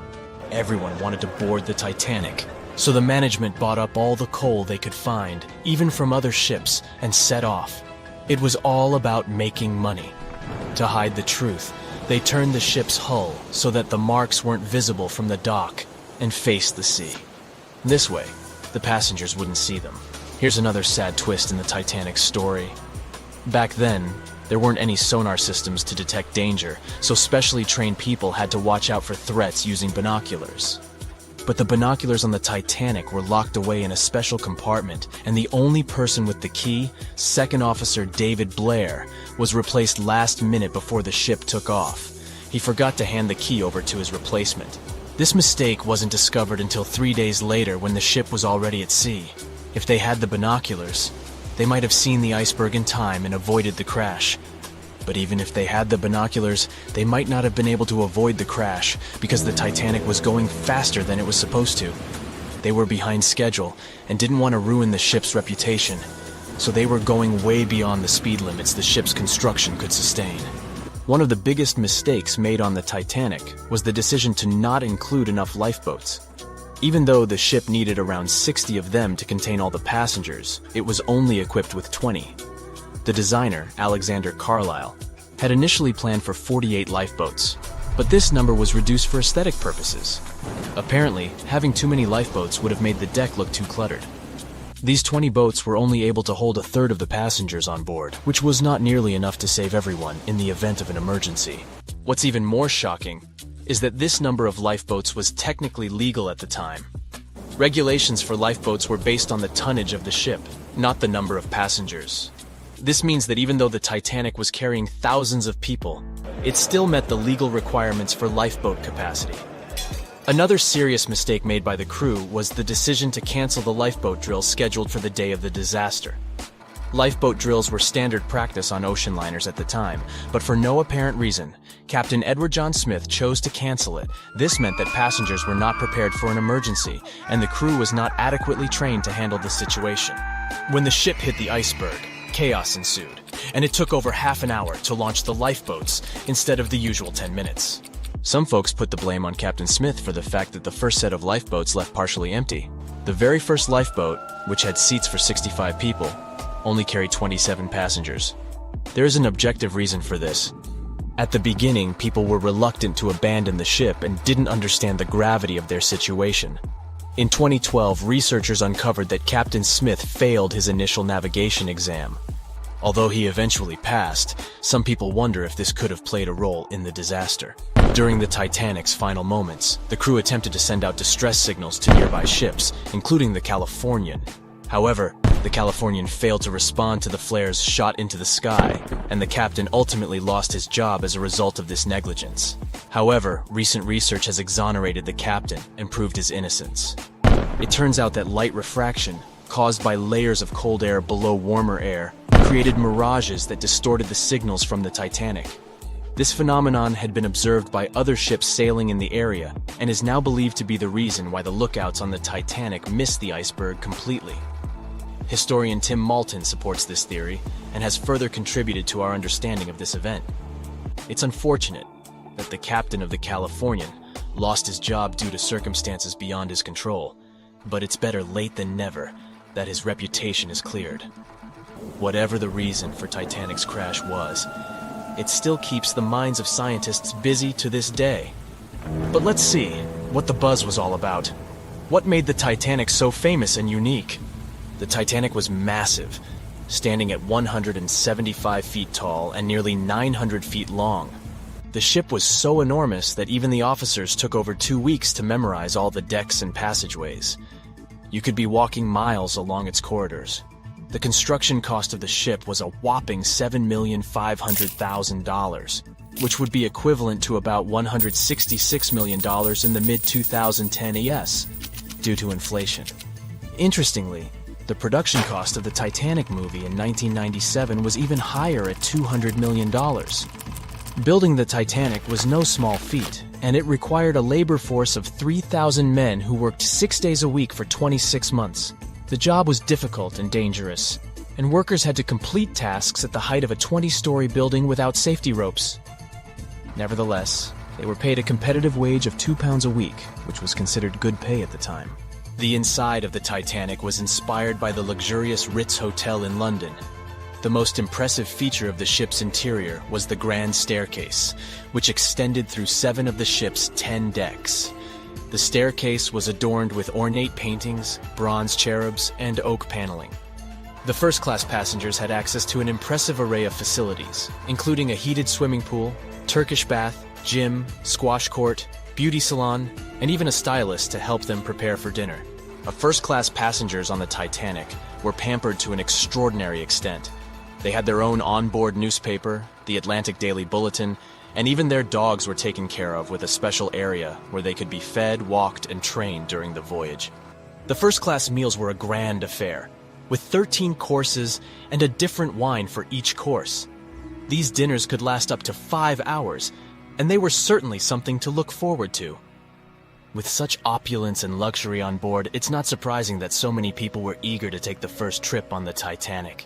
Everyone wanted to board the Titanic, so the management bought up all the coal they could find, even from other ships, and set off. It was all about making money. To hide the truth, they turned the ship's hull so that the marks weren't visible from the dock and faced the sea. This way, the passengers wouldn't see them. Here's another sad twist in the Titanic's story. Back then, there weren't any sonar systems to detect danger, so specially trained people had to watch out for threats using binoculars. But the binoculars on the Titanic were locked away in a special compartment, and the only person with the key, Second Officer David Blair, was replaced last minute before the ship took off. He forgot to hand the key over to his replacement. This mistake wasn't discovered until 3 days later when the ship was already at sea. If they had the binoculars, they might have seen the iceberg in time and avoided the crash. But even if they had the binoculars, they might not have been able to avoid the crash because the Titanic was going faster than it was supposed to. They were behind schedule and didn't want to ruin the ship's reputation, so they were going way beyond the speed limits the ship's construction could sustain. One of the biggest mistakes made on the Titanic was the decision to not include enough lifeboats. Even though the ship needed around 60 of them to contain all the passengers, it was only equipped with 20. The designer, Alexander Carlisle, had initially planned for 48 lifeboats, but this number was reduced for aesthetic purposes. Apparently, having too many lifeboats would have made the deck look too cluttered. These 20 boats were only able to hold a third of the passengers on board, which was not nearly enough to save everyone in the event of an emergency. What's even more shocking is that this number of lifeboats was technically legal at the time. Regulations for lifeboats were based on the tonnage of the ship, not the number of passengers. This means that even though the Titanic was carrying thousands of people, it still met the legal requirements for lifeboat capacity. Another serious mistake made by the crew was the decision to cancel the lifeboat drill scheduled for the day of the disaster. Lifeboat drills were standard practice on ocean liners at the time, but for no apparent reason, Captain Edward John Smith chose to cancel it. This meant that passengers were not prepared for an emergency, and the crew was not adequately trained to handle the situation. When the ship hit the iceberg, chaos ensued, and it took over half an hour to launch the lifeboats instead of the usual 10 minutes. Some folks put the blame on Captain Smith for the fact that the first set of lifeboats left partially empty. The very first lifeboat, which had seats for 65 people, only carried 27 passengers. There is an objective reason for this. At the beginning, people were reluctant to abandon the ship and didn't understand the gravity of their situation. In 2012, researchers uncovered that Captain Smith failed his initial navigation exam. Although he eventually passed, some people wonder if this could have played a role in the disaster. During the Titanic's final moments, the crew attempted to send out distress signals to nearby ships, including the Californian. However, the Californian failed to respond to the flares shot into the sky, and the captain ultimately lost his job as a result of this negligence. However, recent research has exonerated the captain and proved his innocence. It turns out that light refraction, caused by layers of cold air below warmer air, created mirages that distorted the signals from the Titanic. This phenomenon had been observed by other ships sailing in the area and is now believed to be the reason why the lookouts on the Titanic missed the iceberg completely. Historian Tim Malton supports this theory and has further contributed to our understanding of this event. It's unfortunate that the captain of the Californian lost his job due to circumstances beyond his control, but it's better late than never that his reputation is cleared. Whatever the reason for Titanic's crash was, it still keeps the minds of scientists busy to this day. But let's see what the buzz was all about. What made the Titanic so famous and unique? The Titanic was massive, standing at 175 feet tall and nearly 900 feet long. The ship was so enormous that even the officers took over 2 weeks to memorize all the decks and passageways. You could be walking miles along its corridors. The construction cost of the ship was a whopping $7,500,000, which would be equivalent to about $166 million in the mid-2010 ES, due to inflation. Interestingly, the production cost of the Titanic movie in 1997 was even higher at $200 million. Building the Titanic was no small feat, and it required a labor force of 3,000 men who worked 6 days a week for 26 months. The job was difficult and dangerous, and workers had to complete tasks at the height of a 20-story building without safety ropes. Nevertheless, they were paid a competitive wage of £2 a week, which was considered good pay at the time. The inside of the Titanic was inspired by the luxurious Ritz Hotel in London. The most impressive feature of the ship's interior was the grand staircase, which extended through 7 of the ship's 10 decks. The staircase was adorned with ornate paintings, bronze cherubs, and oak paneling. The first-class passengers had access to an impressive array of facilities, including a heated swimming pool, Turkish bath, gym, squash court, beauty salon, and even a stylist to help them prepare for dinner. First-class passengers on the Titanic were pampered to an extraordinary extent. They had their own onboard newspaper, the Atlantic Daily Bulletin, and even their dogs were taken care of with a special area where they could be fed, walked, and trained during the voyage. The first-class meals were a grand affair, with 13 courses and a different wine for each course. These dinners could last up to 5 hours, and they were certainly something to look forward to. With such opulence and luxury on board, it's not surprising that so many people were eager to take the first trip on the Titanic.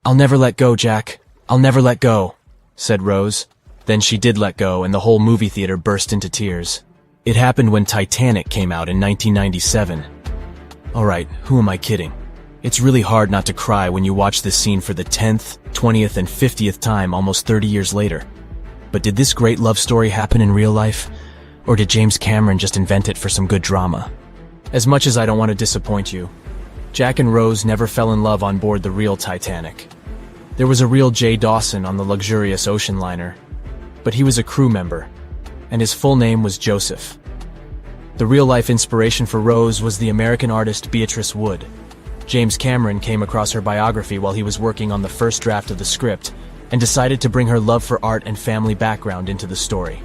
"I'll never let go, Jack. I'll never let go," said Rose. Then she did let go, and the whole movie theater burst into tears. It happened when Titanic came out in 1997. Alright, who am I kidding? It's really hard not to cry when you watch this scene for the 10th, 20th, and 50th time almost 30 years later. But did this great love story happen in real life? Or did James Cameron just invent it for some good drama? As much as I don't want to disappoint you, Jack and Rose never fell in love on board the real Titanic. There was a real Jay Dawson on the luxurious ocean liner, but he was a crew member, and his full name was Joseph. The real-life inspiration for Rose was the American artist Beatrice Wood. James Cameron came across her biography while he was working on the first draft of the script and decided to bring her love for art and family background into the story.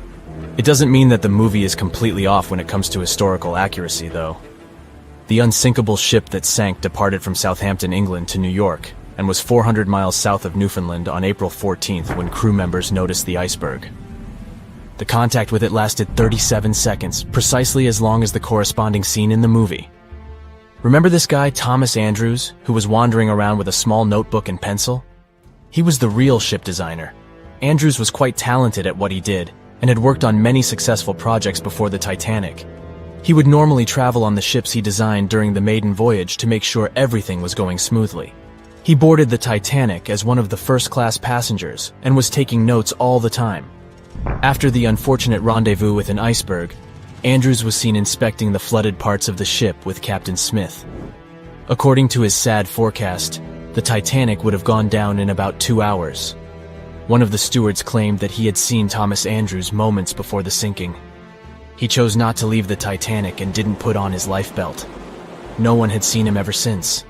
It doesn't mean that the movie is completely off when it comes to historical accuracy, though. The unsinkable ship that sank departed from Southampton, England to New York and was 400 miles south of Newfoundland on April 14th when crew members noticed the iceberg. The contact with it lasted 37 seconds, precisely as long as the corresponding scene in the movie. Remember this guy, Thomas Andrews, who was wandering around with a small notebook and pencil? He was the real ship designer. Andrews was quite talented at what he did and had worked on many successful projects before the Titanic. He would normally travel on the ships he designed during the maiden voyage to make sure everything was going smoothly. He boarded the Titanic as one of the first-class passengers and was taking notes all the time. After the unfortunate rendezvous with an iceberg, Andrews was seen inspecting the flooded parts of the ship with Captain Smith. According to his sad forecast, the Titanic would have gone down in about 2 hours. One of the stewards claimed that he had seen Thomas Andrews moments before the sinking. He chose not to leave the Titanic and didn't put on his life belt. No one had seen him ever since.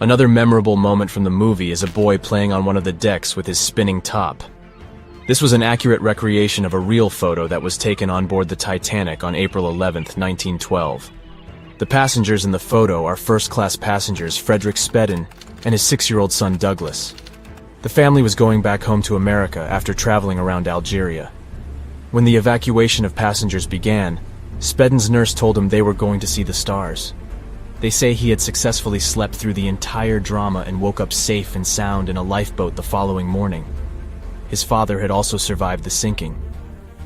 Another memorable moment from the movie is a boy playing on one of the decks with his spinning top. This was an accurate recreation of a real photo that was taken on board the Titanic on April 11, 1912. The passengers in the photo are first-class passengers Frederick Spedden and his 6-year-old son Douglas. The family was going back home to America after traveling around Algeria. When the evacuation of passengers began, Spedden's nurse told him they were going to see the stars. They say he had successfully slept through the entire drama and woke up safe and sound in a lifeboat the following morning. His father had also survived the sinking.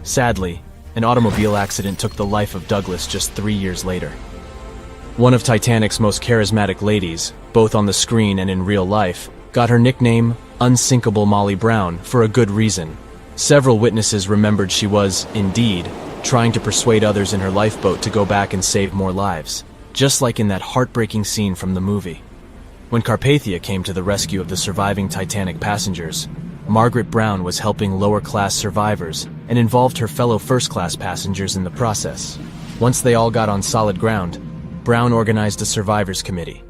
Sadly, an automobile accident took the life of Douglas just 3 years later. One of Titanic's most charismatic ladies, both on the screen and in real life, got her nickname Unsinkable Molly Brown for a good reason. Several witnesses remembered she was, indeed, trying to persuade others in her lifeboat to go back and save more lives, just like in that heartbreaking scene from the movie. When Carpathia came to the rescue of the surviving Titanic passengers, Margaret Brown was helping lower-class survivors and involved her fellow first-class passengers in the process. Once they all got on solid ground, Brown organized a survivors committee.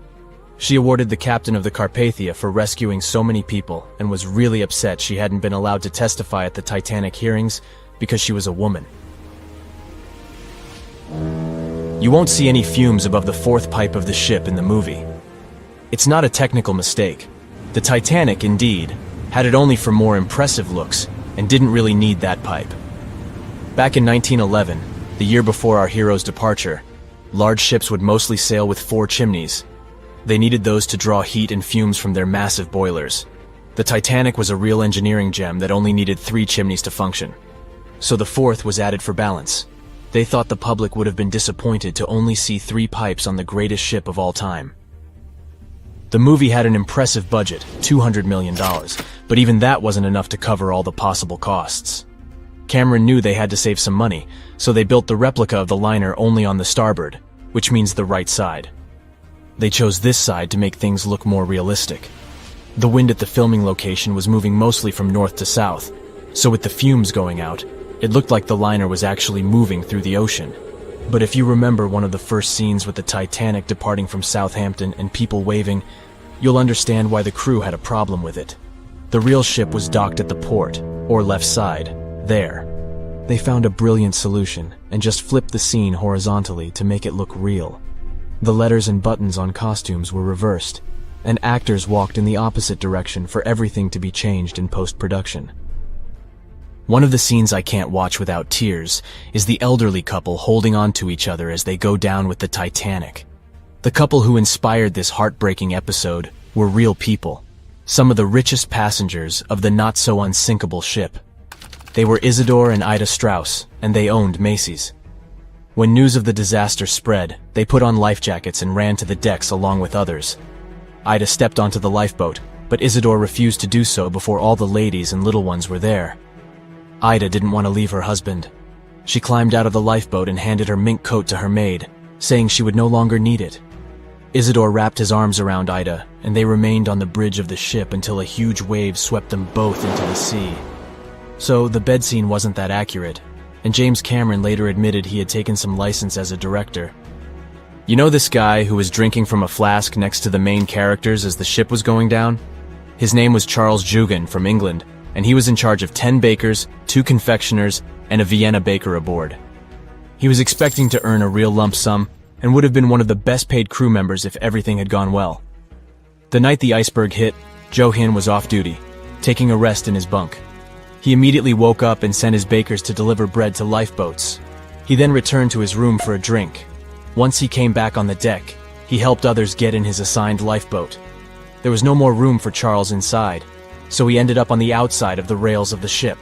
She awarded the captain of the Carpathia for rescuing so many people and was really upset she hadn't been allowed to testify at the Titanic hearings because she was a woman. You won't see any fumes above the 4th pipe of the ship in the movie. It's not a technical mistake. The Titanic, indeed, had it only for more impressive looks and didn't really need that pipe. Back in 1911, the year before our hero's departure, large ships would mostly sail with 4 chimneys. They needed those to draw heat and fumes from their massive boilers. The Titanic was a real engineering gem that only needed 3 chimneys to function. So the 4th was added for balance. They thought the public would have been disappointed to only see 3 pipes on the greatest ship of all time. The movie had an impressive budget, $200 million, but even that wasn't enough to cover all the possible costs. Cameron knew they had to save some money, so they built the replica of the liner only on the starboard, which means the right side. They chose this side to make things look more realistic. The wind at the filming location was moving mostly from north to south, so with the fumes going out, it looked like the liner was actually moving through the ocean. But if you remember one of the first scenes with the Titanic departing from Southampton and people waving, you'll understand why the crew had a problem with it. The real ship was docked at the port, or left side, there. They found a brilliant solution and just flipped the scene horizontally to make it look real. The letters and buttons on costumes were reversed, and actors walked in the opposite direction for everything to be changed in post-production. One of the scenes I can't watch without tears is the elderly couple holding on to each other as they go down with the Titanic. The couple who inspired this heartbreaking episode were real people, some of the richest passengers of the not-so-unsinkable ship. They were Isidore and Ida Strauss, and they owned Macy's. When news of the disaster spread, they put on life jackets and ran to the decks along with others. Ida stepped onto the lifeboat, but Isidore refused to do so before all the ladies and little ones were there. Ida didn't want to leave her husband. She climbed out of the lifeboat and handed her mink coat to her maid, saying she would no longer need it. Isidore wrapped his arms around Ida, and they remained on the bridge of the ship until a huge wave swept them both into the sea. So the bed scene wasn't that accurate, and James Cameron later admitted he had taken some license as a director. You know this guy who was drinking from a flask next to the main characters as the ship was going down? His name was Charles Jugan from England, and he was in charge of 10 bakers, 2 confectioners, and a Vienna baker aboard. He was expecting to earn a real lump sum, and would have been one of the best-paid crew members if everything had gone well. The night the iceberg hit, Johan was off duty, taking a rest in his bunk. He immediately woke up and sent his bakers to deliver bread to lifeboats. He then returned to his room for a drink. Once he came back on the deck, he helped others get in his assigned lifeboat. There was no more room for Charles inside, so he ended up on the outside of the rails of the ship.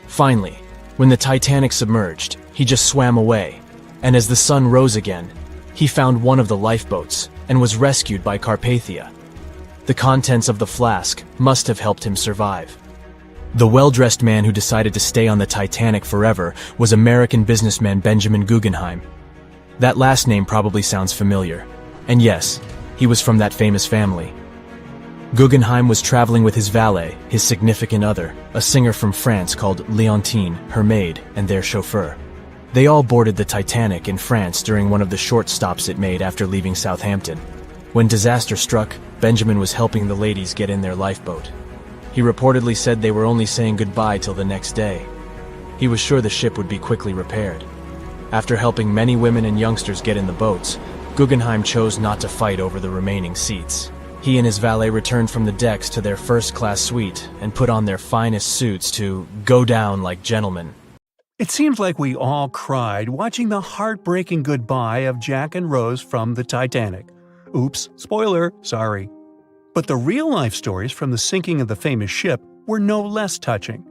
Finally, when the Titanic submerged, he just swam away, and as the sun rose again, he found one of the lifeboats and was rescued by Carpathia. The contents of the flask must have helped him survive. The well-dressed man who decided to stay on the Titanic forever was American businessman Benjamin Guggenheim. That last name probably sounds familiar, and yes, he was from that famous family. Guggenheim was traveling with his valet, his significant other, a singer from France called Leontine, her maid, and their chauffeur. They all boarded the Titanic in France during one of the short stops it made after leaving Southampton. When disaster struck, Benjamin was helping the ladies get in their lifeboat. He reportedly said they were only saying goodbye till the next day. He was sure the ship would be quickly repaired. After helping many women and youngsters get in the boats, Guggenheim chose not to fight over the remaining seats. He and his valet returned from the decks to their first-class suite and put on their finest suits to go down like gentlemen. It seems like we all cried watching the heartbreaking goodbye of Jack and Rose from the Titanic. Oops, spoiler, sorry. But the real-life stories from the sinking of the famous ship were no less touching.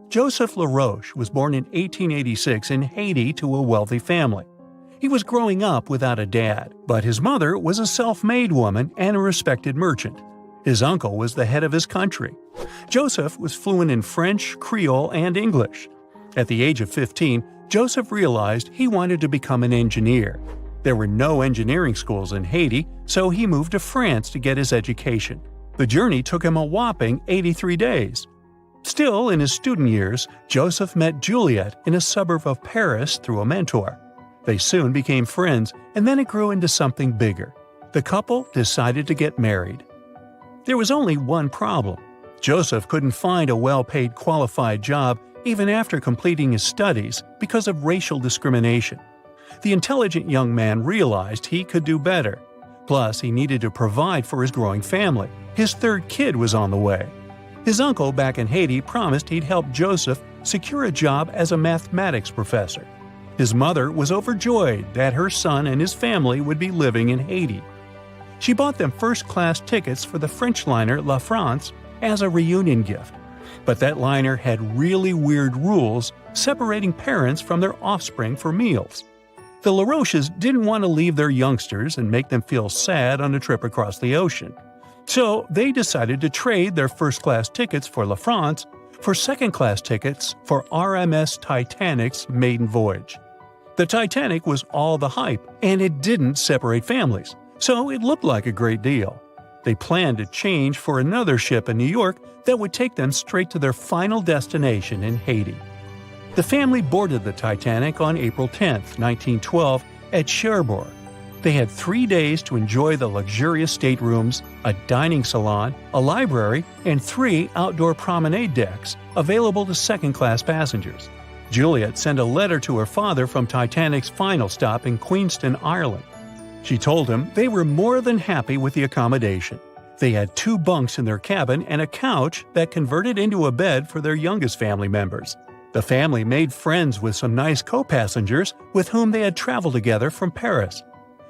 Joseph LaRoche was born in 1886 in Haiti to a wealthy family. He was growing up without a dad, but his mother was a self-made woman and a respected merchant. His uncle was the head of his country. Joseph was fluent in French, Creole, and English. At the age of 15, Joseph realized he wanted to become an engineer. There were no engineering schools in Haiti, so he moved to France to get his education. The journey took him a whopping 83 days. Still, in his student years, Joseph met Juliet in a suburb of Paris through a mentor. They soon became friends, and then it grew into something bigger. The couple decided to get married. There was only one problem. Joseph couldn't find a well-paid qualified job even after completing his studies because of racial discrimination. The intelligent young man realized he could do better. Plus, he needed to provide for his growing family. His third kid was on the way. His uncle back in Haiti promised he'd help Joseph secure a job as a mathematics professor. His mother was overjoyed that her son and his family would be living in Haiti. She bought them first-class tickets for the French liner La France as a reunion gift. But that liner had really weird rules separating parents from their offspring for meals. The LaRoches didn't want to leave their youngsters and make them feel sad on a trip across the ocean. So they decided to trade their first-class tickets for La France for second-class tickets for RMS Titanic's maiden voyage. The Titanic was all the hype, and it didn't separate families, so it looked like a great deal. They planned to change for another ship in New York that would take them straight to their final destination in Haiti. The family boarded the Titanic on April 10, 1912, at Cherbourg. They had 3 days to enjoy the luxurious staterooms, a dining salon, a library, and 3 outdoor promenade decks available to second-class passengers. Juliet sent a letter to her father from Titanic's final stop in Queenston, Ireland. She told him they were more than happy with the accommodation. They had 2 bunks in their cabin and a couch that converted into a bed for their youngest family members. The family made friends with some nice co-passengers with whom they had traveled together from Paris.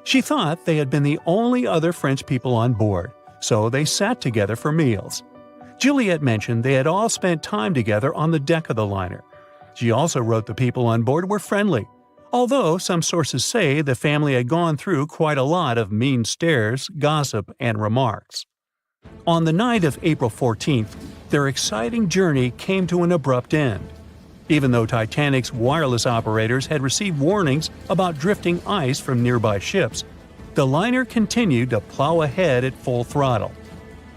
She thought they had been the only other French people on board, so they sat together for meals. Juliet mentioned they had all spent time together on the deck of the liner. She also wrote the people on board were friendly, although some sources say the family had gone through quite a lot of mean stares, gossip, and remarks. On the night of April 14th, their exciting journey came to an abrupt end. Even though Titanic's wireless operators had received warnings about drifting ice from nearby ships, the liner continued to plow ahead at full throttle.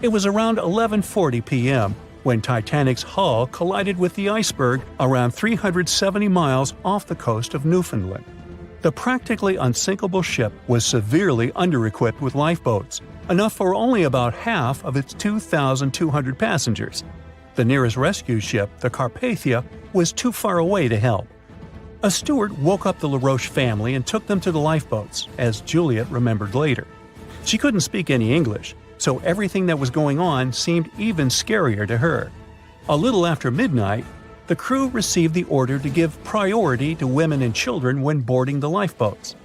It was around 11:40 p.m. when Titanic's hull collided with the iceberg around 370 miles off the coast of Newfoundland. The practically unsinkable ship was severely under-equipped with lifeboats, enough for only about half of its 2,200 passengers. The nearest rescue ship, the Carpathia, was too far away to help. A steward woke up the LaRoche family and took them to the lifeboats, as Juliet remembered later. She couldn't speak any English, so everything that was going on seemed even scarier to her. A little after midnight, the crew received the order to give priority to women and children when boarding the lifeboats.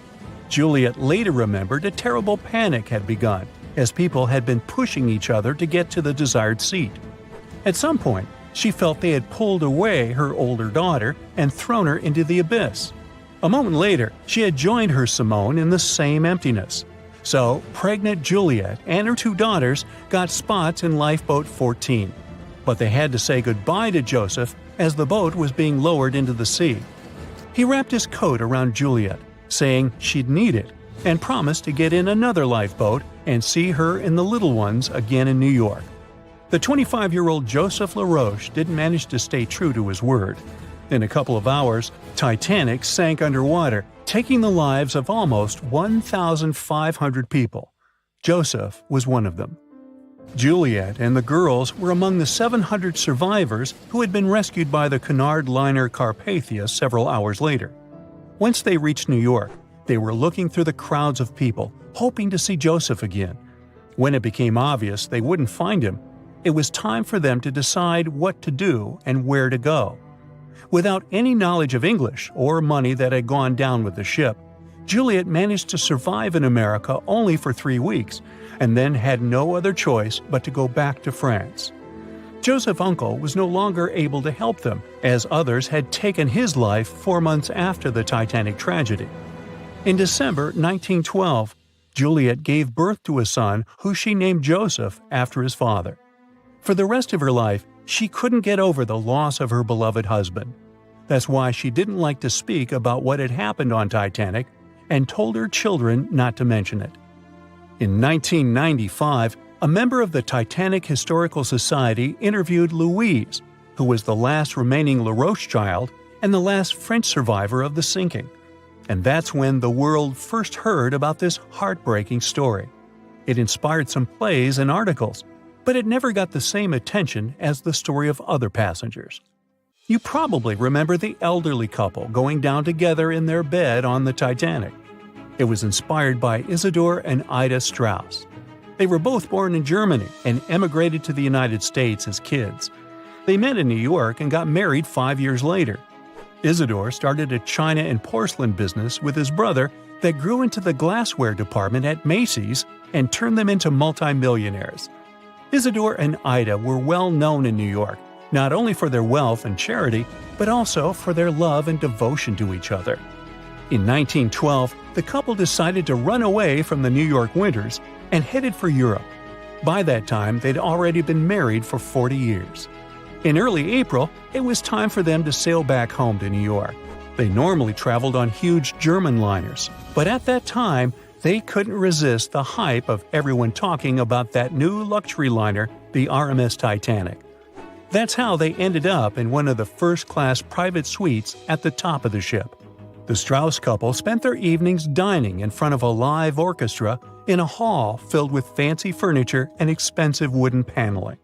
Juliet later remembered a terrible panic had begun, as people had been pushing each other to get to the desired seat. At some point, she felt they had pulled away her older daughter and thrown her into the abyss. A moment later, she had joined her Simone in the same emptiness. So, pregnant Juliet and her 2 daughters got spots in Lifeboat 14. But they had to say goodbye to Joseph as the boat was being lowered into the sea. He wrapped his coat around Juliet, saying she'd need it, and promised to get in another lifeboat and see her and the little ones again in New York. The 25-year-old Joseph LaRoche didn't manage to stay true to his word. In a couple of hours, Titanic sank underwater, taking the lives of almost 1,500 people. Joseph was one of them. Juliet and the girls were among the 700 survivors who had been rescued by the Cunard liner Carpathia several hours later. Once they reached New York, they were looking through the crowds of people, hoping to see Joseph again. When it became obvious they wouldn't find him, it was time for them to decide what to do and where to go. Without any knowledge of English or money that had gone down with the ship, Juliet managed to survive in America only for 3 weeks, and then had no other choice but to go back to France. Joseph's uncle was no longer able to help them, as others had taken his life 4 months after the Titanic tragedy. In December 1912, Juliet gave birth to a son who she named Joseph after his father. For the rest of her life, she couldn't get over the loss of her beloved husband. That's why she didn't like to speak about what had happened on Titanic and told her children not to mention it. In 1995, a member of the Titanic Historical Society interviewed Louise, who was the last remaining LaRoche child and the last French survivor of the sinking. And that's when the world first heard about this heartbreaking story. It inspired some plays and articles, but it never got the same attention as the story of other passengers. You probably remember the elderly couple going down together in their bed on the Titanic. It was inspired by Isidor and Ida Strauss. They were both born in Germany and emigrated to the United States as kids. They met in New York and got married 5 years later. Isidor started a china and porcelain business with his brother that grew into the glassware department at Macy's and turned them into multimillionaires. Isidor and Ida were well known in New York, not only for their wealth and charity, but also for their love and devotion to each other. In 1912, the couple decided to run away from the New York winters and headed for Europe. By that time, they'd already been married for 40 years. In early April, it was time for them to sail back home to New York. They normally traveled on huge German liners, but at that time, they couldn't resist the hype of everyone talking about that new luxury liner, the RMS Titanic. That's how they ended up in one of the first-class private suites at the top of the ship. The Strauss couple spent their evenings dining in front of a live orchestra in a hall filled with fancy furniture and expensive wooden paneling.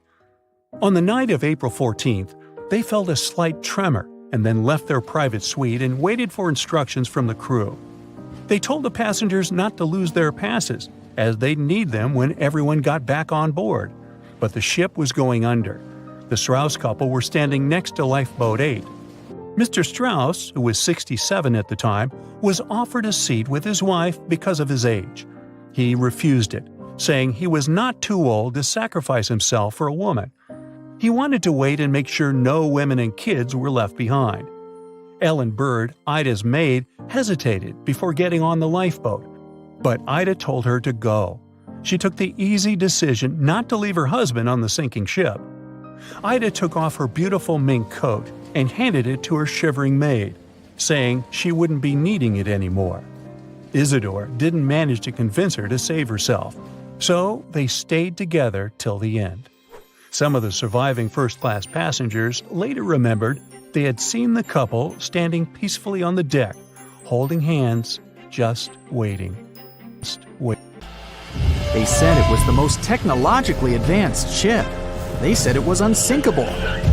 On the night of April 14th, they felt a slight tremor and then left their private suite and waited for instructions from the crew. They told the passengers not to lose their passes, as they'd need them when everyone got back on board. But the ship was going under. The Strauss couple were standing next to Lifeboat 8. Mr. Strauss, who was 67 at the time, was offered a seat with his wife because of his age. He refused it, saying he was not too old to sacrifice himself for a woman. He wanted to wait and make sure no women and kids were left behind. Ellen Bird, Ida's maid, hesitated before getting on the lifeboat, but Ida told her to go. She took the easy decision not to leave her husband on the sinking ship. Ida took off her beautiful mink coat and handed it to her shivering maid, saying she wouldn't be needing it anymore. Isidor didn't manage to convince her to save herself, so they stayed together till the end. Some of the surviving first-class passengers later remembered they had seen the couple standing peacefully on the deck, holding hands, just waiting. They said it was the most technologically advanced ship. They said it was unsinkable.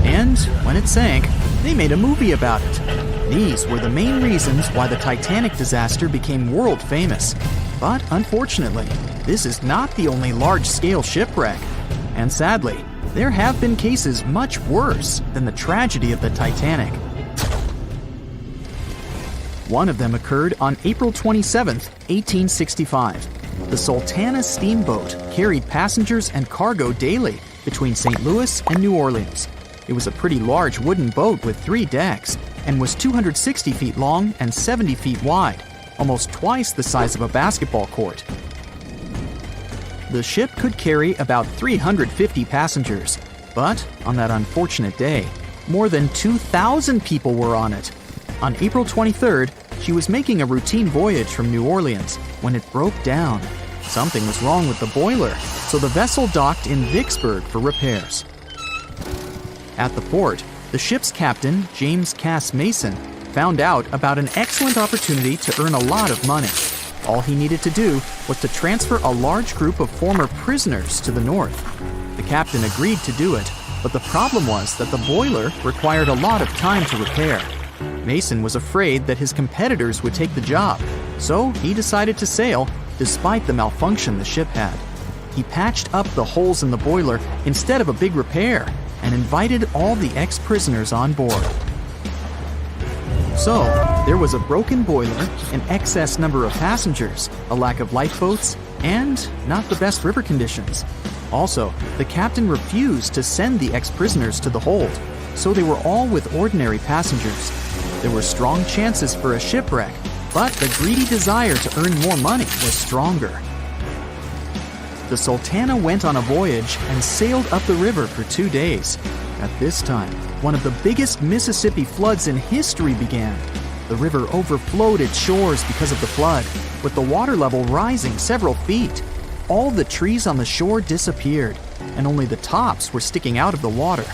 And when it sank, they made a movie about it. These were the main reasons why the Titanic disaster became world famous. But unfortunately, this is not the only large-scale shipwreck. And sadly, there have been cases much worse than the tragedy of the Titanic. One of them occurred on April 27, 1865. The Sultana steamboat carried passengers and cargo daily between St. Louis and New Orleans. It was a pretty large wooden boat with 3 decks and was 260 feet long and 70 feet wide, almost twice the size of a basketball court. The ship could carry about 350 passengers, but on that unfortunate day, more than 2,000 people were on it. On April 23rd, she was making a routine voyage from New Orleans when it broke down. Something was wrong with the boiler, so the vessel docked in Vicksburg for repairs. At the port, the ship's captain, James Cass Mason, found out about an excellent opportunity to earn a lot of money. All he needed to do was to transfer a large group of former prisoners to the north. The captain agreed to do it, but the problem was that the boiler required a lot of time to repair. Mason was afraid that his competitors would take the job, so he decided to sail despite the malfunction the ship had. He patched up the holes in the boiler instead of a big repair and invited all the ex-prisoners on board. So, there was a broken boiler, an excess number of passengers, a lack of lifeboats, and not the best river conditions. Also, the captain refused to send the ex-prisoners to the hold, so they were all with ordinary passengers. There were strong chances for a shipwreck, but the greedy desire to earn more money was stronger. The Sultana went on a voyage and sailed up the river for 2 days. At this time, one of the biggest Mississippi floods in history began. The river overflowed its shores because of the flood, with the water level rising several feet. All the trees on the shore disappeared, and only the tops were sticking out of the water.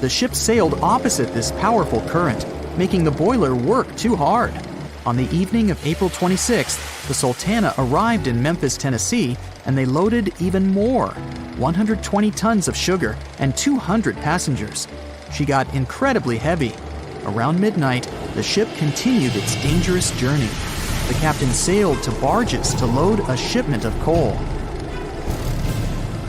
The ship sailed opposite this powerful current, making the boiler work too hard. On the evening of April 26th, the Sultana arrived in Memphis, Tennessee, and they loaded even more, 120 tons of sugar and 200 passengers. She got incredibly heavy. Around midnight, the ship continued its dangerous journey. The captain sailed to barges to load a shipment of coal.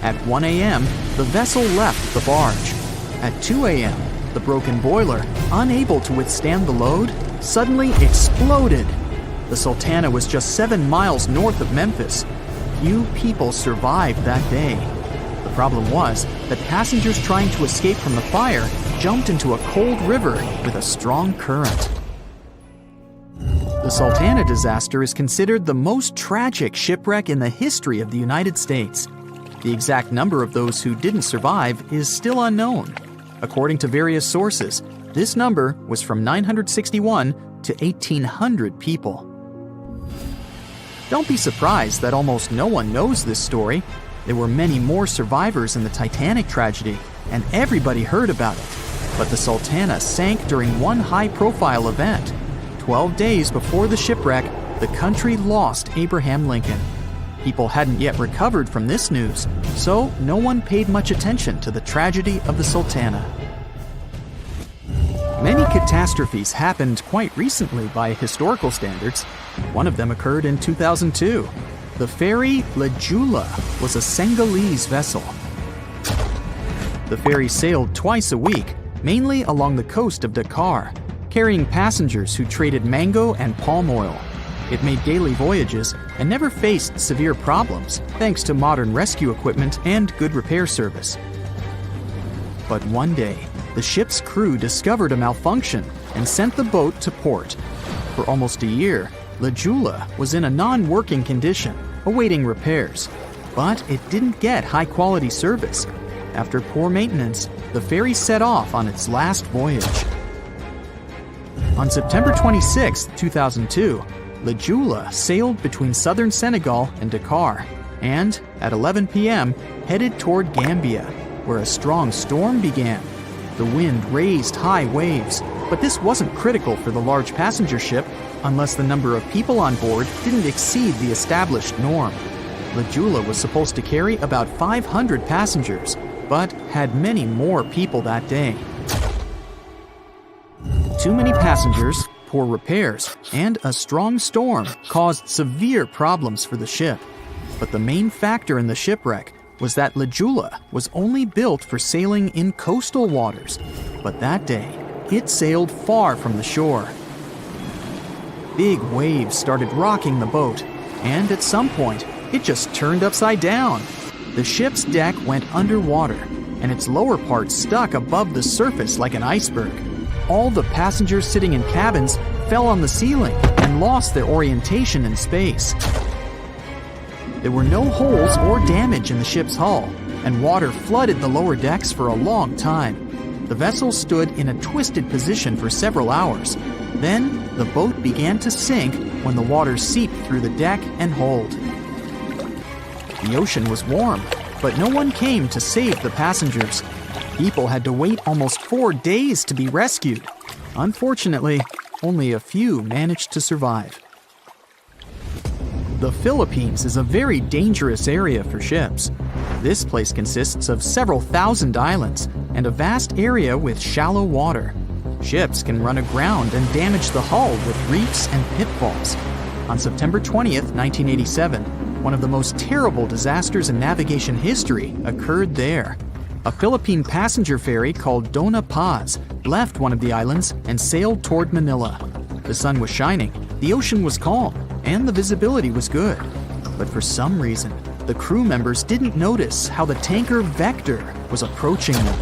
At 1 a.m., the vessel left the barge. At 2 a.m., the broken boiler, unable to withstand the load, suddenly exploded. The Sultana was just 7 miles north of Memphis. Few people survived that day. The problem was that passengers trying to escape from the fire jumped into a cold river with a strong current. The Sultana disaster is considered the most tragic shipwreck in the history of the United States. The exact number of those who didn't survive is still unknown. According to various sources, this number was from 961 to 1,800 people. Don't be surprised that almost no one knows this story. There were many more survivors in the Titanic tragedy, and everybody heard about it. But the Sultana sank during one high-profile event. 12 days before the shipwreck, the country lost Abraham Lincoln. People hadn't yet recovered from this news, so no one paid much attention to the tragedy of the Sultana. Many catastrophes happened quite recently by historical standards. One of them occurred in 2002. The ferry La Jula was a Senegalese vessel. The ferry sailed twice a week, mainly along the coast of Dakar, carrying passengers who traded mango and palm oil. It made daily voyages and never faced severe problems thanks to modern rescue equipment and good repair service. But one day, the ship's crew discovered a malfunction and sent the boat to port. For almost a year, La Jula was in a non-working condition, awaiting repairs. But it didn't get high-quality service. After poor maintenance, the ferry set off on its last voyage. On September 26, 2002, La Jula sailed between southern Senegal and Dakar, and at 11 p.m. headed toward Gambia, where a strong storm began. The wind raised high waves, but this wasn't critical for the large passenger ship unless the number of people on board didn't exceed the established norm. La Jula was supposed to carry about 500 passengers, but had many more people that day. Too many passengers, poor repairs, and a strong storm caused severe problems for the ship. But the main factor in the shipwreck was that La Jula was only built for sailing in coastal waters, but that day, it sailed far from the shore. Big waves started rocking the boat, and at some point, it just turned upside down. The ship's deck went underwater, and its lower part stuck above the surface like an iceberg. All the passengers sitting in cabins fell on the ceiling and lost their orientation in space. There were no holes or damage in the ship's hull, and water flooded the lower decks for a long time. The vessel stood in a twisted position for several hours. Then, the boat began to sink when the water seeped through the deck and hold. The ocean was warm, but no one came to save the passengers. People had to wait almost 4 days to be rescued. Unfortunately, only a few managed to survive. The Philippines is a very dangerous area for ships. This place consists of several thousand islands and a vast area with shallow water. Ships can run aground and damage the hull with reefs and pitfalls. On September 20th, 1987, one of the most terrible disasters in navigation history occurred there. A Philippine passenger ferry called Dona Paz left one of the islands and sailed toward Manila. The sun was shining, the ocean was calm, and the visibility was good. But for some reason, the crew members didn't notice how the tanker Vector was approaching them.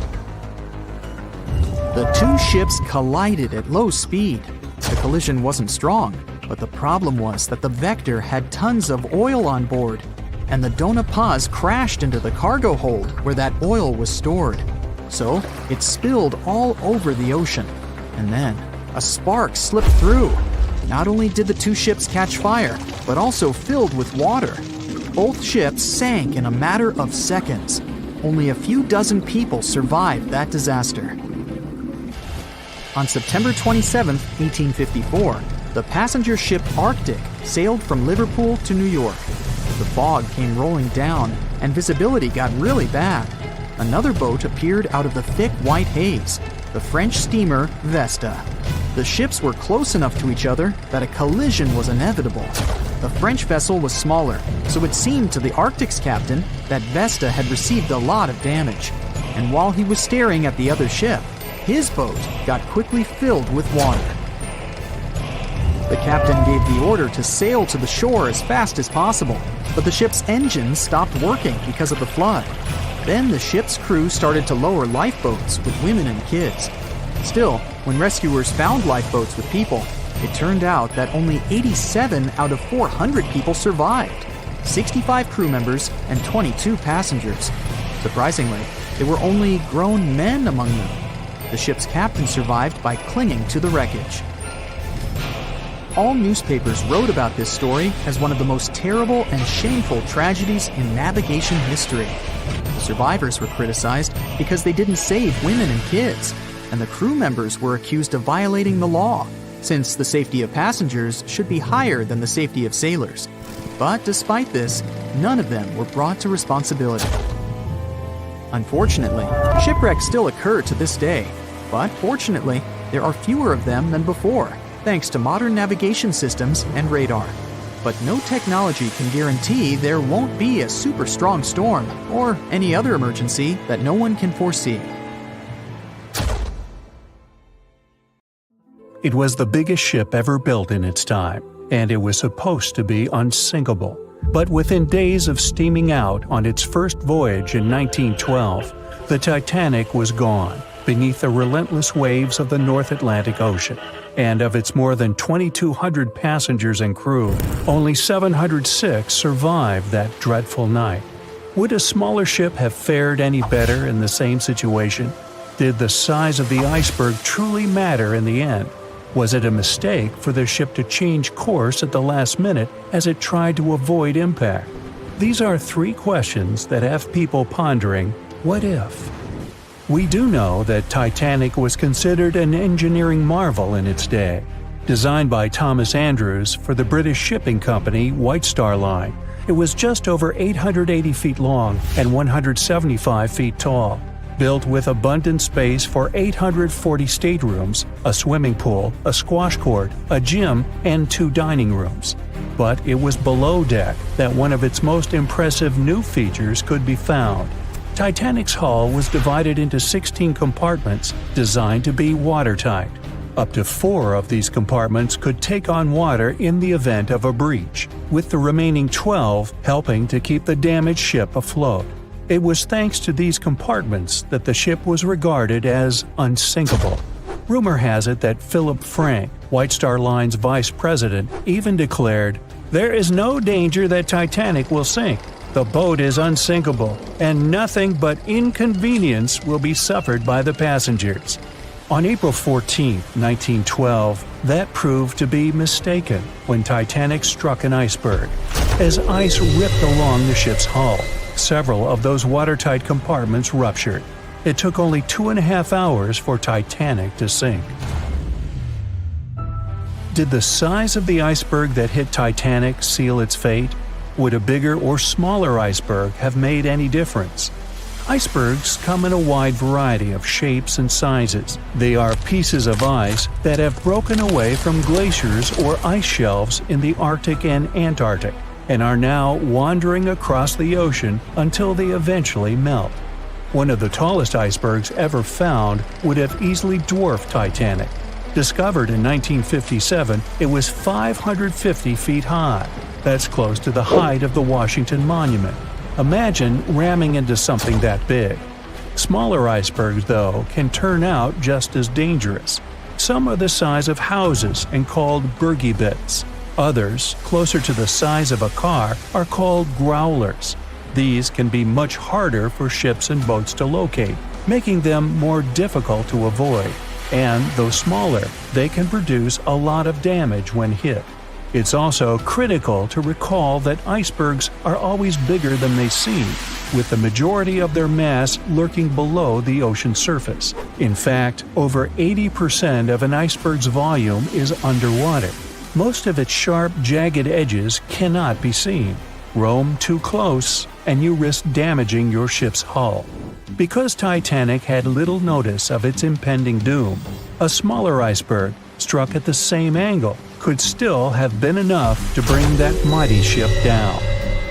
The two ships collided at low speed. The collision wasn't strong, but the problem was that the Vector had tons of oil on board, and the Dona Paz crashed into the cargo hold where that oil was stored. So it spilled all over the ocean, and then a spark slipped through. Not only did the two ships catch fire, but also filled with water. Both ships sank in a matter of seconds. Only a few dozen people survived that disaster. On September 27, 1854, the passenger ship Arctic sailed from Liverpool to New York. The fog came rolling down, and visibility got really bad. Another boat appeared out of the thick white haze, the French steamer Vesta. The ships were close enough to each other that a collision was inevitable. The French vessel was smaller, so it seemed to the Arctic's captain that Vesta had received a lot of damage. And while he was staring at the other ship, his boat got quickly filled with water. The captain gave the order to sail to the shore as fast as possible, but the ship's engines stopped working because of the flood. Then the ship's crew started to lower lifeboats with women and kids. Still, when rescuers found lifeboats with people, it turned out that only 87 out of 400 people survived, 65 crew members and 22 passengers. Surprisingly, there were only grown men among them. The ship's captain survived by clinging to the wreckage. All newspapers wrote about this story as one of the most terrible and shameful tragedies in navigation history. The survivors were criticized because they didn't save women and kids, and the crew members were accused of violating the law, since the safety of passengers should be higher than the safety of sailors. But despite this, none of them were brought to responsibility. Unfortunately, shipwrecks still occur to this day, but fortunately, there are fewer of them than before, thanks to modern navigation systems and radar. But no technology can guarantee there won't be a super strong storm or any other emergency that no one can foresee. It was the biggest ship ever built in its time, and it was supposed to be unsinkable. But within days of steaming out on its first voyage in 1912, the Titanic was gone beneath the relentless waves of the North Atlantic Ocean. And of its more than 2,200 passengers and crew, only 706 survived that dreadful night. Would a smaller ship have fared any better in the same situation? Did the size of the iceberg truly matter in the end? Was it a mistake for the ship to change course at the last minute as it tried to avoid impact? These are three questions that have people pondering, what if? We do know that Titanic was considered an engineering marvel in its day. Designed by Thomas Andrews for the British shipping company White Star Line, it was just over 880 feet long and 175 feet tall. Built with abundant space for 840 staterooms, a swimming pool, a squash court, a gym, and 2 dining rooms. But it was below deck that one of its most impressive new features could be found. Titanic's hull was divided into 16 compartments designed to be watertight. Up to 4 of these compartments could take on water in the event of a breach, with the remaining 12 helping to keep the damaged ship afloat. It was thanks to these compartments that the ship was regarded as unsinkable. Rumor has it that Philip Frank, White Star Line's vice president, even declared, "There is no danger that Titanic will sink. The boat is unsinkable, and nothing but inconvenience will be suffered by the passengers." On April 14, 1912, that proved to be mistaken when Titanic struck an iceberg. As ice ripped along the ship's hull, several of those watertight compartments ruptured. It took only 2.5 hours for Titanic to sink. Did the size of the iceberg that hit Titanic seal its fate? Would a bigger or smaller iceberg have made any difference? Icebergs come in a wide variety of shapes and sizes. They are pieces of ice that have broken away from glaciers or ice shelves in the Arctic and Antarctic, and are now wandering across the ocean until they eventually melt. One of the tallest icebergs ever found would have easily dwarfed Titanic. Discovered in 1957, it was 550 feet high. That's close to the height of the Washington Monument. Imagine ramming into something that big. Smaller icebergs, though, can turn out just as dangerous. Some are the size of houses and called bergy bits. Others, closer to the size of a car, are called growlers. These can be much harder for ships and boats to locate, making them more difficult to avoid. And, though smaller, they can produce a lot of damage when hit. It's also critical to recall that icebergs are always bigger than they seem, with the majority of their mass lurking below the ocean surface. In fact, over 80% of an iceberg's volume is underwater. Most of its sharp, jagged edges cannot be seen. Roam too close, and you risk damaging your ship's hull. Because Titanic had little notice of its impending doom, a smaller iceberg, struck at the same angle, could still have been enough to bring that mighty ship down.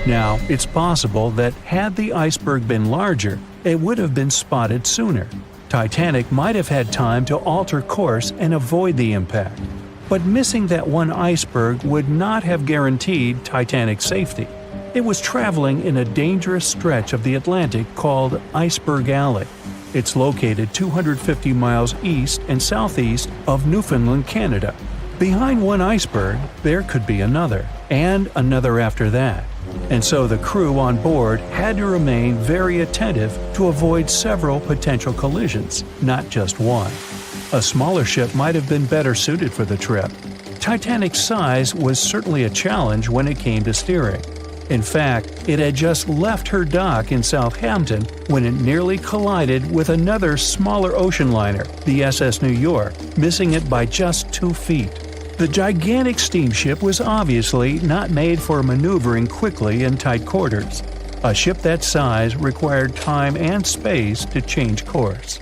Now, it's possible that had the iceberg been larger, it would have been spotted sooner. Titanic might have had time to alter course and avoid the impact. But missing that one iceberg would not have guaranteed Titanic's safety. It was traveling in a dangerous stretch of the Atlantic called Iceberg Alley. It's located 250 miles east and southeast of Newfoundland, Canada. Behind one iceberg, there could be another, and another after that. And so the crew on board had to remain very attentive to avoid several potential collisions, not just one. A smaller ship might have been better suited for the trip. Titanic's size was certainly a challenge when it came to steering. In fact, it had just left her dock in Southampton when it nearly collided with another smaller ocean liner, the SS New York, missing it by just 2 feet. The gigantic steamship was obviously not made for maneuvering quickly in tight quarters. A ship that size required time and space to change course.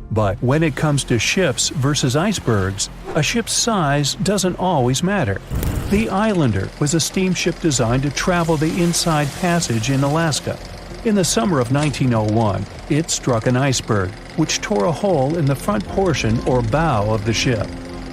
But when it comes to ships versus icebergs, a ship's size doesn't always matter. The Islander was a steamship designed to travel the Inside Passage in Alaska. In the summer of 1901, it struck an iceberg, which tore a hole in the front portion or bow of the ship.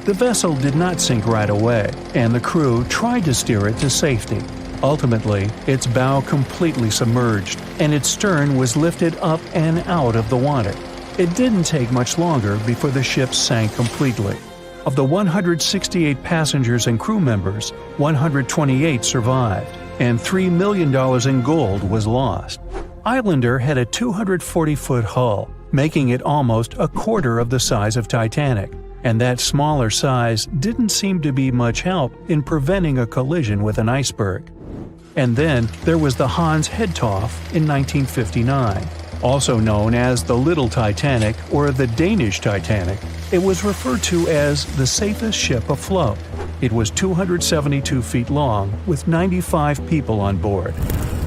The vessel did not sink right away, and the crew tried to steer it to safety. Ultimately, its bow completely submerged, and its stern was lifted up and out of the water. It didn't take much longer before the ship sank completely. Of the 168 passengers and crew members, 128 survived, and $3 million in gold was lost. Islander had a 240-foot hull, making it almost a quarter of the size of Titanic, and that smaller size didn't seem to be much help in preventing a collision with an iceberg. And then there was the Hans Hedtoft in 1959. Also known as the Little Titanic or the Danish Titanic, it was referred to as the safest ship afloat. It was 272 feet long with 95 people on board.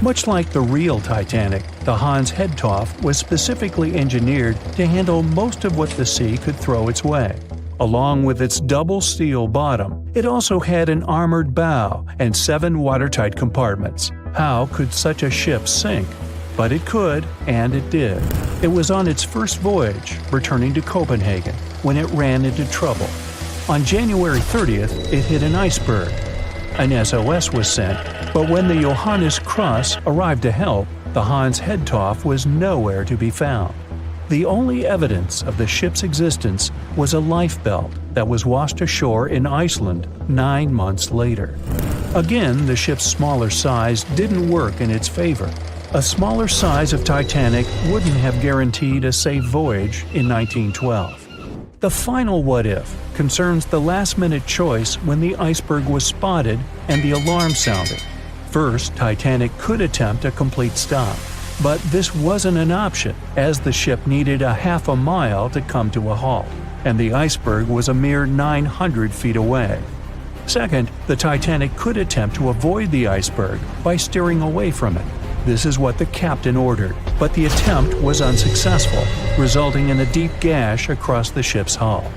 Much like the real Titanic, the Hans Hedtoft was specifically engineered to handle most of what the sea could throw its way. Along with its double steel bottom, it also had an armored bow and 7 watertight compartments. How could such a ship sink? But it could, and it did. It was on its first voyage, returning to Copenhagen, when it ran into trouble. On January 30th, it hit an iceberg. An SOS was sent, but when the Johannes Cross arrived to help, the Hans Hedtoft was nowhere to be found. The only evidence of the ship's existence was a lifebelt that was washed ashore in Iceland 9 months later. Again, the ship's smaller size didn't work in its favor. A smaller size of Titanic wouldn't have guaranteed a safe voyage in 1912. The final what-if concerns the last-minute choice when the iceberg was spotted and the alarm sounded. First, Titanic could attempt a complete stop, but this wasn't an option as the ship needed a half a mile to come to a halt, and the iceberg was a mere 900 feet away. Second, the Titanic could attempt to avoid the iceberg by steering away from it. This is what the captain ordered, but the attempt was unsuccessful, resulting in a deep gash across the ship's hull.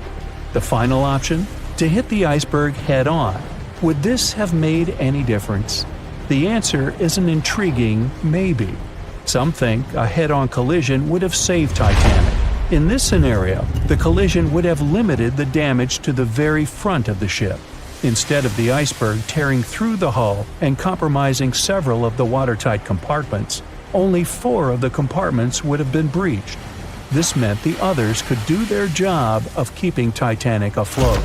The final option? To hit the iceberg head-on. Would this have made any difference? The answer is an intriguing maybe. Some think a head-on collision would have saved Titanic. In this scenario, the collision would have limited the damage to the very front of the ship. Instead of the iceberg tearing through the hull and compromising several of the watertight compartments, only 4 of the compartments would have been breached. This meant the others could do their job of keeping Titanic afloat.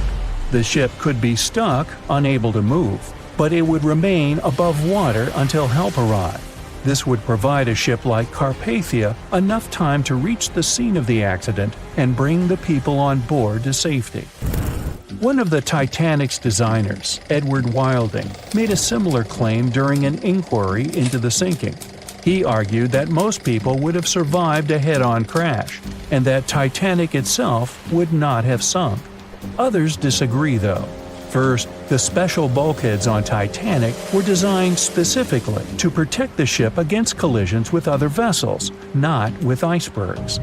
The ship could be stuck, unable to move, but it would remain above water until help arrived. This would provide a ship like Carpathia enough time to reach the scene of the accident and bring the people on board to safety. One of the Titanic's designers, Edward Wilding, made a similar claim during an inquiry into the sinking. He argued that most people would have survived a head-on crash, and that Titanic itself would not have sunk. Others disagree, though. First, the special bulkheads on Titanic were designed specifically to protect the ship against collisions with other vessels, not with icebergs.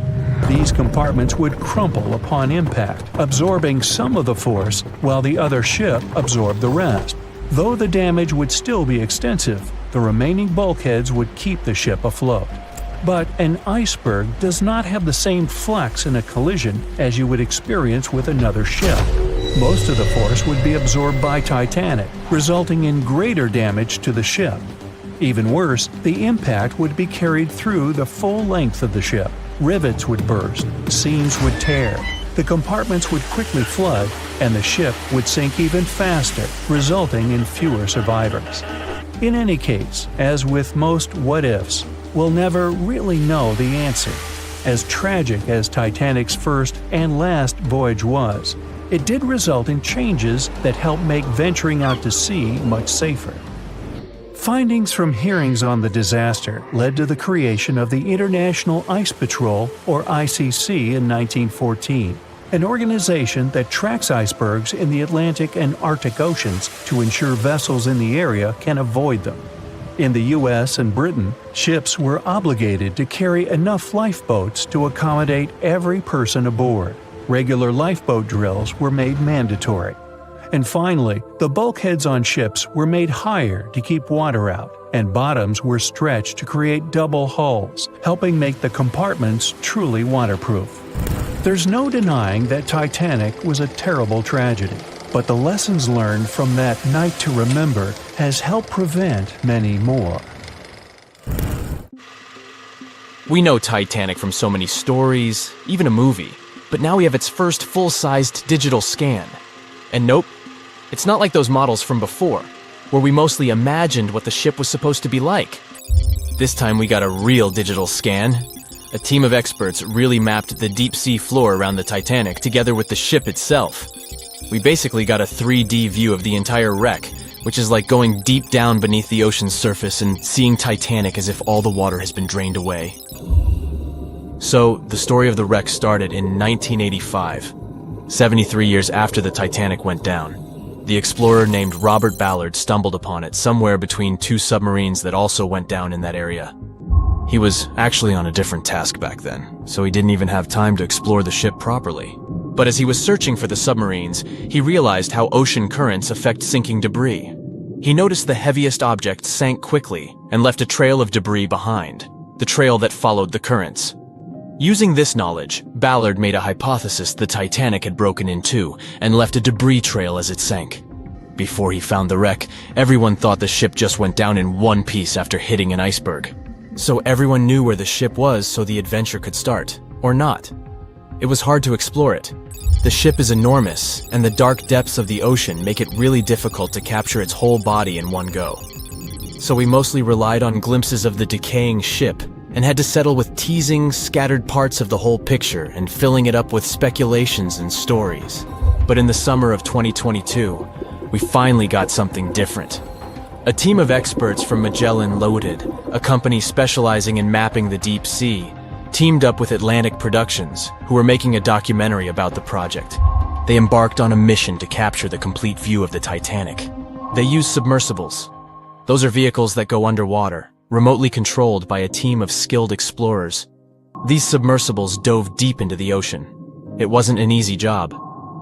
These compartments would crumple upon impact, absorbing some of the force while the other ship absorbed the rest. Though the damage would still be extensive, the remaining bulkheads would keep the ship afloat. But an iceberg does not have the same flex in a collision as you would experience with another ship. Most of the force would be absorbed by Titanic, resulting in greater damage to the ship. Even worse, the impact would be carried through the full length of the ship. Rivets would burst, seams would tear, the compartments would quickly flood, and the ship would sink even faster, resulting in fewer survivors. In any case, as with most what-ifs, we'll never really know the answer. As tragic as Titanic's first and last voyage was, it did result in changes that helped make venturing out to sea much safer. Findings from hearings on the disaster led to the creation of the International Ice Patrol, or ICC, in 1914, an organization that tracks icebergs in the Atlantic and Arctic Oceans to ensure vessels in the area can avoid them. In the US and Britain, ships were obligated to carry enough lifeboats to accommodate every person aboard. Regular lifeboat drills were made mandatory. And finally, the bulkheads on ships were made higher to keep water out, and bottoms were stretched to create double hulls, helping make the compartments truly waterproof. There's no denying that Titanic was a terrible tragedy, but the lessons learned from that night to remember has helped prevent many more. We know Titanic from so many stories, even a movie, but now we have its first full-sized digital scan. And nope, it's not like those models from before, where we mostly imagined what the ship was supposed to be like. This time we got a real digital scan. A team of experts really mapped the deep-sea floor around the Titanic together with the ship itself. We basically got a 3D view of the entire wreck, which is like going deep down beneath the ocean's surface and seeing Titanic as if all the water has been drained away. So, the story of the wreck started in 1985, 73 years after the Titanic went down. The explorer named Robert Ballard stumbled upon it somewhere between 2 submarines that also went down in that area. He was actually on a different task back then, so he didn't even have time to explore the ship properly. But as he was searching for the submarines, he realized how ocean currents affect sinking debris. He noticed the heaviest object sank quickly and left a trail of debris behind, the trail that followed the currents. Using this knowledge, Ballard made a hypothesis the Titanic had broken in two and left a debris trail as it sank. Before he found the wreck, everyone thought the ship just went down in one piece after hitting an iceberg. So everyone knew where the ship was so the adventure could start, or not. It was hard to explore it. The ship is enormous, and the dark depths of the ocean make it really difficult to capture its whole body in one go. So we mostly relied on glimpses of the decaying ship, and had to settle with teasing scattered parts of the whole picture and filling it up with speculations and stories. But in the summer of 2022, we finally got something different. A team of experts from Magellan Loaded, a company specializing in mapping the deep sea, teamed up with Atlantic Productions, who were making a documentary about the project. They embarked on a mission to capture the complete view of the Titanic. They used submersibles. Those are vehicles that go underwater, remotely controlled by a team of skilled explorers. These submersibles dove deep into the ocean. It wasn't an easy job.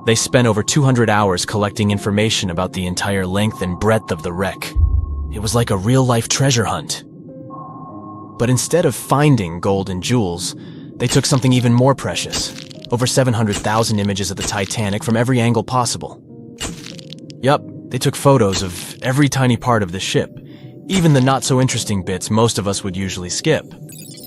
They spent over 200 hours collecting information about the entire length and breadth of the wreck. It was like a real-life treasure hunt. But instead of finding gold and jewels, they took something even more precious. Over 700,000 images of the Titanic from every angle possible. Yup, they took photos of every tiny part of the ship, even the not-so-interesting bits most of us would usually skip.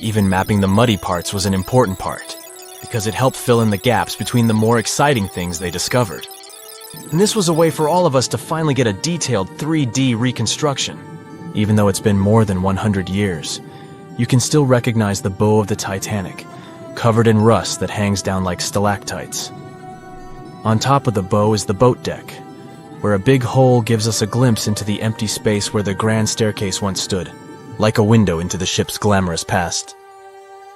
Even mapping the muddy parts was an important part, because it helped fill in the gaps between the more exciting things they discovered. And this was a way for all of us to finally get a detailed 3D reconstruction. Even though it's been more than 100 years, you can still recognize the bow of the Titanic, covered in rust that hangs down like stalactites. On top of the bow is the boat deck, where a big hole gives us a glimpse into the empty space where the grand staircase once stood, like a window into the ship's glamorous past.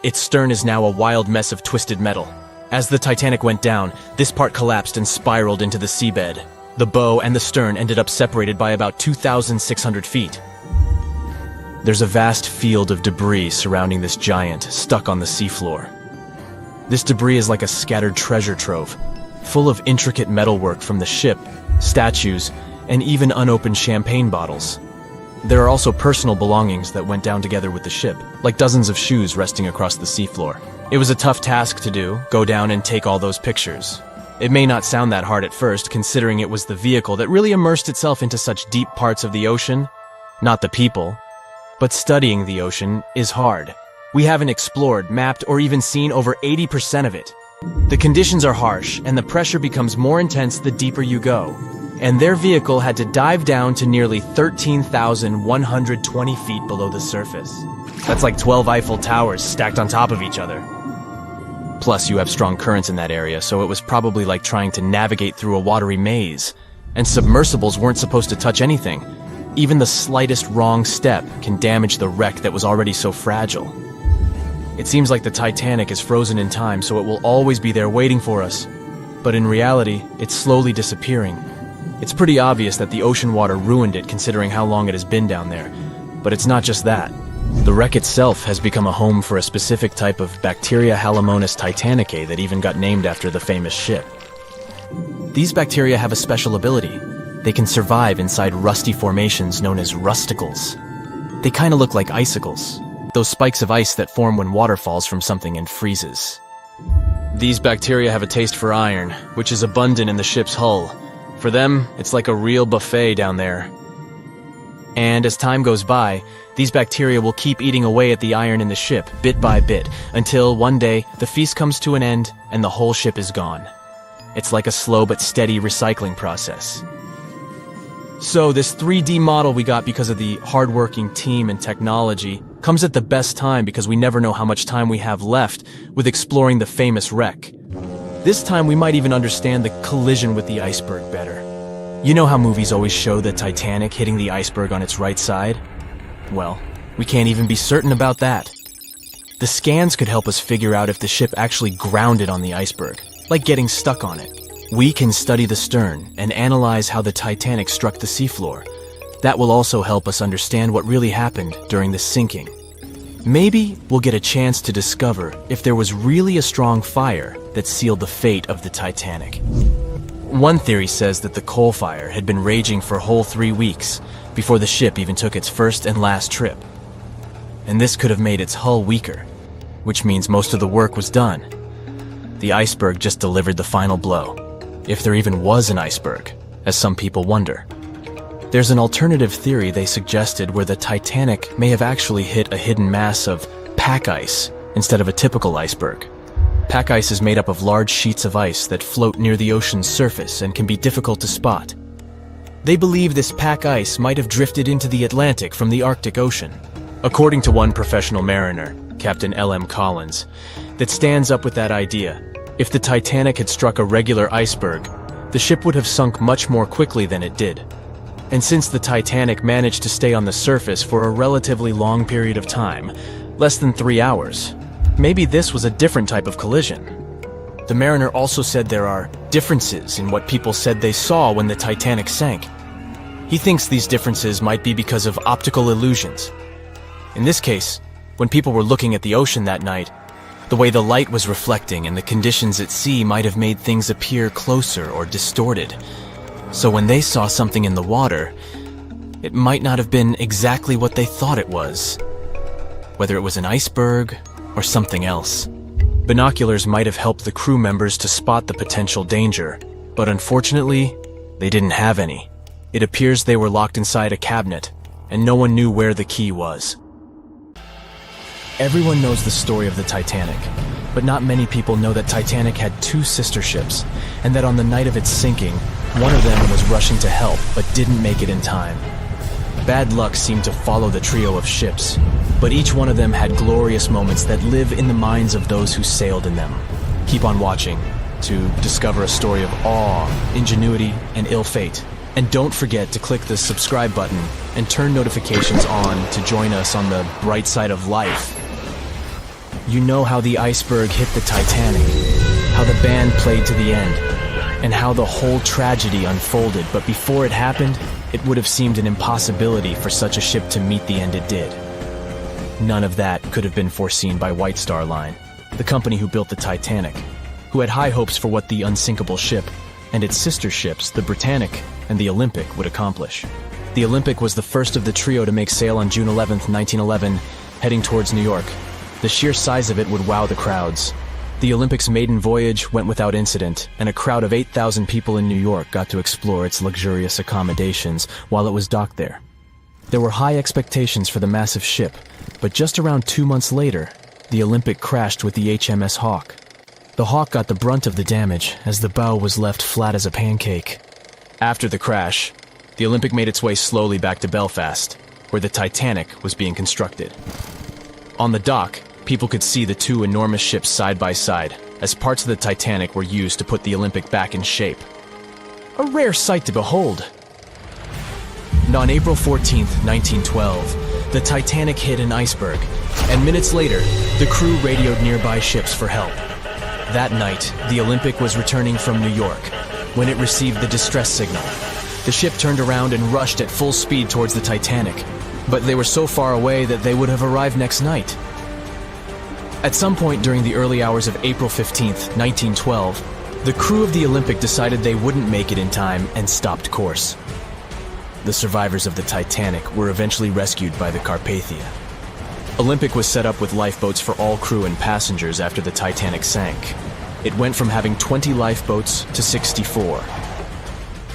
Its stern is now a wild mess of twisted metal. As the Titanic went down, this part collapsed and spiraled into the seabed. The bow and the stern ended up separated by about 2,600 feet. There's a vast field of debris surrounding this giant, stuck on the seafloor. This debris is like a scattered treasure trove, full of intricate metalwork from the ship, statues, and even unopened champagne bottles. There are also personal belongings that went down together with the ship, like dozens of shoes resting across the seafloor. It was a tough task to do, go down and take all those pictures. It may not sound that hard at first, considering it was the vehicle that really immersed itself into such deep parts of the ocean, not the people. But studying the ocean is hard. We haven't explored, mapped, or even seen over 80% of it. The conditions are harsh, and the pressure becomes more intense the deeper you go. And their vehicle had to dive down to nearly 13,120 feet below the surface. That's like 12 Eiffel Towers stacked on top of each other. Plus, you have strong currents in that area, so it was probably like trying to navigate through a watery maze. And submersibles weren't supposed to touch anything. Even the slightest wrong step can damage the wreck that was already so fragile. It seems like the Titanic is frozen in time, so it will always be there waiting for us. But in reality, it's slowly disappearing. It's pretty obvious that the ocean water ruined it considering how long it has been down there. But it's not just that. The wreck itself has become a home for a specific type of bacteria Halomonas titanicae that even got named after the famous ship. These bacteria have a special ability. They can survive inside rusty formations known as rusticles. They kind of look like icicles, those spikes of ice that form when water falls from something and freezes. These bacteria have a taste for iron, which is abundant in the ship's hull. For them, it's like a real buffet down there. And as time goes by, these bacteria will keep eating away at the iron in the ship, bit by bit, until one day the feast comes to an end and the whole ship is gone. It's like a slow but steady recycling process. So this 3D model we got because of the hardworking team and technology comes at the best time because we never know how much time we have left with exploring the famous wreck. This time we might even understand the collision with the iceberg better. You know how movies always show the Titanic hitting the iceberg on its right side? Well, we can't even be certain about that. The scans could help us figure out if the ship actually grounded on the iceberg, like getting stuck on it. We can study the stern and analyze how the Titanic struck the seafloor. That will also help us understand what really happened during the sinking. Maybe we'll get a chance to discover if there was really a strong fire that sealed the fate of the Titanic. One theory says that the coal fire had been raging for a whole 3 weeks before the ship even took its first and last trip. And this could have made its hull weaker, which means most of the work was done. The iceberg just delivered the final blow. If there even was an iceberg, as some people wonder. There's an alternative theory they suggested where the Titanic may have actually hit a hidden mass of pack ice instead of a typical iceberg. Pack ice is made up of large sheets of ice that float near the ocean's surface and can be difficult to spot. They believe this pack ice might have drifted into the Atlantic from the Arctic Ocean. According to one professional mariner, Captain L.M. Collins, that stands up with that idea. If the Titanic had struck a regular iceberg, the ship would have sunk much more quickly than it did. And since the Titanic managed to stay on the surface for a relatively long period of time, less than 3 hours, maybe this was a different type of collision. The mariner also said there are differences in what people said they saw when the Titanic sank. He thinks these differences might be because of optical illusions. In this case, when people were looking at the ocean that night, the way the light was reflecting and the conditions at sea might have made things appear closer or distorted. So when they saw something in the water, it might not have been exactly what they thought it was. Whether it was an iceberg or something else. Binoculars might have helped the crew members to spot the potential danger, but unfortunately, they didn't have any. It appears they were locked inside a cabinet, and no one knew where the key was. Everyone knows the story of the Titanic, but not many people know that Titanic had two sister ships, and that on the night of its sinking, one of them was rushing to help but didn't make it in time. Bad luck seemed to follow the trio of ships, but each one of them had glorious moments that live in the minds of those who sailed in them. Keep on watching to discover a story of awe, ingenuity, and ill fate. And don't forget to click the subscribe button and turn notifications on to join us on the bright side of life. You know how the iceberg hit the Titanic, how the band played to the end, and how the whole tragedy unfolded, but before it happened, it would have seemed an impossibility for such a ship to meet the end it did. None of that could have been foreseen by White Star Line, the company who built the Titanic, who had high hopes for what the unsinkable ship and its sister ships, the Britannic and the Olympic, would accomplish. The Olympic was the first of the trio to make sail on June 11, 1911, heading towards New York. The sheer size of it would wow the crowds. The Olympic's maiden voyage went without incident, and a crowd of 8,000 people in New York got to explore its luxurious accommodations while it was docked there. There were high expectations for the massive ship, but just around 2 months later, the Olympic crashed with the HMS Hawke. The Hawke got the brunt of the damage, as the bow was left flat as a pancake. After the crash, the Olympic made its way slowly back to Belfast, where the Titanic was being constructed. On the dock, people could see the two enormous ships side by side, as parts of the Titanic were used to put the Olympic back in shape. A rare sight to behold. And on April 14, 1912, the Titanic hit an iceberg, and minutes later, the crew radioed nearby ships for help. That night, the Olympic was returning from New York when it received the distress signal. The ship turned around and rushed at full speed towards the Titanic, but they were so far away that they would have arrived next night. At some point during the early hours of April 15, 1912, the crew of the Olympic decided they wouldn't make it in time and stopped course. The survivors of the Titanic were eventually rescued by the Carpathia. Olympic was set up with lifeboats for all crew and passengers after the Titanic sank. It went from having 20 lifeboats to 64.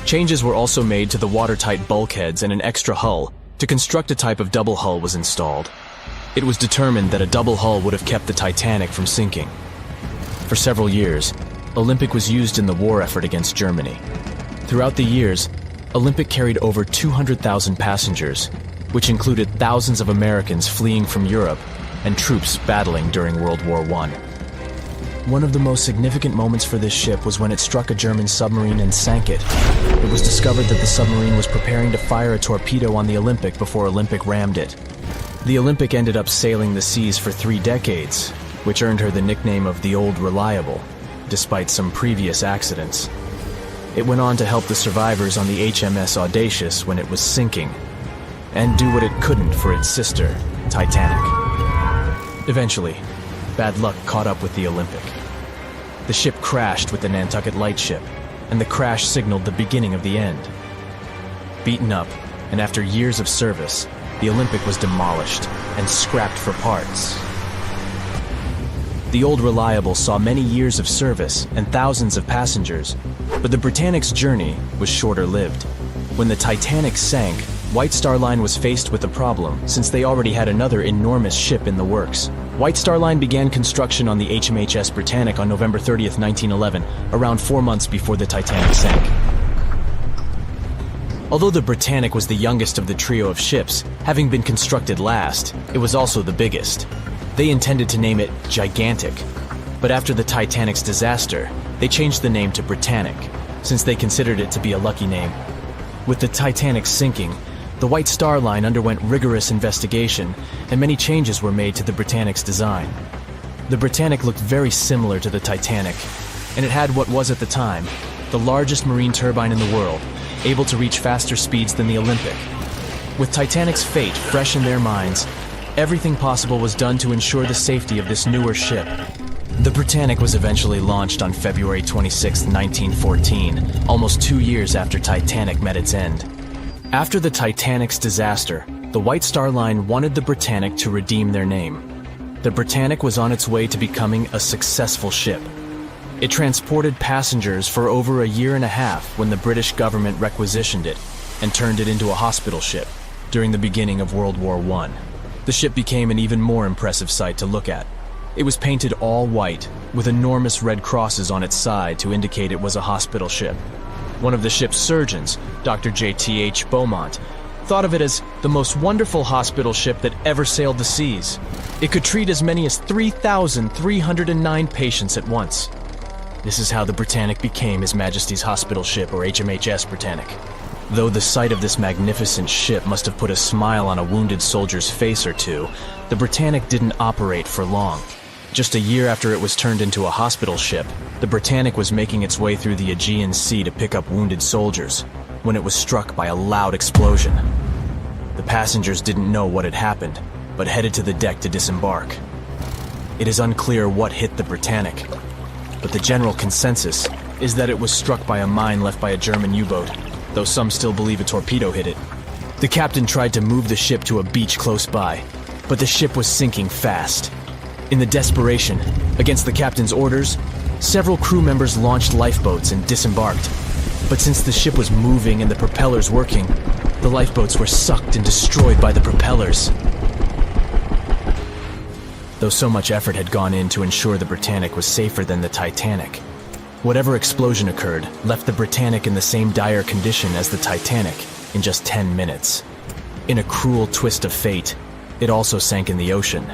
Changes were also made to the watertight bulkheads, and an extra hull to construct a type of double hull was installed. It was determined that a double hull would have kept the Titanic from sinking. For several years, Olympic was used in the war effort against Germany. Throughout the years, Olympic carried over 200,000 passengers, which included thousands of Americans fleeing from Europe and troops battling during World War I. One of the most significant moments for this ship was when it struck a German submarine and sank it. It was discovered that the submarine was preparing to fire a torpedo on the Olympic before Olympic rammed it. The Olympic ended up sailing the seas for 3 decades, which earned her the nickname of the Old Reliable, despite some previous accidents. It went on to help the survivors on the HMS Audacious when it was sinking, and do what it couldn't for its sister, Titanic. Eventually, bad luck caught up with the Olympic. The ship crashed with the Nantucket Lightship, and the crash signaled the beginning of the end. Beaten up, and after years of service, the Olympic was demolished and scrapped for parts. The Old Reliable saw many years of service and thousands of passengers, but the Britannic's journey was shorter-lived. When the Titanic sank, White Star Line was faced with a problem since they already had another enormous ship in the works. White Star Line began construction on the HMHS Britannic on November 30, 1911, around 4 months before the Titanic sank. Although the Britannic was the youngest of the trio of ships, having been constructed last, it was also the biggest. They intended to name it Gigantic, but after the Titanic's disaster, they changed the name to Britannic, since they considered it to be a lucky name. With the Titanic sinking, the White Star Line underwent rigorous investigation, and many changes were made to the Britannic's design. The Britannic looked very similar to the Titanic, and it had what was at the time the largest marine turbine in the world, able to reach faster speeds than the Olympic. With Titanic's fate fresh in their minds, everything possible was done to ensure the safety of this newer ship. The Britannic was eventually launched on February 26, 1914, almost 2 years after Titanic met its end. After the Titanic's disaster, the White Star Line wanted the Britannic to redeem their name. The Britannic was on its way to becoming a successful ship. It transported passengers for over a year and a half when the British government requisitioned it and turned it into a hospital ship during the beginning of World War I. The ship became an even more impressive sight to look at. It was painted all white, with enormous red crosses on its side to indicate it was a hospital ship. One of the ship's surgeons, Dr. J.T.H. Beaumont, thought of it as the most wonderful hospital ship that ever sailed the seas. It could treat as many as 3,309 patients at once. This is how the Britannic became His Majesty's Hospital Ship, or HMHS Britannic. Though the sight of this magnificent ship must have put a smile on a wounded soldier's face or two, the Britannic didn't operate for long. Just a year after it was turned into a hospital ship, the Britannic was making its way through the Aegean Sea to pick up wounded soldiers, when it was struck by a loud explosion. The passengers didn't know what had happened, but headed to the deck to disembark. It is unclear what hit the Britannic, but the general consensus is that it was struck by a mine left by a German U-boat, though some still believe a torpedo hit it. The captain tried to move the ship to a beach close by, but the ship was sinking fast. In the desperation, against the captain's orders, several crew members launched lifeboats and disembarked. But since the ship was moving and the propellers working, the lifeboats were sucked and destroyed by the propellers. Though so much effort had gone in to ensure the Britannic was safer than the Titanic, whatever explosion occurred left the Britannic in the same dire condition as the Titanic in just 10 minutes. In a cruel twist of fate, it also sank in the ocean.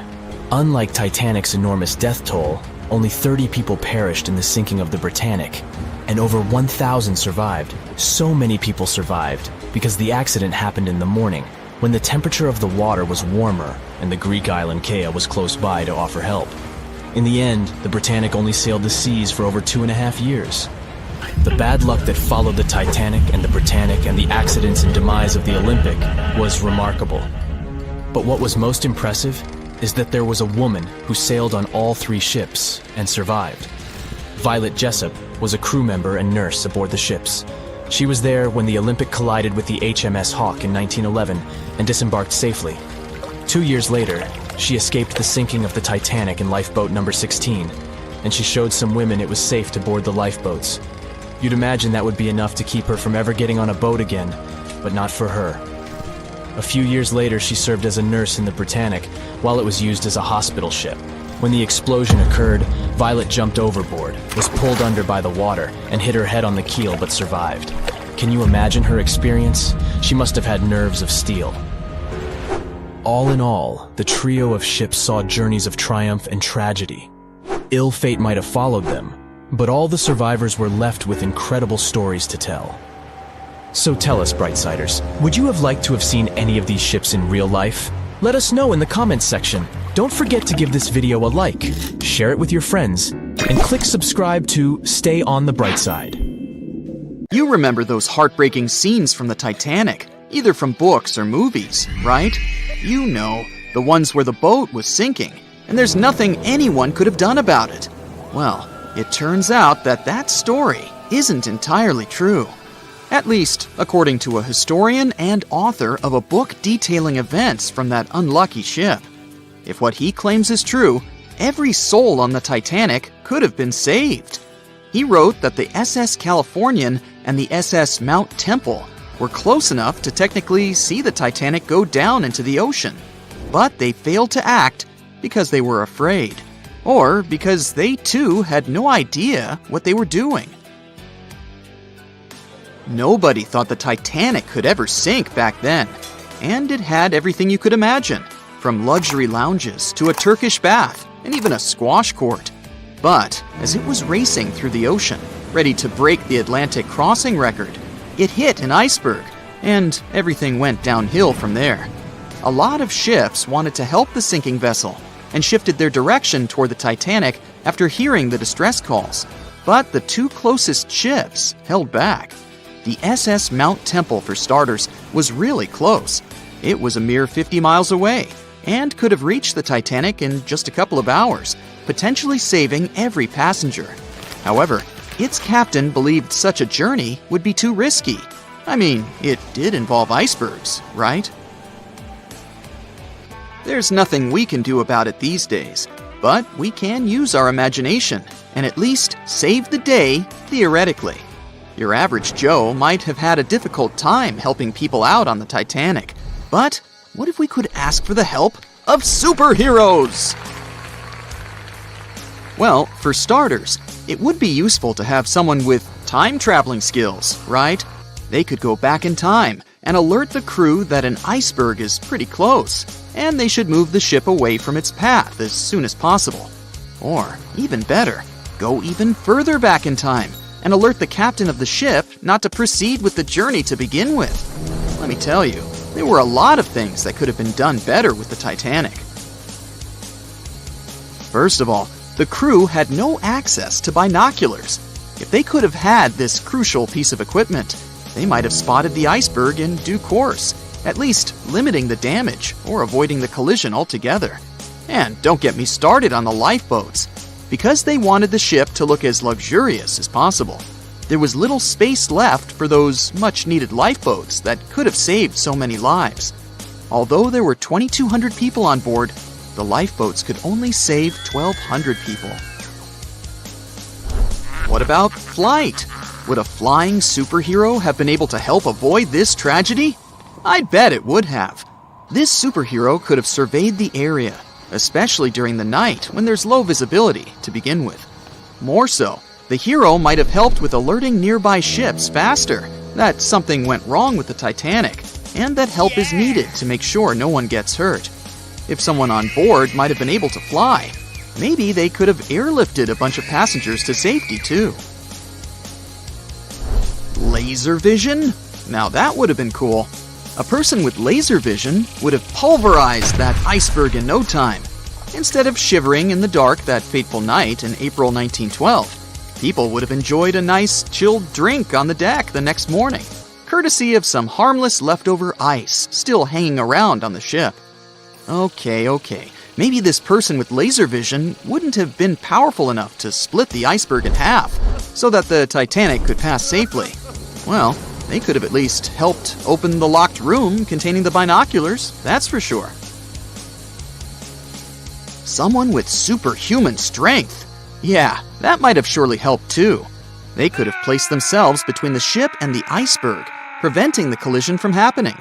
Unlike Titanic's enormous death toll, only 30 people perished in the sinking of the Britannic, and over 1,000 survived. So many people survived because the accident happened in the morning, when the temperature of the water was warmer and the Greek island Kea was close by to offer help. In the end, the Britannic only sailed the seas for over 2.5 years. The bad luck that followed the Titanic and the Britannic and the accidents and demise of the Olympic was remarkable. But what was most impressive is that there was a woman who sailed on all 3 ships and survived. Violet Jessup was a crew member and nurse aboard the ships. She was there when the Olympic collided with the HMS Hawk in 1911 and disembarked safely. 2 years later, she escaped the sinking of the Titanic in lifeboat number 16, and she showed some women it was safe to board the lifeboats. You'd imagine that would be enough to keep her from ever getting on a boat again, but not for her. A few years later, she served as a nurse in the Britannic while it was used as a hospital ship. When the explosion occurred, Violet jumped overboard, was pulled under by the water, and hit her head on the keel but survived. Can you imagine her experience? She must have had nerves of steel. All in all, the trio of ships saw journeys of triumph and tragedy. Ill fate might have followed them, but all the survivors were left with incredible stories to tell. So tell us, Brightsiders, would you have liked to have seen any of these ships in real life? Let us know in the comments section. Don't forget to give this video a like, share it with your friends, and click subscribe to stay on the bright side. You remember those heartbreaking scenes from the Titanic, either from books or movies, right? You know, the ones where the boat was sinking, and there's nothing anyone could have done about it. Well, it turns out that that story isn't entirely true. At least, according to a historian and author of a book detailing events from that unlucky ship. If what he claims is true, every soul on the Titanic could have been saved. He wrote that the SS Californian and the SS Mount Temple were close enough to technically see the Titanic go down into the ocean, but they failed to act because they were afraid, or because they too had no idea what they were doing. Nobody thought the Titanic could ever sink back then, and it had everything you could imagine, from luxury lounges to a Turkish bath and even a squash court. But as it was racing through the ocean, ready to break the Atlantic crossing record, it hit an iceberg, and everything went downhill from there. A lot of ships wanted to help the sinking vessel and shifted their direction toward the Titanic after hearing the distress calls, but the 2 closest ships held back. The SS Mount Temple, for starters, was really close. It was a mere 50 miles away, and could have reached the Titanic in just a couple of hours, potentially saving every passenger. However, its captain believed such a journey would be too risky. I mean, it did involve icebergs, right? There's nothing we can do about it these days, but we can use our imagination and at least save the day theoretically. Your average Joe might have had a difficult time helping people out on the Titanic, but what if we could ask for the help of superheroes? Well, for starters, it would be useful to have someone with time-traveling skills, right? They could go back in time and alert the crew that an iceberg is pretty close, and they should move the ship away from its path as soon as possible. Or, even better, go even further back in time and alert the captain of the ship not to proceed with the journey to begin with. Let me tell you, there were a lot of things that could have been done better with the Titanic. First of all, the crew had no access to binoculars. If they could have had this crucial piece of equipment, they might have spotted the iceberg in due course, at least limiting the damage or avoiding the collision altogether. And don't get me started on the lifeboats. Because they wanted the ship to look as luxurious as possible, there was little space left for those much-needed lifeboats that could have saved so many lives. Although there were 2,200 people on board, the lifeboats could only save 1,200 people. What about flight? Would a flying superhero have been able to help avoid this tragedy? I'd bet it would have. This superhero could have surveyed the area, especially during the night when there's low visibility to begin with. More so, the hero might have helped with alerting nearby ships faster that something went wrong with the Titanic, and that help is needed to make sure no one gets hurt. If someone on board might have been able to fly, maybe they could have airlifted a bunch of passengers to safety too. Laser vision? Now that would have been cool. A person with laser vision would have pulverized that iceberg in no time. Instead of shivering in the dark that fateful night in April 1912, people would have enjoyed a nice chilled drink on the deck the next morning, courtesy of some harmless leftover ice still hanging around on the ship. Okay, maybe this person with laser vision wouldn't have been powerful enough to split the iceberg in half so that the Titanic could pass safely. Well, they could have at least helped open the locked room containing the binoculars, that's for sure. Someone with superhuman strength. Yeah, that might have surely helped too. They could have placed themselves between the ship and the iceberg, preventing the collision from happening.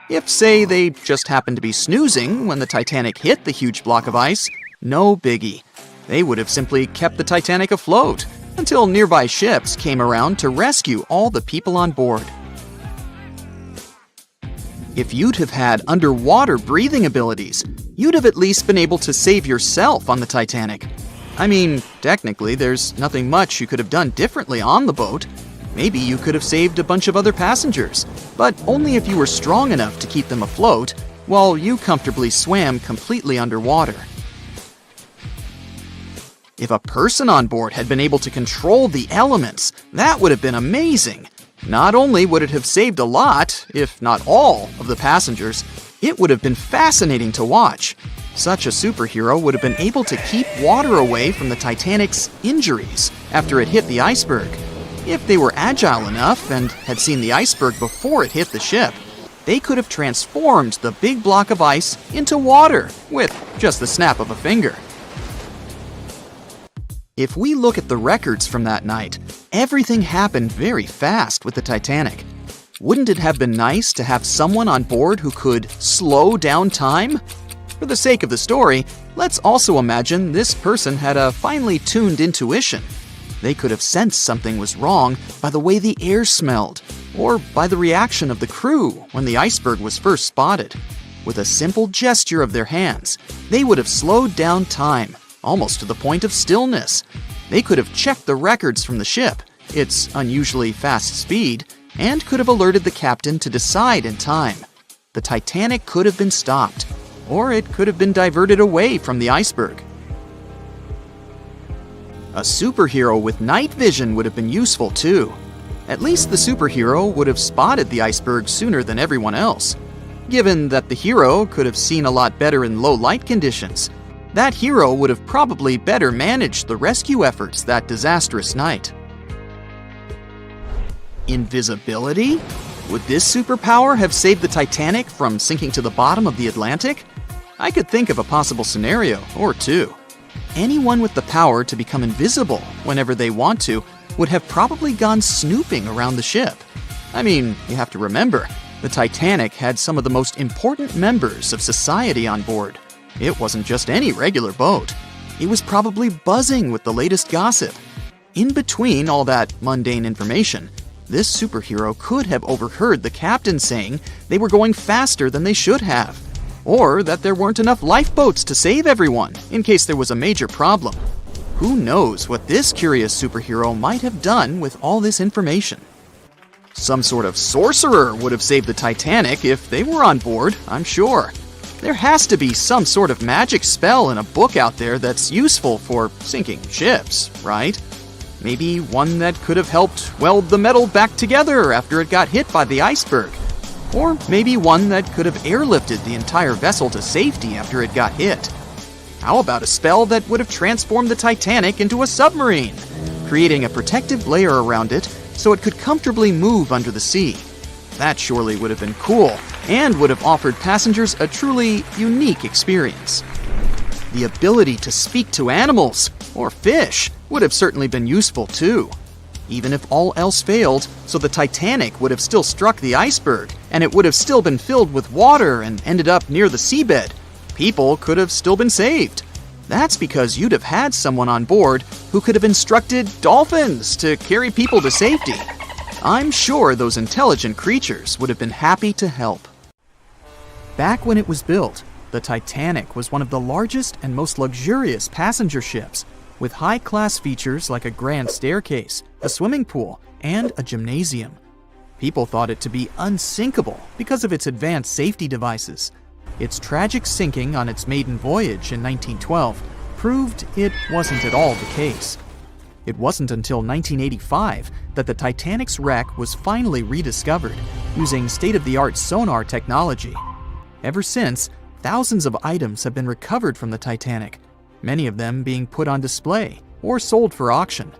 If, say, they just happened to be snoozing when the Titanic hit the huge block of ice, no biggie. They would have simply kept the Titanic afloat until nearby ships came around to rescue all the people on board. If you'd have had underwater breathing abilities, you'd have at least been able to save yourself on the Titanic. I mean, technically, there's nothing much you could have done differently on the boat. Maybe you could have saved a bunch of other passengers, but only if you were strong enough to keep them afloat, while you comfortably swam completely underwater. If a person on board had been able to control the elements, that would have been amazing. Not only would it have saved a lot, if not all, of the passengers, it would have been fascinating to watch. Such a superhero would have been able to keep water away from the Titanic's injuries after it hit the iceberg. If they were agile enough and had seen the iceberg before it hit the ship, they could have transformed the big block of ice into water with just the snap of a finger. If we look at the records from that night, everything happened very fast with the Titanic. Wouldn't it have been nice to have someone on board who could slow down time? For the sake of the story, let's also imagine this person had a finely tuned intuition. They could have sensed something was wrong by the way the air smelled, or by the reaction of the crew when the iceberg was first spotted. With a simple gesture of their hands, they would have slowed down time, almost to the point of stillness. They could have checked the records from the ship, its unusually fast speed, and could have alerted the captain to decide in time. The Titanic could have been stopped, or it could have been diverted away from the iceberg. A superhero with night vision would have been useful too. At least the superhero would have spotted the iceberg sooner than everyone else. Given that the hero could have seen a lot better in low light conditions, that hero would have probably better managed the rescue efforts that disastrous night. Invisibility? Would this superpower have saved the Titanic from sinking to the bottom of the Atlantic? I could think of a possible scenario or two. Anyone with the power to become invisible whenever they want to would have probably gone snooping around the ship. I mean, you have to remember, the Titanic had some of the most important members of society on board. It wasn't just any regular boat. It was probably buzzing with the latest gossip. In between all that mundane information, this superhero could have overheard the captain saying they were going faster than they should have, or that there weren't enough lifeboats to save everyone in case there was a major problem. Who knows what this curious superhero might have done with all this information? Some sort of sorcerer would have saved the Titanic if they were on board, I'm sure. There has to be some sort of magic spell in a book out there that's useful for sinking ships, right? Maybe one that could have helped weld the metal back together after it got hit by the iceberg. Or maybe one that could have airlifted the entire vessel to safety after it got hit. How about a spell that would have transformed the Titanic into a submarine, creating a protective layer around it so it could comfortably move under the sea? That surely would have been cool, and would have offered passengers a truly unique experience. The ability to speak to animals, or fish, would have certainly been useful too. Even if all else failed, so the Titanic would have still struck the iceberg, and it would have still been filled with water and ended up near the seabed, people could have still been saved. That's because you'd have had someone on board who could have instructed dolphins to carry people to safety. I'm sure those intelligent creatures would have been happy to help. Back when it was built, the Titanic was one of the largest and most luxurious passenger ships, with high-class features like a grand staircase, a swimming pool, and a gymnasium. People thought it to be unsinkable because of its advanced safety devices. Its tragic sinking on its maiden voyage in 1912 proved it wasn't at all the case. It wasn't until 1985 that the Titanic's wreck was finally rediscovered using state-of-the-art sonar technology. Ever since, thousands of items have been recovered from the Titanic, many of them being put on display or sold for auction.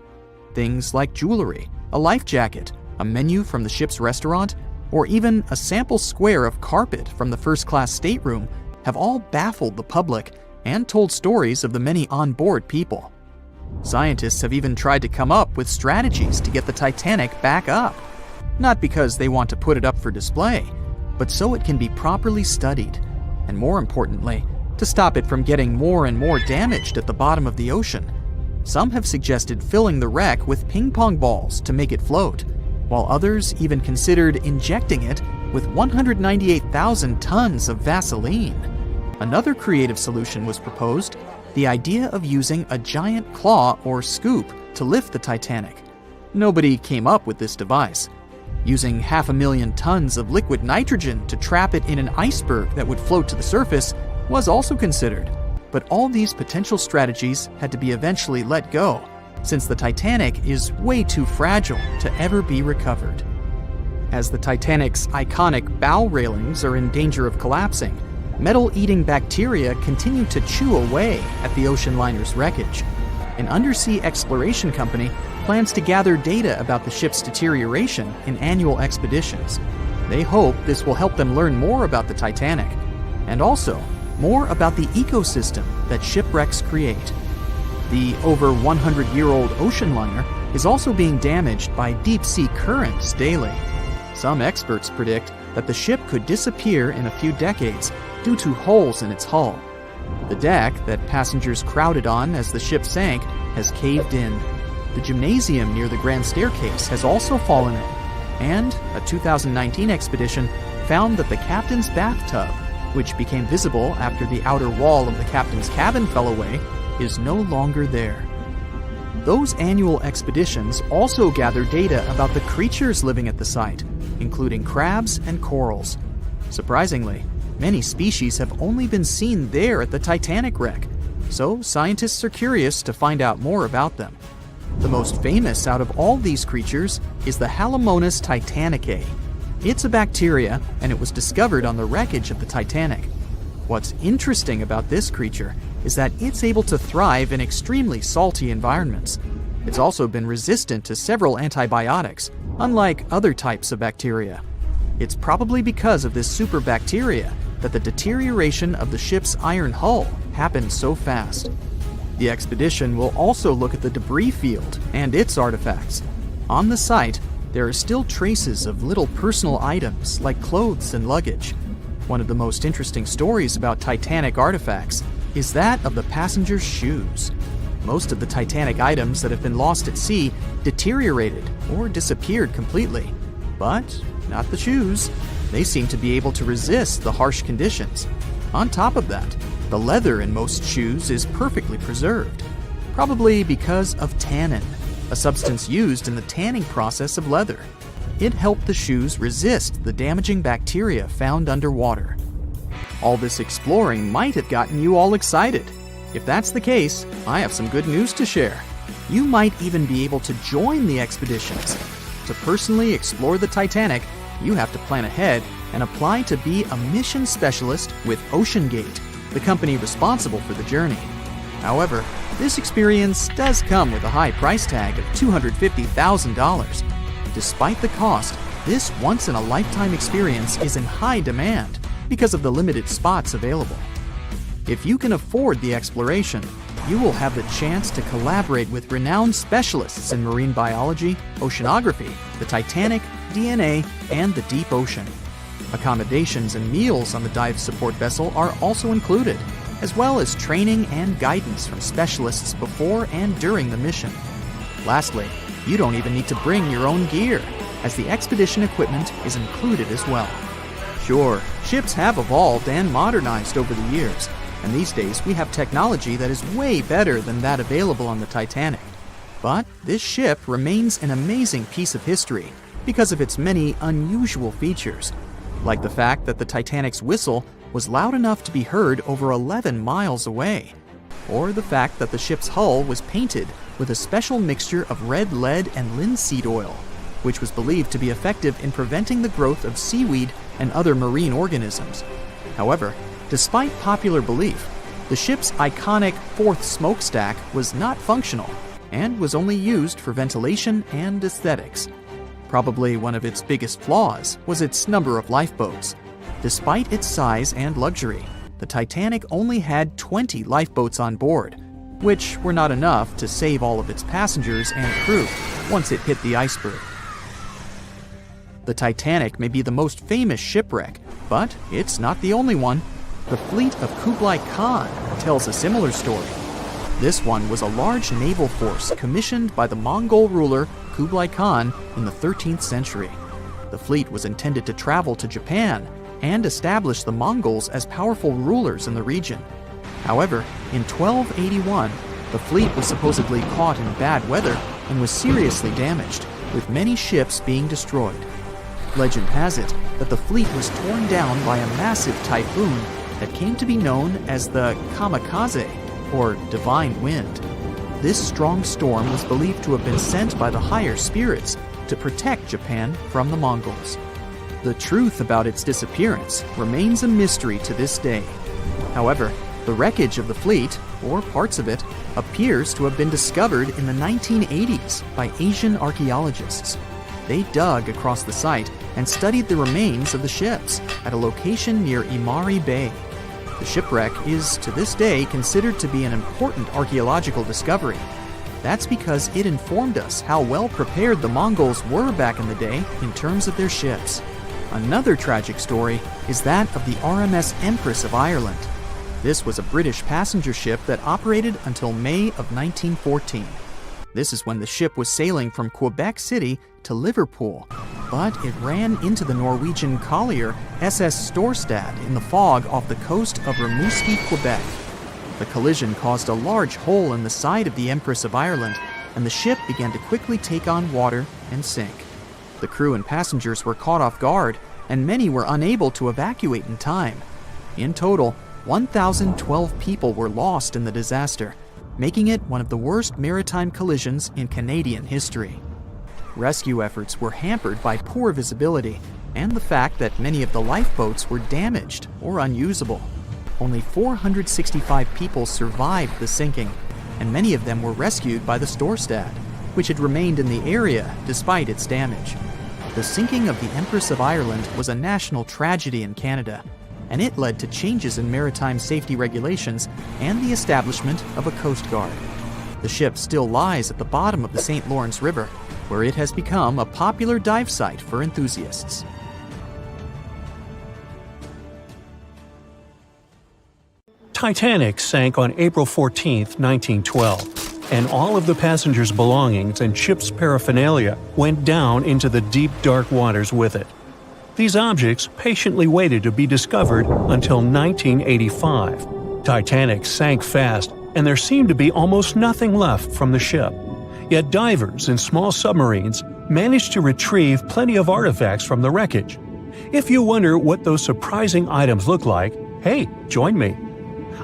Things like jewelry, a life jacket, a menu from the ship's restaurant, or even a sample square of carpet from the first-class stateroom have all baffled the public and told stories of the many on-board people. Scientists have even tried to come up with strategies to get the Titanic back up. Not because they want to put it up for display, but so it can be properly studied, and more importantly, to stop it from getting more and more damaged at the bottom of the ocean. Some have suggested filling the wreck with ping pong balls to make it float, while others even considered injecting it with 198,000 tons of Vaseline. Another creative solution was proposed, the idea of using a giant claw or scoop to lift the Titanic. Nobody came up with this device. Using 500,000 tons of liquid nitrogen to trap it in an iceberg that would float to the surface was also considered, but all these potential strategies had to be eventually let go, since the Titanic is way too fragile to ever be recovered. As the Titanic's iconic bow railings are in danger of collapsing, metal-eating bacteria continue to chew away at the ocean liner's wreckage. An undersea exploration company plans to gather data about the ship's deterioration in annual expeditions. They hope this will help them learn more about the Titanic, and also more about the ecosystem that shipwrecks create. The over 100-year-old ocean liner is also being damaged by deep-sea currents daily. Some experts predict that the ship could disappear in a few decades due to holes in its hull. The deck that passengers crowded on as the ship sank has caved in. The gymnasium near the grand staircase has also fallen in, and a 2019 expedition found that the captain's bathtub, which became visible after the outer wall of the captain's cabin fell away, is no longer there. Those annual expeditions also gather data about the creatures living at the site, including crabs and corals. Surprisingly, many species have only been seen there at the Titanic wreck, so scientists are curious to find out more about them. The most famous out of all these creatures is the Halomonas titanicae. It's a bacteria, and it was discovered on the wreckage of the Titanic. What's interesting about this creature is that it's able to thrive in extremely salty environments. It's also been resistant to several antibiotics, unlike other types of bacteria. It's probably because of this super bacteria that the deterioration of the ship's iron hull happened so fast. The expedition will also look at the debris field and its artifacts. On the site, there are still traces of little personal items like clothes and luggage. One of the most interesting stories about Titanic artifacts is that of the passengers' shoes. Most of the Titanic items that have been lost at sea deteriorated or disappeared completely. But not the shoes. They seem to be able to resist the harsh conditions. On top of that, the leather in most shoes is perfectly preserved, probably because of tannin, a substance used in the tanning process of leather. It helped the shoes resist the damaging bacteria found underwater. All this exploring might have gotten you all excited. If that's the case, I have some good news to share. You might even be able to join the expeditions. To personally explore the Titanic, you have to plan ahead and apply to be a mission specialist with OceanGate, the company responsible for the journey. However, this experience does come with a high price tag of $250,000. Despite the cost, this once-in-a-lifetime experience is in high demand because of the limited spots available. If you can afford the exploration, you will have the chance to collaborate with renowned specialists in marine biology, oceanography, the Titanic, DNA, and the deep ocean. Accommodations and meals on the dive support vessel are also included, as well as training and guidance from specialists before and during the mission. Lastly, you don't even need to bring your own gear, as the expedition equipment is included as well. Sure, ships have evolved and modernized over the years, and these days we have technology that is way better than that available on the Titanic. But this ship remains an amazing piece of history because of its many unusual features, like the fact that the Titanic's whistle was loud enough to be heard over 11 miles away, or the fact that the ship's hull was painted with a special mixture of red lead and linseed oil, which was believed to be effective in preventing the growth of seaweed and other marine organisms. However, despite popular belief, the ship's iconic fourth smokestack was not functional and was only used for ventilation and aesthetics. Probably one of its biggest flaws was its number of lifeboats. Despite its size and luxury, the Titanic only had 20 lifeboats on board, which were not enough to save all of its passengers and crew once it hit the iceberg. The Titanic may be the most famous shipwreck, but it's not the only one. The fleet of Kublai Khan tells a similar story. This one was a large naval force commissioned by the Mongol ruler Kublai Khan in the 13th century. The fleet was intended to travel to Japan and establish the Mongols as powerful rulers in the region. However, in 1281, the fleet was supposedly caught in bad weather and was seriously damaged, with many ships being destroyed. Legend has it that the fleet was torn down by a massive typhoon that came to be known as the kamikaze, or divine wind. This strong storm was believed to have been sent by the higher spirits to protect Japan from the Mongols. The truth about its disappearance remains a mystery to this day. However, the wreckage of the fleet, or parts of it, appears to have been discovered in the 1980s by Asian archaeologists. They dug across the site and studied the remains of the ships at a location near Imari Bay. The shipwreck is, to this day, considered to be an important archaeological discovery. That's because it informed us how well prepared the Mongols were back in the day in terms of their ships. Another tragic story is that of the RMS Empress of Ireland. This was a British passenger ship that operated until May of 1914. This is when the ship was sailing from Quebec City to Liverpool, but it ran into the Norwegian collier SS Storstad in the fog off the coast of Rimouski, Quebec. The collision caused a large hole in the side of the Empress of Ireland, and the ship began to quickly take on water and sink. The crew and passengers were caught off guard, and many were unable to evacuate in time. In total, 1,012 people were lost in the disaster, making it one of the worst maritime collisions in Canadian history. Rescue efforts were hampered by poor visibility, and the fact that many of the lifeboats were damaged or unusable. Only 465 people survived the sinking, and many of them were rescued by the Storstad, which had remained in the area despite its damage. The sinking of the Empress of Ireland was a national tragedy in Canada, and it led to changes in maritime safety regulations and the establishment of a Coast Guard. The ship still lies at the bottom of the St. Lawrence River, where it has become a popular dive site for enthusiasts. Titanic sank on April 14, 1912, and all of the passengers' belongings and ship's paraphernalia went down into the deep, dark waters with it. These objects patiently waited to be discovered until 1985. Titanic sank fast, and there seemed to be almost nothing left from the ship. Yet divers in small submarines managed to retrieve plenty of artifacts from the wreckage. If you wonder what those surprising items look like, hey, join me.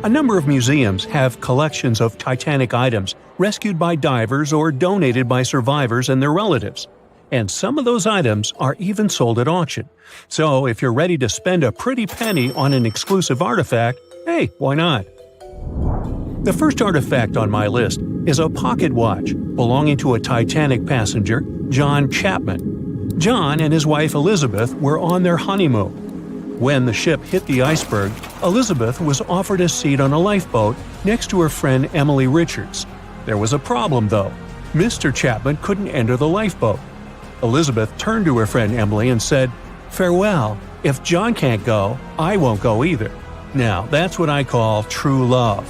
A number of museums have collections of Titanic items rescued by divers or donated by survivors and their relatives. And some of those items are even sold at auction. So if you're ready to spend a pretty penny on an exclusive artifact, hey, why not? The first artifact on my list is a pocket watch belonging to a Titanic passenger, John Chapman. John and his wife Elizabeth were on their honeymoon. When the ship hit the iceberg, Elizabeth was offered a seat on a lifeboat next to her friend Emily Richards. There was a problem, though. Mr. Chapman couldn't enter the lifeboat. Elizabeth turned to her friend Emily and said, "Farewell. If John can't go, I won't go either." Now, that's what I call true love.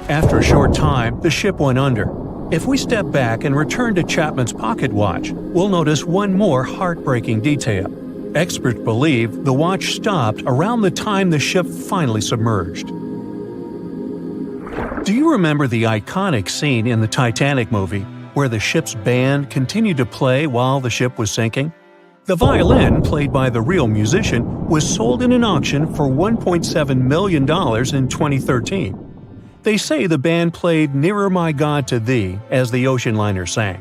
After a short time, the ship went under. If we step back and return to Chapman's pocket watch, we'll notice one more heartbreaking detail. Experts believe the watch stopped around the time the ship finally submerged. Do you remember the iconic scene in the Titanic movie where the ship's band continued to play while the ship was sinking? The violin, played by the real musician, was sold in an auction for $1.7 million in 2013. They say the band played "Nearer My God to Thee" as the ocean liner sank.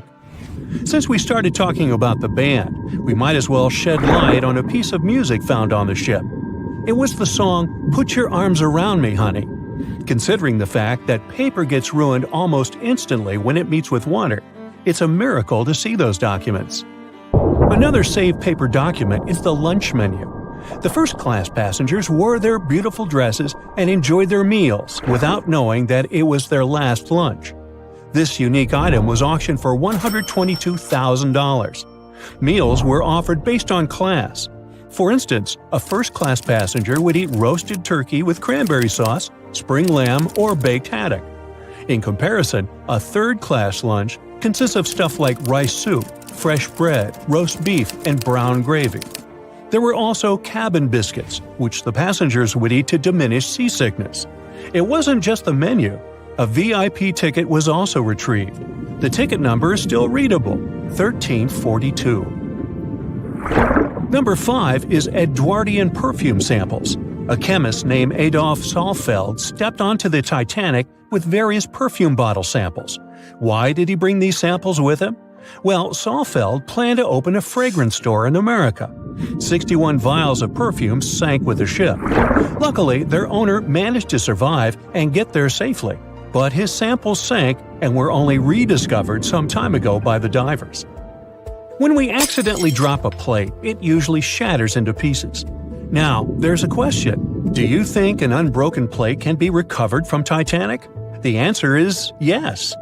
Since we started talking about the band, we might as well shed light on a piece of music found on the ship. It was the song "Put Your Arms Around Me, Honey." Considering the fact that paper gets ruined almost instantly when it meets with water, it's a miracle to see those documents. Another saved paper document is the lunch menu. The first-class passengers wore their beautiful dresses and enjoyed their meals without knowing that it was their last lunch. This unique item was auctioned for $122,000. Meals were offered based on class. For instance, a first-class passenger would eat roasted turkey with cranberry sauce, spring lamb, or baked haddock. In comparison, a third-class lunch consists of stuff like rice soup, fresh bread, roast beef, and brown gravy. There were also cabin biscuits, which the passengers would eat to diminish seasickness. It wasn't just the menu. A VIP ticket was also retrieved. The ticket number is still readable, 1342. Number 5 is Edwardian perfume samples. A chemist named Adolf Saalfeld stepped onto the Titanic with various perfume bottle samples. Why did he bring these samples with him? Well, Saalfeld planned to open a fragrance store in America. 61 vials of perfume sank with the ship. Luckily, their owner managed to survive and get there safely, but his samples sank and were only rediscovered some time ago by the divers. When we accidentally drop a plate, it usually shatters into pieces. Now, there's a question. Do you think an unbroken plate can be recovered from Titanic? The answer is yes.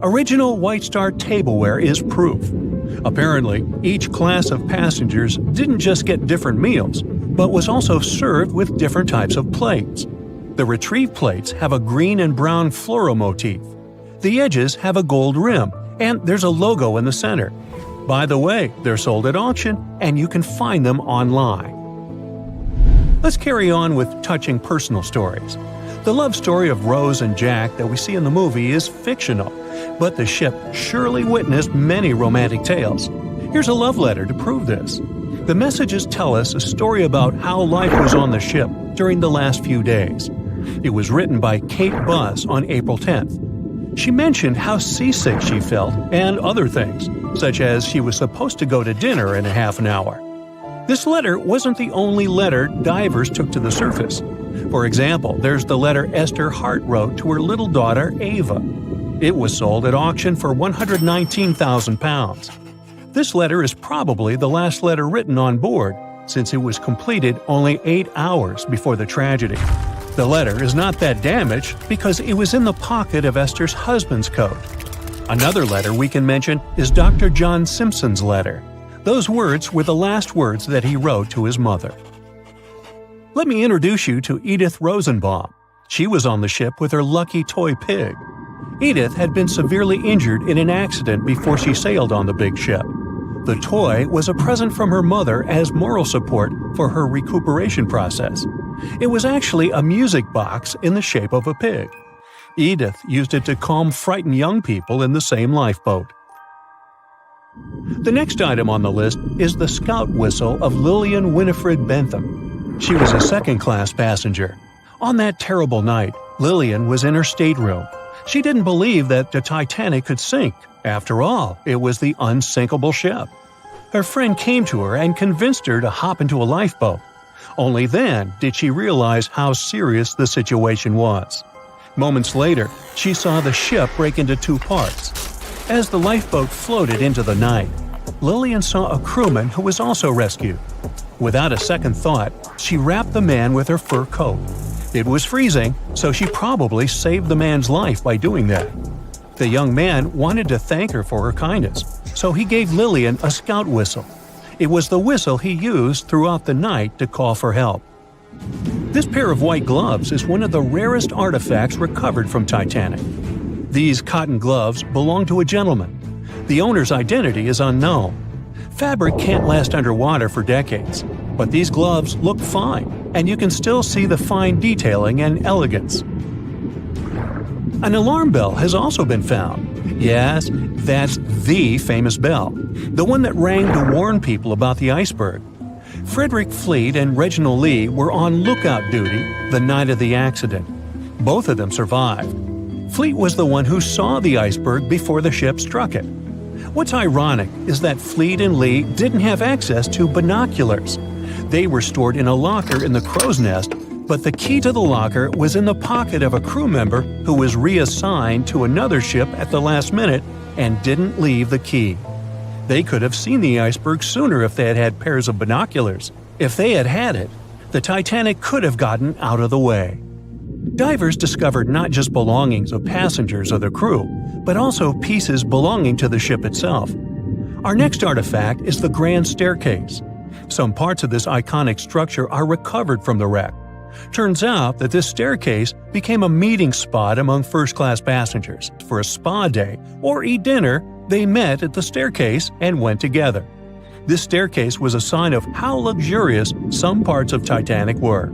Original White Star tableware is proof. Apparently, each class of passengers didn't just get different meals, but was also served with different types of plates. The retrieved plates have a green and brown floral motif. The edges have a gold rim, and there's a logo in the center. By the way, they're sold at auction, and you can find them online. Let's carry on with touching personal stories. The love story of Rose and Jack that we see in the movie is fictional, but the ship surely witnessed many romantic tales. Here's a love letter to prove this. The messages tell us a story about how life was on the ship during the last few days. It was written by Kate Buss on April 10th. She mentioned how seasick she felt and other things, such as she was supposed to go to dinner in a half an hour. This letter wasn't the only letter divers took to the surface. For example, there's the letter Esther Hart wrote to her little daughter Ava. It was sold at auction for £119,000. This letter is probably the last letter written on board, since it was completed only 8 hours before the tragedy. The letter is not that damaged because it was in the pocket of Esther's husband's coat. Another letter we can mention is Dr. John Simpson's letter. Those words were the last words that he wrote to his mother. Let me introduce you to Edith Rosenbaum. She was on the ship with her lucky toy pig. Edith had been severely injured in an accident before she sailed on the big ship. The toy was a present from her mother as moral support for her recuperation process. It was actually a music box in the shape of a pig. Edith used it to calm frightened young people in the same lifeboat. The next item on the list is the scout whistle of Lillian Winifred Bentham. She was a second-class passenger. On that terrible night, Lillian was in her stateroom. She didn't believe that the Titanic could sink. After all, it was the unsinkable ship. Her friend came to her and convinced her to hop into a lifeboat. Only then did she realize how serious the situation was. Moments later, she saw the ship break into 2 parts. As the lifeboat floated into the night, Lillian saw a crewman who was also rescued. Without a second thought, she wrapped the man with her fur coat. It was freezing, so she probably saved the man's life by doing that. The young man wanted to thank her for her kindness, so he gave Lillian a scout whistle. It was the whistle he used throughout the night to call for help. This pair of white gloves is one of the rarest artifacts recovered from Titanic. These cotton gloves belong to a gentleman. The owner's identity is unknown. Fabric can't last underwater for decades, but these gloves look fine, and you can still see the fine detailing and elegance. An alarm bell has also been found. Yes, that's the famous bell, the one that rang to warn people about the iceberg. Frederick Fleet and Reginald Lee were on lookout duty the night of the accident. Both of them survived. Fleet was the one who saw the iceberg before the ship struck it. What's ironic is that Fleet and Lee didn't have access to binoculars. They were stored in a locker in the crow's nest, but the key to the locker was in the pocket of a crew member who was reassigned to another ship at the last minute and didn't leave the key. They could have seen the iceberg sooner if they had had pairs of binoculars. If they had had it, the Titanic could have gotten out of the way. Divers discovered not just belongings of passengers or the crew, but also pieces belonging to the ship itself. Our next artifact is the Grand Staircase. Some parts of this iconic structure are recovered from the wreck. Turns out that this staircase became a meeting spot among first-class passengers. For a spa day or eat dinner, they met at the staircase and went together. This staircase was a sign of how luxurious some parts of Titanic were.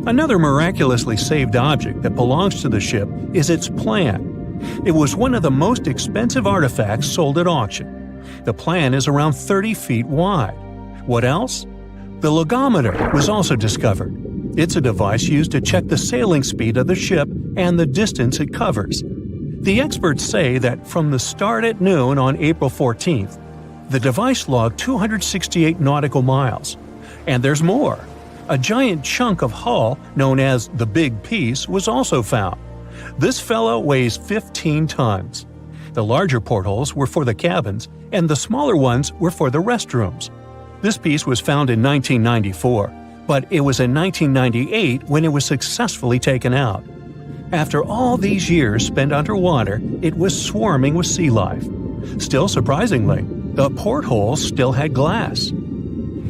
Another miraculously saved object that belongs to the ship is its plan. It was one of the most expensive artifacts sold at auction. The plan is around 30 feet wide. What else? The logometer was also discovered. It's a device used to check the sailing speed of the ship and the distance it covers. The experts say that from the start at noon on April 14th, the device logged 268 nautical miles. And there's more. A giant chunk of hull, known as the Big Piece, was also found. This fellow weighs 15 tons. The larger portholes were for the cabins, and the smaller ones were for the restrooms. This piece was found in 1994, but it was in 1998 when it was successfully taken out. After all these years spent underwater, it was swarming with sea life. Still surprisingly, the portholes still had glass.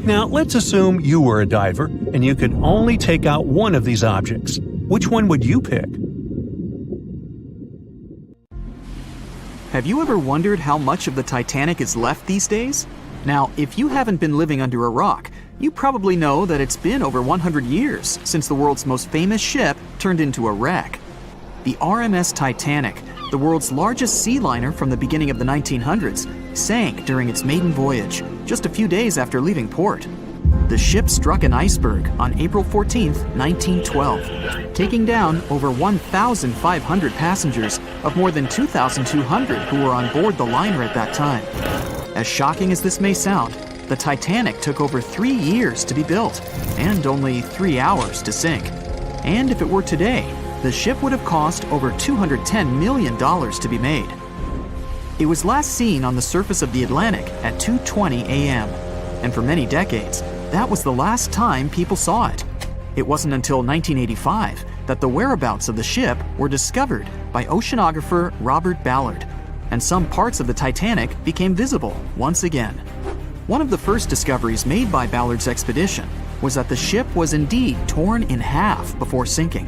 Now, let's assume you were a diver and you could only take out one of these objects. Which one would you pick? Have you ever wondered how much of the Titanic is left these days? Now, if you haven't been living under a rock, you probably know that it's been over 100 years since the world's most famous ship turned into a wreck. The RMS Titanic, the world's largest sea liner from the beginning of the 1900s, sank during its maiden voyage, just a few days after leaving port. The ship struck an iceberg on April 14, 1912, taking down over 1,500 passengers of more than 2,200 who were on board the liner at that time. As shocking as this may sound, the Titanic took over 3 years to be built and only 3 hours to sink. And if it were today, the ship would have cost over $210 million to be made. It was last seen on the surface of the Atlantic at 2:20 a.m., and for many decades, that was the last time people saw it. It wasn't until 1985 that the whereabouts of the ship were discovered by oceanographer Robert Ballard, and some parts of the Titanic became visible once again. One of the first discoveries made by Ballard's expedition was that the ship was indeed torn in half before sinking.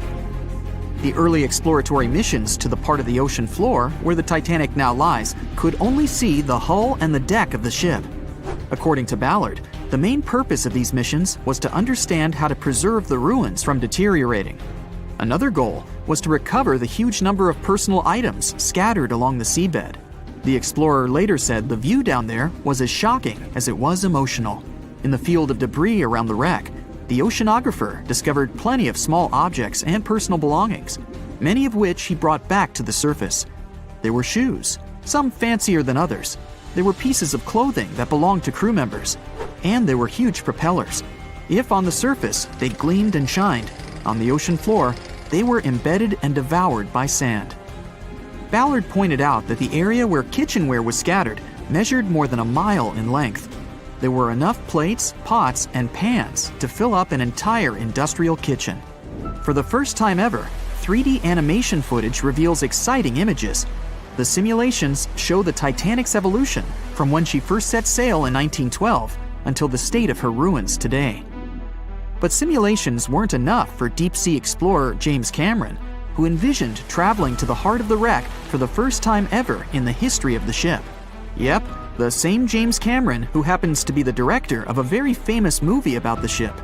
The early exploratory missions to the part of the ocean floor where the Titanic now lies could only see the hull and the deck of the ship. According to Ballard, the main purpose of these missions was to understand how to preserve the ruins from deteriorating. Another goal was to recover the huge number of personal items scattered along the seabed. The explorer later said the view down there was as shocking as it was emotional. In the field of debris around the wreck, the oceanographer discovered plenty of small objects and personal belongings, many of which he brought back to the surface. There were shoes, some fancier than others. There were pieces of clothing that belonged to crew members, and there were huge propellers. If on the surface they gleamed and shined, on the ocean floor they were embedded and devoured by sand. Ballard pointed out that the area where kitchenware was scattered measured more than a mile in length. There were enough plates, pots, and pans to fill up an entire industrial kitchen. For the first time ever, 3D animation footage reveals exciting images. The simulations show the Titanic's evolution from when she first set sail in 1912 until the state of her ruins today. But simulations weren't enough for deep-sea explorer James Cameron, who envisioned traveling to the heart of the wreck for the first time ever in the history of the ship. Yep, the same James Cameron who happens to be the director of a very famous movie about the ship.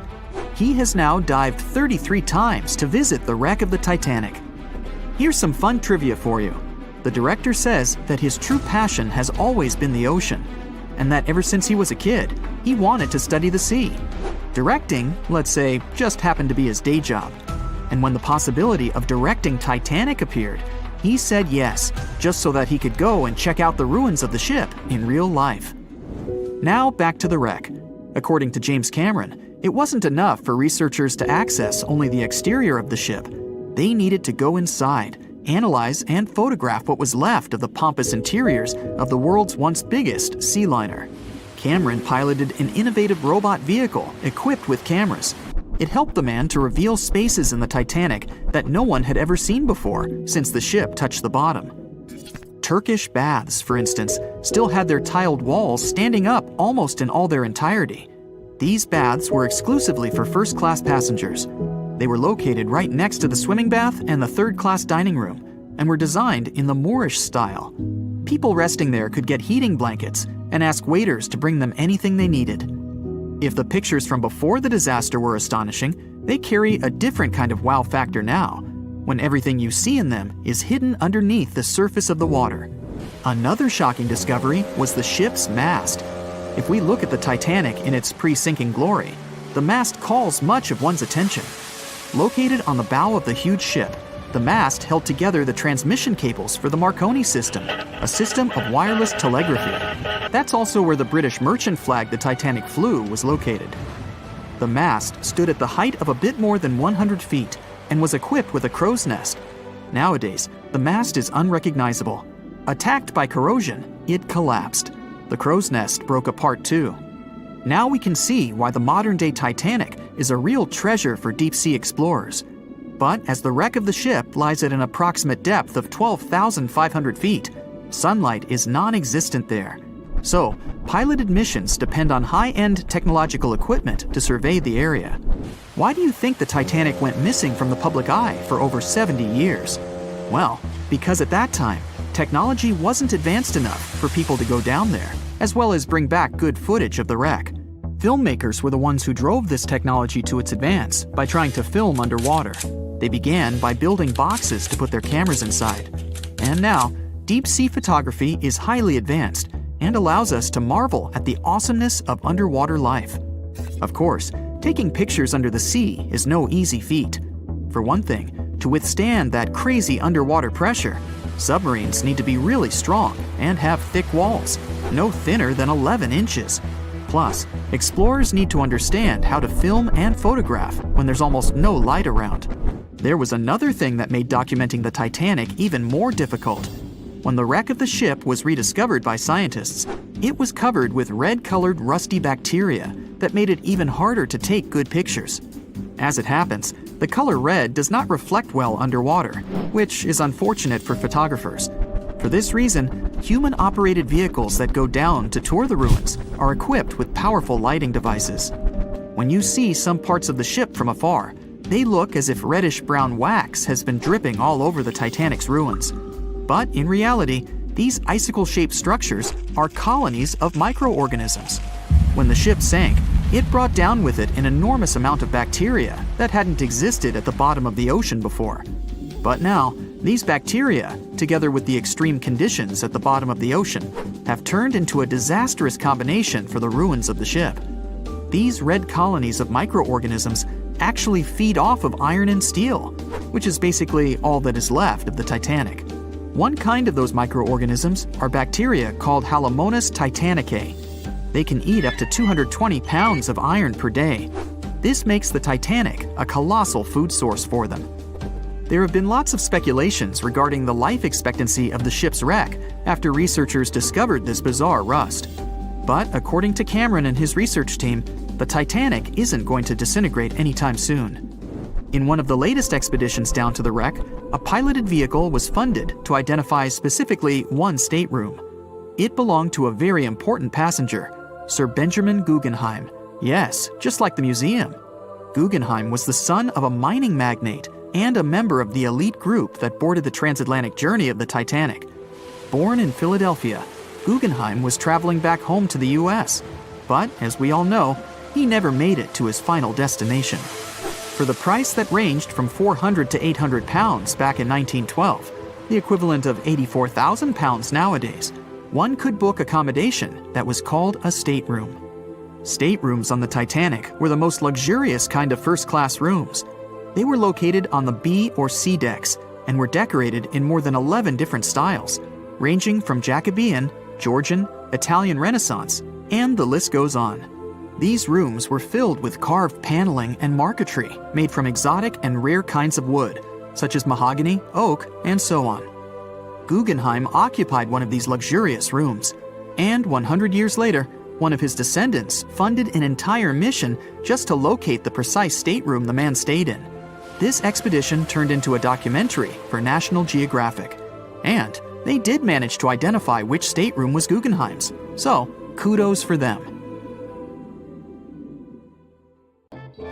He has now dived 33 times to visit the wreck of the Titanic. Here's some fun trivia for you. The director says that his true passion has always been the ocean, and that ever since he was a kid, he wanted to study the sea. Directing, let's say, just happened to be his day job. And when the possibility of directing Titanic appeared, he said yes, just so that he could go and check out the ruins of the ship in real life. Now back to the wreck. According to James Cameron, it wasn't enough for researchers to access only the exterior of the ship. They needed to go inside, analyze and photograph what was left of the pompous interiors of the world's once biggest sea liner. Cameron piloted an innovative robot vehicle equipped with cameras. It helped the man to reveal spaces in the Titanic that no one had ever seen before since the ship touched the bottom. Turkish baths, for instance, still had their tiled walls standing up almost in all their entirety. These baths were exclusively for first-class passengers. They were located right next to the swimming bath and the third-class dining room, and were designed in the Moorish style. People resting there could get heating blankets and ask waiters to bring them anything they needed. If the pictures from before the disaster were astonishing, they carry a different kind of wow factor now, when everything you see in them is hidden underneath the surface of the water. Another shocking discovery was the ship's mast. If we look at the Titanic in its pre-sinking glory, the mast calls much of one's attention. Located on the bow of the huge ship, the mast held together the transmission cables for the Marconi system, a system of wireless telegraphy. That's also where the British merchant flag the Titanic flew was located. The mast stood at the height of a bit more than 100 feet and was equipped with a crow's nest. Nowadays, the mast is unrecognizable. Attacked by corrosion, it collapsed. The crow's nest broke apart too. Now we can see why the modern-day Titanic is a real treasure for deep-sea explorers. But as the wreck of the ship lies at an approximate depth of 12,500 feet, sunlight is non-existent there. So, piloted missions depend on high-end technological equipment to survey the area. Why do you think the Titanic went missing from the public eye for over 70 years? Well, because at that time, technology wasn't advanced enough for people to go down there, as well as bring back good footage of the wreck. Filmmakers were the ones who drove this technology to its advance by trying to film underwater. They began by building boxes to put their cameras inside. And now, deep-sea photography is highly advanced and allows us to marvel at the awesomeness of underwater life. Of course, taking pictures under the sea is no easy feat. For one thing, to withstand that crazy underwater pressure, submarines need to be really strong and have thick walls, no thinner than 11 inches. Plus, explorers need to understand how to film and photograph when there's almost no light around. There was another thing that made documenting the Titanic even more difficult. When the wreck of the ship was rediscovered by scientists, it was covered with red-colored rusty bacteria that made it even harder to take good pictures. As it happens, the color red does not reflect well underwater, which is unfortunate for photographers. For this reason, human-operated vehicles that go down to tour the ruins are equipped with powerful lighting devices. When you see some parts of the ship from afar, they look as if reddish-brown wax has been dripping all over the Titanic's ruins. But in reality, these icicle-shaped structures are colonies of microorganisms. When the ship sank, it brought down with it an enormous amount of bacteria that hadn't existed at the bottom of the ocean before. But now, these bacteria, together with the extreme conditions at the bottom of the ocean, have turned into a disastrous combination for the ruins of the ship. These red colonies of microorganisms actually feed off of iron and steel, which is basically all that is left of the Titanic. One kind of those microorganisms are bacteria called Halomonas titanicae. They can eat up to 220 pounds of iron per day. This makes the Titanic a colossal food source for them. There have been lots of speculations regarding the life expectancy of the ship's wreck after researchers discovered this bizarre rust. But according to Cameron and his research team, the Titanic isn't going to disintegrate anytime soon. In one of the latest expeditions down to the wreck, a piloted vehicle was funded to identify specifically one stateroom. It belonged to a very important passenger, Sir Benjamin Guggenheim. Yes, just like the museum. Guggenheim was the son of a mining magnate and a member of the elite group that boarded the transatlantic journey of the Titanic. Born in Philadelphia, Guggenheim was traveling back home to the US. But, as we all know, he never made it to his final destination. For the price that ranged from 400 to 800 pounds back in 1912, the equivalent of 84,000 pounds nowadays, one could book accommodation that was called a stateroom. Staterooms on the Titanic were the most luxurious kind of first-class rooms. They were located on the B or C decks and were decorated in more than 11 different styles, ranging from Jacobean, Georgian, Italian Renaissance, and the list goes on. These rooms were filled with carved paneling and marquetry made from exotic and rare kinds of wood, such as mahogany, oak, and so on. Guggenheim occupied one of these luxurious rooms, and 100 years later, one of his descendants funded an entire mission just to locate the precise stateroom the man stayed in. This expedition turned into a documentary for National Geographic, and they did manage to identify which stateroom was Guggenheim's, so kudos for them.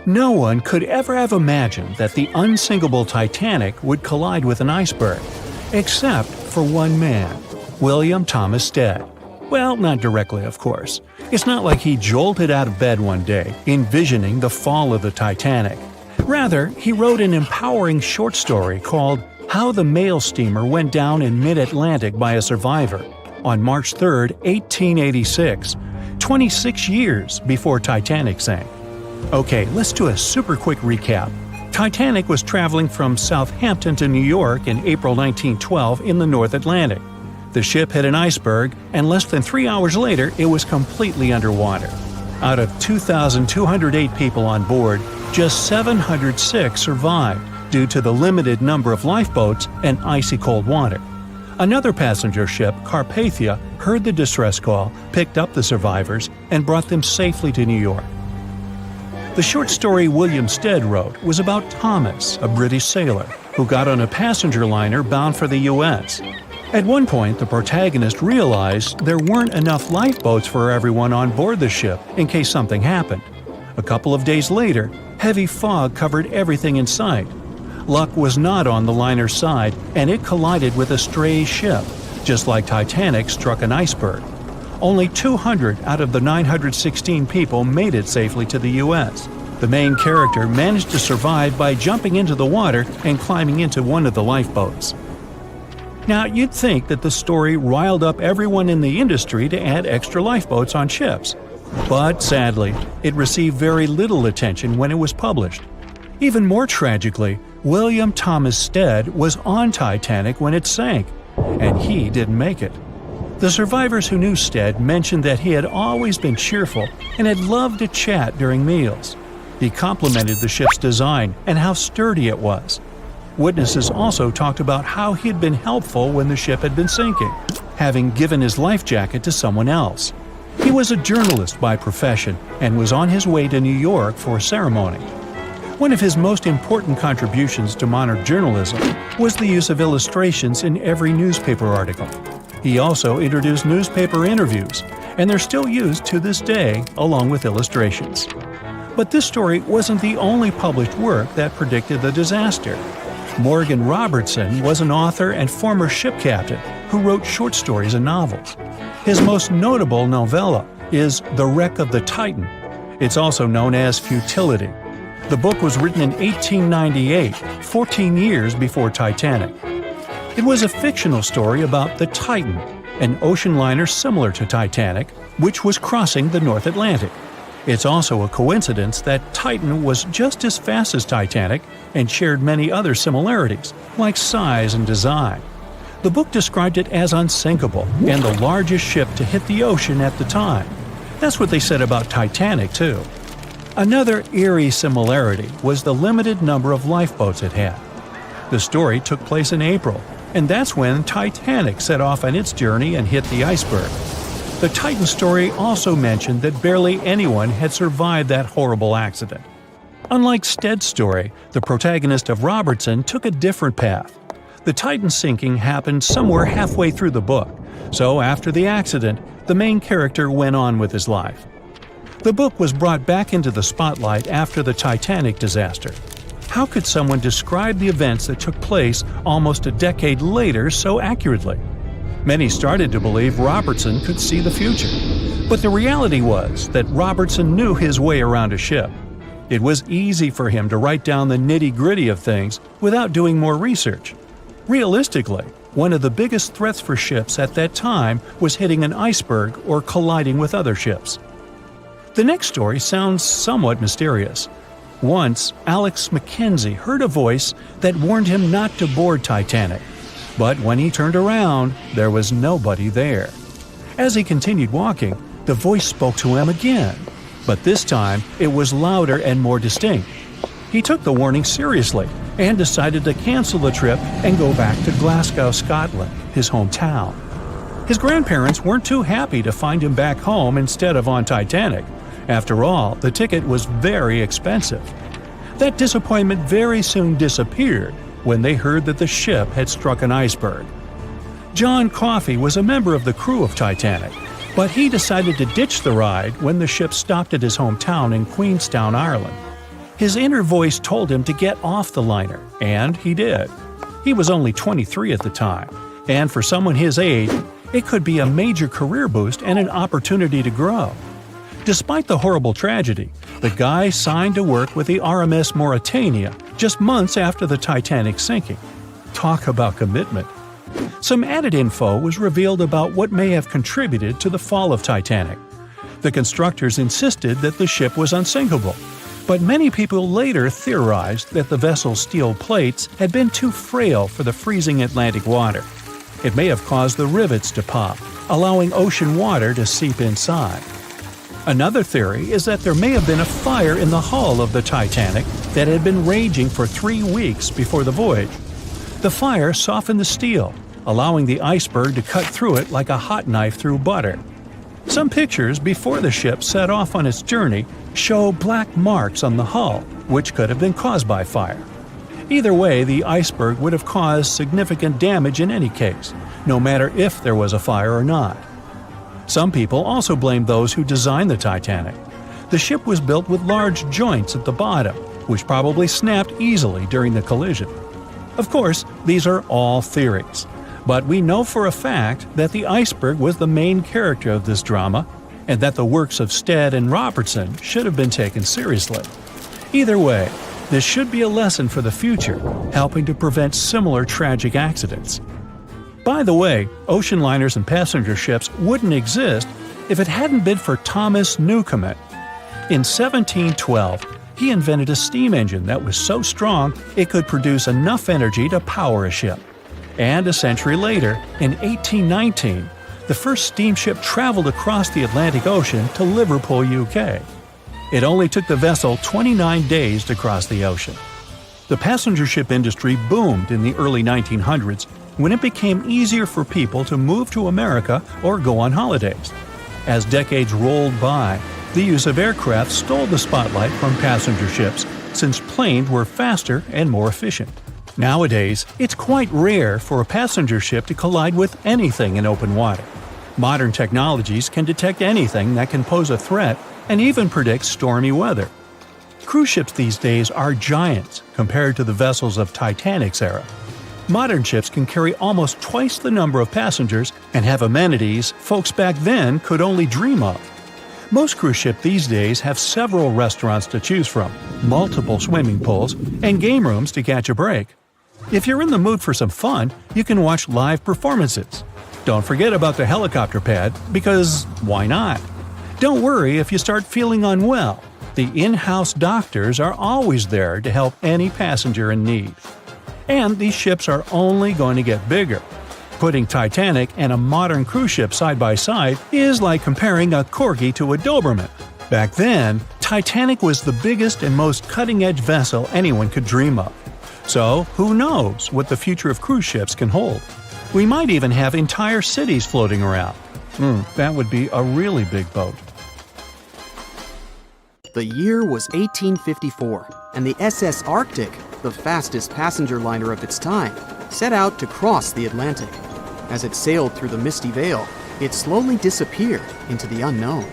No one could ever have imagined that the unsinkable Titanic would collide with an iceberg, except for one man, William Thomas Stead. Well, not directly, of course. It's not like he jolted out of bed one day, envisioning the fall of the Titanic. Rather, he wrote an empowering short story called How the Mail Steamer Went Down in Mid-Atlantic by a Survivor on March 3, 1886, 26 years before Titanic sank. Okay, let's do a super quick recap. Titanic was traveling from Southampton to New York in April 1912 in the North Atlantic. The ship hit an iceberg, and less than 3 hours later, it was completely underwater. Out of 2,208 people on board, just 706 survived due to the limited number of lifeboats and icy cold water. Another passenger ship, Carpathia, heard the distress call, picked up the survivors, and brought them safely to New York. The short story William Stead wrote was about Thomas, a British sailor, who got on a passenger liner bound for the U.S. At one point, the protagonist realized there weren't enough lifeboats for everyone on board the ship in case something happened. A couple of days later, heavy fog covered everything in sight. Luck was not on the liner's side, and it collided with a stray ship, just like Titanic struck an iceberg. Only 200 out of the 916 people made it safely to the U.S. The main character managed to survive by jumping into the water and climbing into one of the lifeboats. Now, you'd think that the story riled up everyone in the industry to add extra lifeboats on ships. But sadly, it received very little attention when it was published. Even more tragically, William Thomas Stead was on Titanic when it sank, and he didn't make it. The survivors who knew Stead mentioned that he had always been cheerful and had loved to chat during meals. He complimented the ship's design and how sturdy it was. Witnesses also talked about how he had been helpful when the ship had been sinking, having given his life jacket to someone else. He was a journalist by profession and was on his way to New York for a ceremony. One of his most important contributions to modern journalism was the use of illustrations in every newspaper article. He also introduced newspaper interviews, and they're still used to this day along with illustrations. But this story wasn't the only published work that predicted the disaster. Morgan Robertson was an author and former ship captain who wrote short stories and novels. His most notable novella is The Wreck of the Titan. It's also known as Futility. The book was written in 1898, 14 years before Titanic. It was a fictional story about the Titan, an ocean liner similar to Titanic, which was crossing the North Atlantic. It's also a coincidence that Titan was just as fast as Titanic and shared many other similarities, like size and design. The book described it as unsinkable and the largest ship to hit the ocean at the time. That's what they said about Titanic, too. Another eerie similarity was the limited number of lifeboats it had. The story took place in April, and that's when Titanic set off on its journey and hit the iceberg. The Titan story also mentioned that barely anyone had survived that horrible accident. Unlike Stead's story, the protagonist of Robertson took a different path. The Titan sinking happened somewhere halfway through the book, so after the accident, the main character went on with his life. The book was brought back into the spotlight after the Titanic disaster. How could someone describe the events that took place almost a decade later so accurately? Many started to believe Robertson could see the future. But the reality was that Robertson knew his way around a ship. It was easy for him to write down the nitty-gritty of things without doing more research. Realistically, one of the biggest threats for ships at that time was hitting an iceberg or colliding with other ships. The next story sounds somewhat mysterious. Once, Alex Mackenzie heard a voice that warned him not to board Titanic. But when he turned around, there was nobody there. As he continued walking, the voice spoke to him again. But this time, it was louder and more distinct. He took the warning seriously and decided to cancel the trip and go back to Glasgow, Scotland, his hometown. His grandparents weren't too happy to find him back home instead of on Titanic. After all, the ticket was very expensive. That disappointment very soon disappeared when they heard that the ship had struck an iceberg. John Coffey was a member of the crew of Titanic, but he decided to ditch the ride when the ship stopped at his hometown in Queenstown, Ireland. His inner voice told him to get off the liner, and he did. He was only 23 at the time, and for someone his age, it could be a major career boost and an opportunity to grow. Despite the horrible tragedy, the guy signed to work with the RMS Mauritania just months after the Titanic sinking. Talk about commitment. Some added info was revealed about what may have contributed to the fall of Titanic. The constructors insisted that the ship was unsinkable, but many people later theorized that the vessel's steel plates had been too frail for the freezing Atlantic water. It may have caused the rivets to pop, allowing ocean water to seep inside. Another theory is that there may have been a fire in the hull of the Titanic that had been raging for 3 weeks before the voyage. The fire softened the steel, allowing the iceberg to cut through it like a hot knife through butter. Some pictures before the ship set off on its journey show black marks on the hull, which could have been caused by fire. Either way, the iceberg would have caused significant damage in any case, no matter if there was a fire or not. Some people also blame those who designed the Titanic. The ship was built with large joints at the bottom, which probably snapped easily during the collision. Of course, these are all theories, but we know for a fact that the iceberg was the main character of this drama, and that the works of Stead and Robertson should have been taken seriously. Either way, this should be a lesson for the future, helping to prevent similar tragic accidents. By the way, ocean liners and passenger ships wouldn't exist if it hadn't been for Thomas Newcomen. In 1712, he invented a steam engine that was so strong it could produce enough energy to power a ship. And a century later, in 1819, the first steamship traveled across the Atlantic Ocean to Liverpool, UK. It only took the vessel 29 days to cross the ocean. The passenger ship industry boomed in the early 1900s when it became easier for people to move to America or go on holidays. As decades rolled by, the use of aircraft stole the spotlight from passenger ships since planes were faster and more efficient. Nowadays, it's quite rare for a passenger ship to collide with anything in open water. Modern technologies can detect anything that can pose a threat and even predict stormy weather. Cruise ships these days are giants compared to the vessels of Titanic's era. Modern ships can carry almost twice the number of passengers and have amenities folks back then could only dream of. Most cruise ships these days have several restaurants to choose from, multiple swimming pools, and game rooms to catch a break. If you're in the mood for some fun, you can watch live performances. Don't forget about the helicopter pad, because why not? Don't worry if you start feeling unwell. The in-house doctors are always there to help any passenger in need. And these ships are only going to get bigger. Putting Titanic and a modern cruise ship side by side is like comparing a Corgi to a Doberman. Back then, Titanic was the biggest and most cutting-edge vessel anyone could dream of. So, who knows what the future of cruise ships can hold? We might even have entire cities floating around. That would be a really big boat. The year was 1854, and the SS Arctic, the fastest passenger liner of its time, set out to cross the Atlantic. As it sailed through the misty veil, it slowly disappeared into the unknown.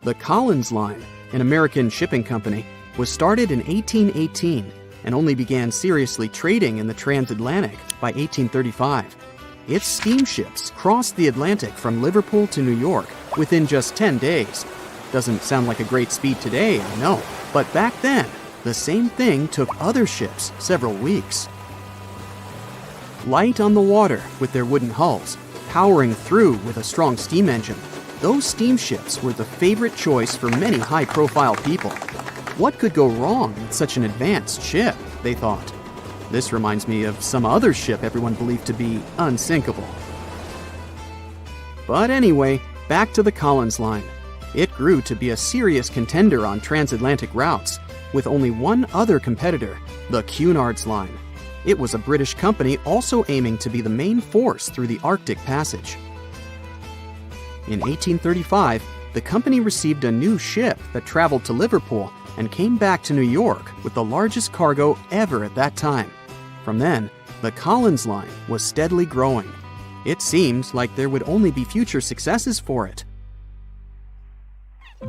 The Collins Line, an American shipping company, was started in 1818 and only began seriously trading in the transatlantic by 1835. Its steamships crossed the Atlantic from Liverpool to New York within just 10 days. Doesn't sound like a great speed today, I know, but back then, the same thing took other ships several weeks. Light on the water with their wooden hulls, powering through with a strong steam engine, those steamships were the favorite choice for many high-profile people. What could go wrong with such an advanced ship, they thought. This reminds me of some other ship everyone believed to be unsinkable. But anyway, back to the Collins Line. It grew to be a serious contender on transatlantic routes, with only one other competitor, the Cunard's Line. It was a British company also aiming to be the main force through the Arctic Passage. In 1835, the company received a new ship that traveled to Liverpool and came back to New York with the largest cargo ever at that time. From then, the Collins Line was steadily growing. It seemed like there would only be future successes for it.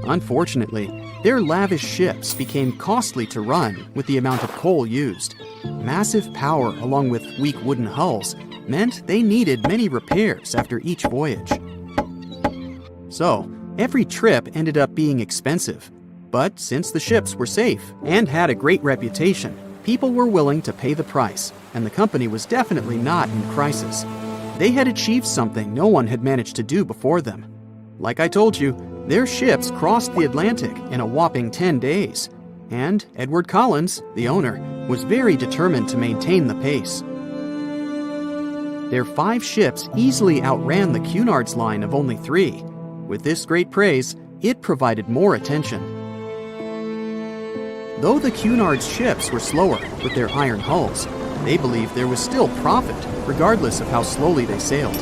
Unfortunately, their lavish ships became costly to run with the amount of coal used. Massive power along with weak wooden hulls meant they needed many repairs after each voyage. So, every trip ended up being expensive. But since the ships were safe and had a great reputation, people were willing to pay the price, and the company was definitely not in crisis. They had achieved something no one had managed to do before them. Like I told you, their ships crossed the Atlantic in a whopping 10 days, and Edward Collins, the owner, was very determined to maintain the pace. Their 5 ships easily outran the Cunard's Line of only 3. With this great praise, it provided more attention. Though the Cunard's ships were slower with their iron hulls, they believed there was still profit, regardless of how slowly they sailed.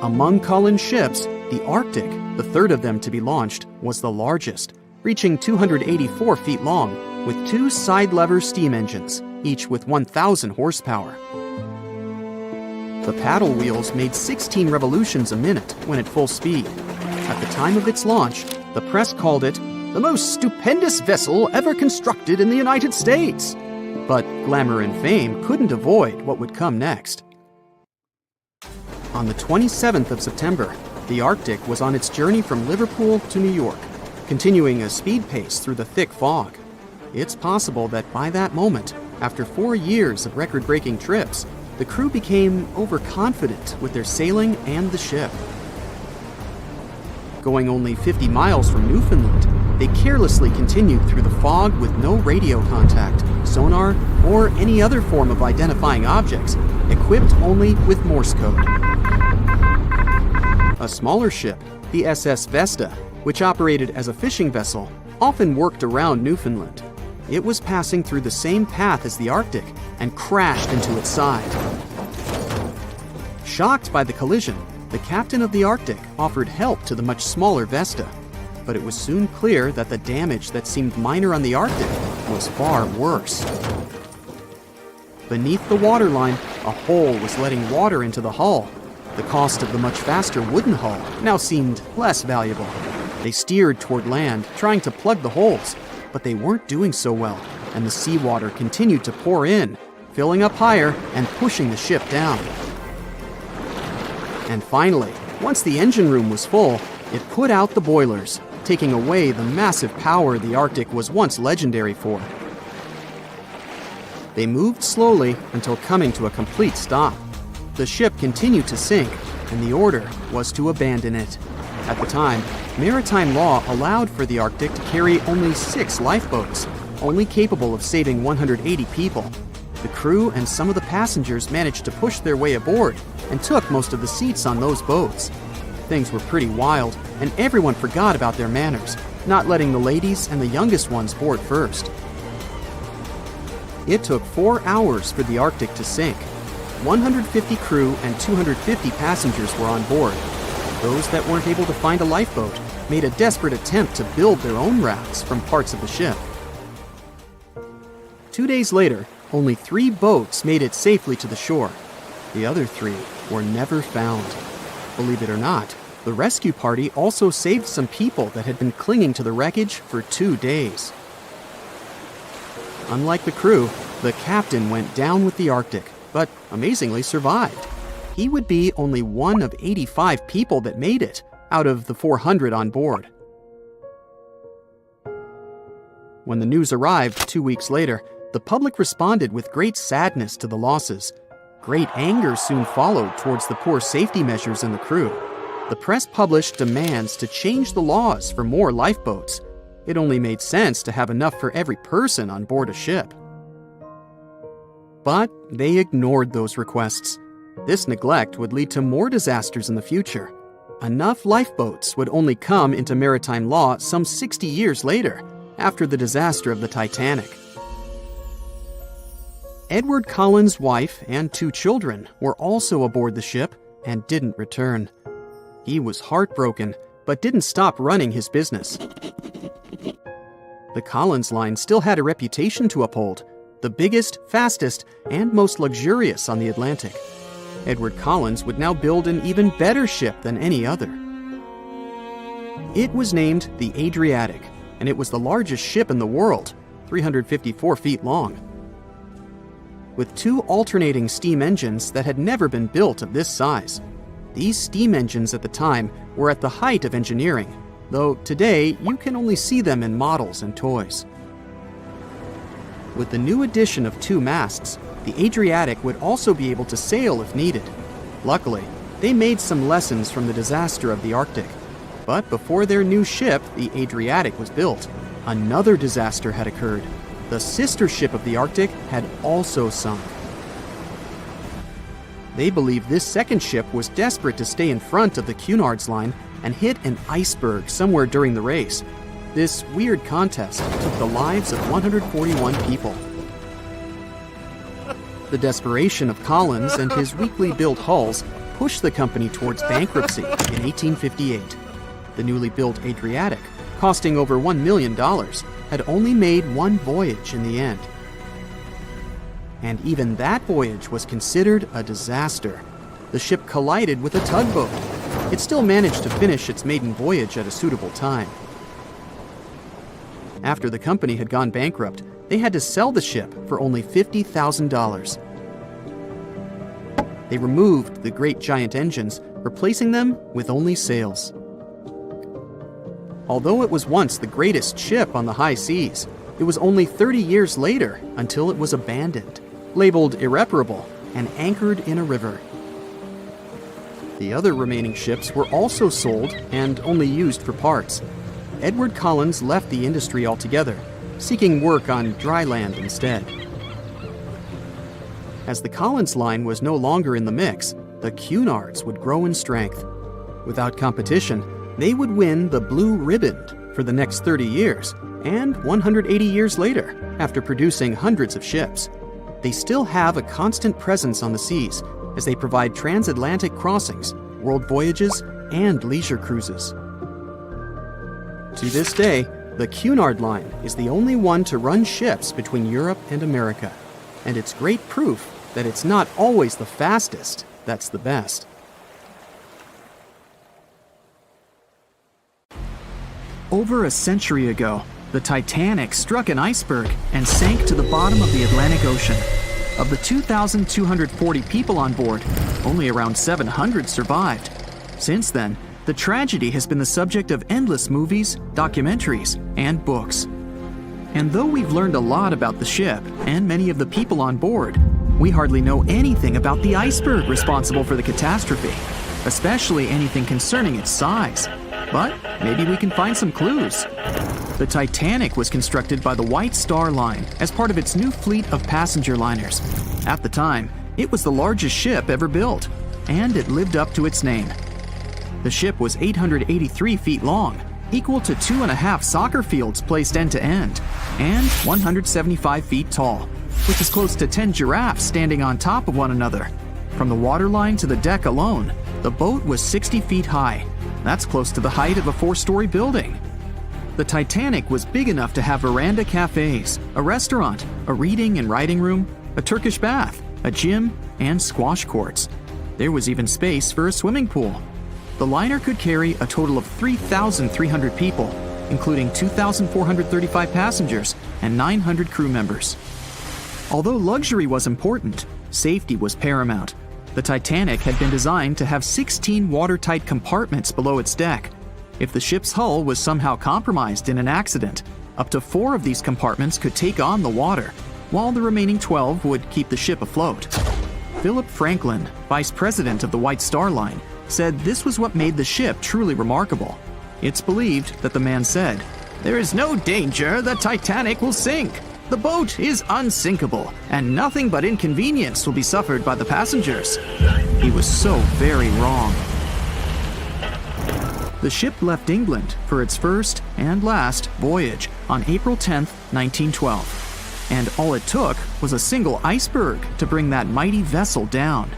Among Collins' ships, the Arctic, the third of them to be launched, was the largest, reaching 284 feet long, with 2 side-lever steam engines, each with 1,000 horsepower. The paddle wheels made 16 revolutions a minute when at full speed. At the time of its launch, the press called it the most stupendous vessel ever constructed in the United States. But glamour and fame couldn't avoid what would come next. On the 27th of September, the Arctic was on its journey from Liverpool to New York, continuing a speed pace through the thick fog. It's possible that by that moment, after 4 years of record-breaking trips, the crew became overconfident with their sailing and the ship. Going only 50 miles from Newfoundland, They carelessly continued through the fog with no radio contact, sonar, or any other form of identifying objects, equipped only with Morse code. A smaller ship, the SS Vesta, which operated as a fishing vessel, often worked around Newfoundland. It was passing through the same path as the Arctic and crashed into its side. Shocked by the collision, the captain of the Arctic offered help to the much smaller Vesta, but it was soon clear that the damage that seemed minor on the Arctic was far worse. Beneath the waterline, a hole was letting water into the hull. The cost of the much faster wooden hull now seemed less valuable. They steered toward land, trying to plug the holes, but they weren't doing so well, and the seawater continued to pour in, filling up higher and pushing the ship down. And finally, once the engine room was full, it put out the boilers, taking away the massive power the Arctic was once legendary for. They moved slowly until coming to a complete stop. The ship continued to sink, and the order was to abandon it. At the time, maritime law allowed for the Arctic to carry only 6 lifeboats, only capable of saving 180 people. The crew and some of the passengers managed to push their way aboard and took most of the seats on those boats. Things were pretty wild, and everyone forgot about their manners, not letting the ladies and the youngest ones board first. It took 4 hours for the Arctic to sink. 150 crew and 250 passengers were on board. Those that weren't able to find a lifeboat made a desperate attempt to build their own rafts from parts of the ship. 2 days later, only 3 boats made it safely to the shore. The other 3 were never found. Believe it or not, the rescue party also saved some people that had been clinging to the wreckage for 2 days. Unlike the crew, the captain went down with the Arctic, but amazingly survived. He would be only one of 85 people that made it out of the 400 on board. When the news arrived 2 weeks later, the public responded with great sadness to the losses. Great anger soon followed towards the poor safety measures in the crew. The press published demands to change the laws for more lifeboats. It only made sense to have enough for every person on board a ship. But they ignored those requests. This neglect would lead to more disasters in the future. Enough lifeboats would only come into maritime law some 60 years later, after the disaster of the Titanic. Edward Collins' wife and 2 children were also aboard the ship and didn't return. He was heartbroken, but didn't stop running his business. The Collins line still had a reputation to uphold, the biggest, fastest, and most luxurious on the Atlantic. Edward Collins would now build an even better ship than any other. It was named the Adriatic, and it was the largest ship in the world, 354 feet long. With 2 alternating steam engines that had never been built of this size. These steam engines at the time were at the height of engineering, though today you can only see them in models and toys. With the new addition of 2 masts, the Adriatic would also be able to sail if needed. Luckily, they made some lessons from the disaster of the Arctic. But before their new ship, the Adriatic, was built, another disaster had occurred. The sister ship of the Arctic had also sunk. They believe this second ship was desperate to stay in front of the Cunard's line and hit an iceberg somewhere during the race. This weird contest took the lives of 141 people. The desperation of Collins and his weakly built hulls pushed the company towards bankruptcy in 1858. The newly built Adriatic, costing over $1 million, had only made 1 voyage in the end. And even that voyage was considered a disaster. The ship collided with a tugboat. It still managed to finish its maiden voyage at a suitable time. After the company had gone bankrupt, they had to sell the ship for only $50,000. They removed the great giant engines, replacing them with only sails. Although it was once the greatest ship on the high seas, it was only 30 years later until it was abandoned, labeled irreparable, and anchored in a river. The other remaining ships were also sold and only used for parts. Edward Collins left the industry altogether, seeking work on dry land instead. As the Collins line was no longer in the mix, the Cunards would grow in strength. Without competition, they would win the Blue Riband for the next 30 years, and 180 years later, after producing hundreds of ships. They still have a constant presence on the seas as they provide transatlantic crossings, world voyages, and leisure cruises. To this day, the Cunard Line is the only one to run ships between Europe and America, and it's great proof that it's not always the fastest that's the best. Over a century ago, the Titanic struck an iceberg and sank to the bottom of the Atlantic Ocean. Of the 2,240 people on board, only around 700 survived. Since then, the tragedy has been the subject of endless movies, documentaries, and books. And though we've learned a lot about the ship and many of the people on board, we hardly know anything about the iceberg responsible for the catastrophe, especially anything concerning its size. But maybe we can find some clues. The Titanic was constructed by the White Star Line as part of its new fleet of passenger liners. At the time, it was the largest ship ever built, and it lived up to its name. The ship was 883 feet long, equal to 2.5 soccer fields placed end to end, and 175 feet tall, which is close to 10 giraffes standing on top of one another. From the waterline to the deck alone, the boat was 60 feet high. That's close to the height of a 4-story building. The Titanic was big enough to have veranda cafes, a restaurant, a reading and writing room, a Turkish bath, a gym, and squash courts. There was even space for a swimming pool. The liner could carry a total of 3,300 people, including 2,435 passengers and 900 crew members. Although luxury was important, safety was paramount. The Titanic had been designed to have 16 watertight compartments below its deck. If the ship's hull was somehow compromised in an accident, up to 4 of these compartments could take on the water, while the remaining 12 would keep the ship afloat. Philip Franklin, vice president of the White Star Line, said this was what made the ship truly remarkable. It's believed that the man said, "There is no danger the Titanic will sink. The boat is unsinkable, and nothing but inconvenience will be suffered by the passengers." He was so very wrong. The ship left England for its first and last voyage on April 10, 1912. And all it took was a single iceberg to bring that mighty vessel down.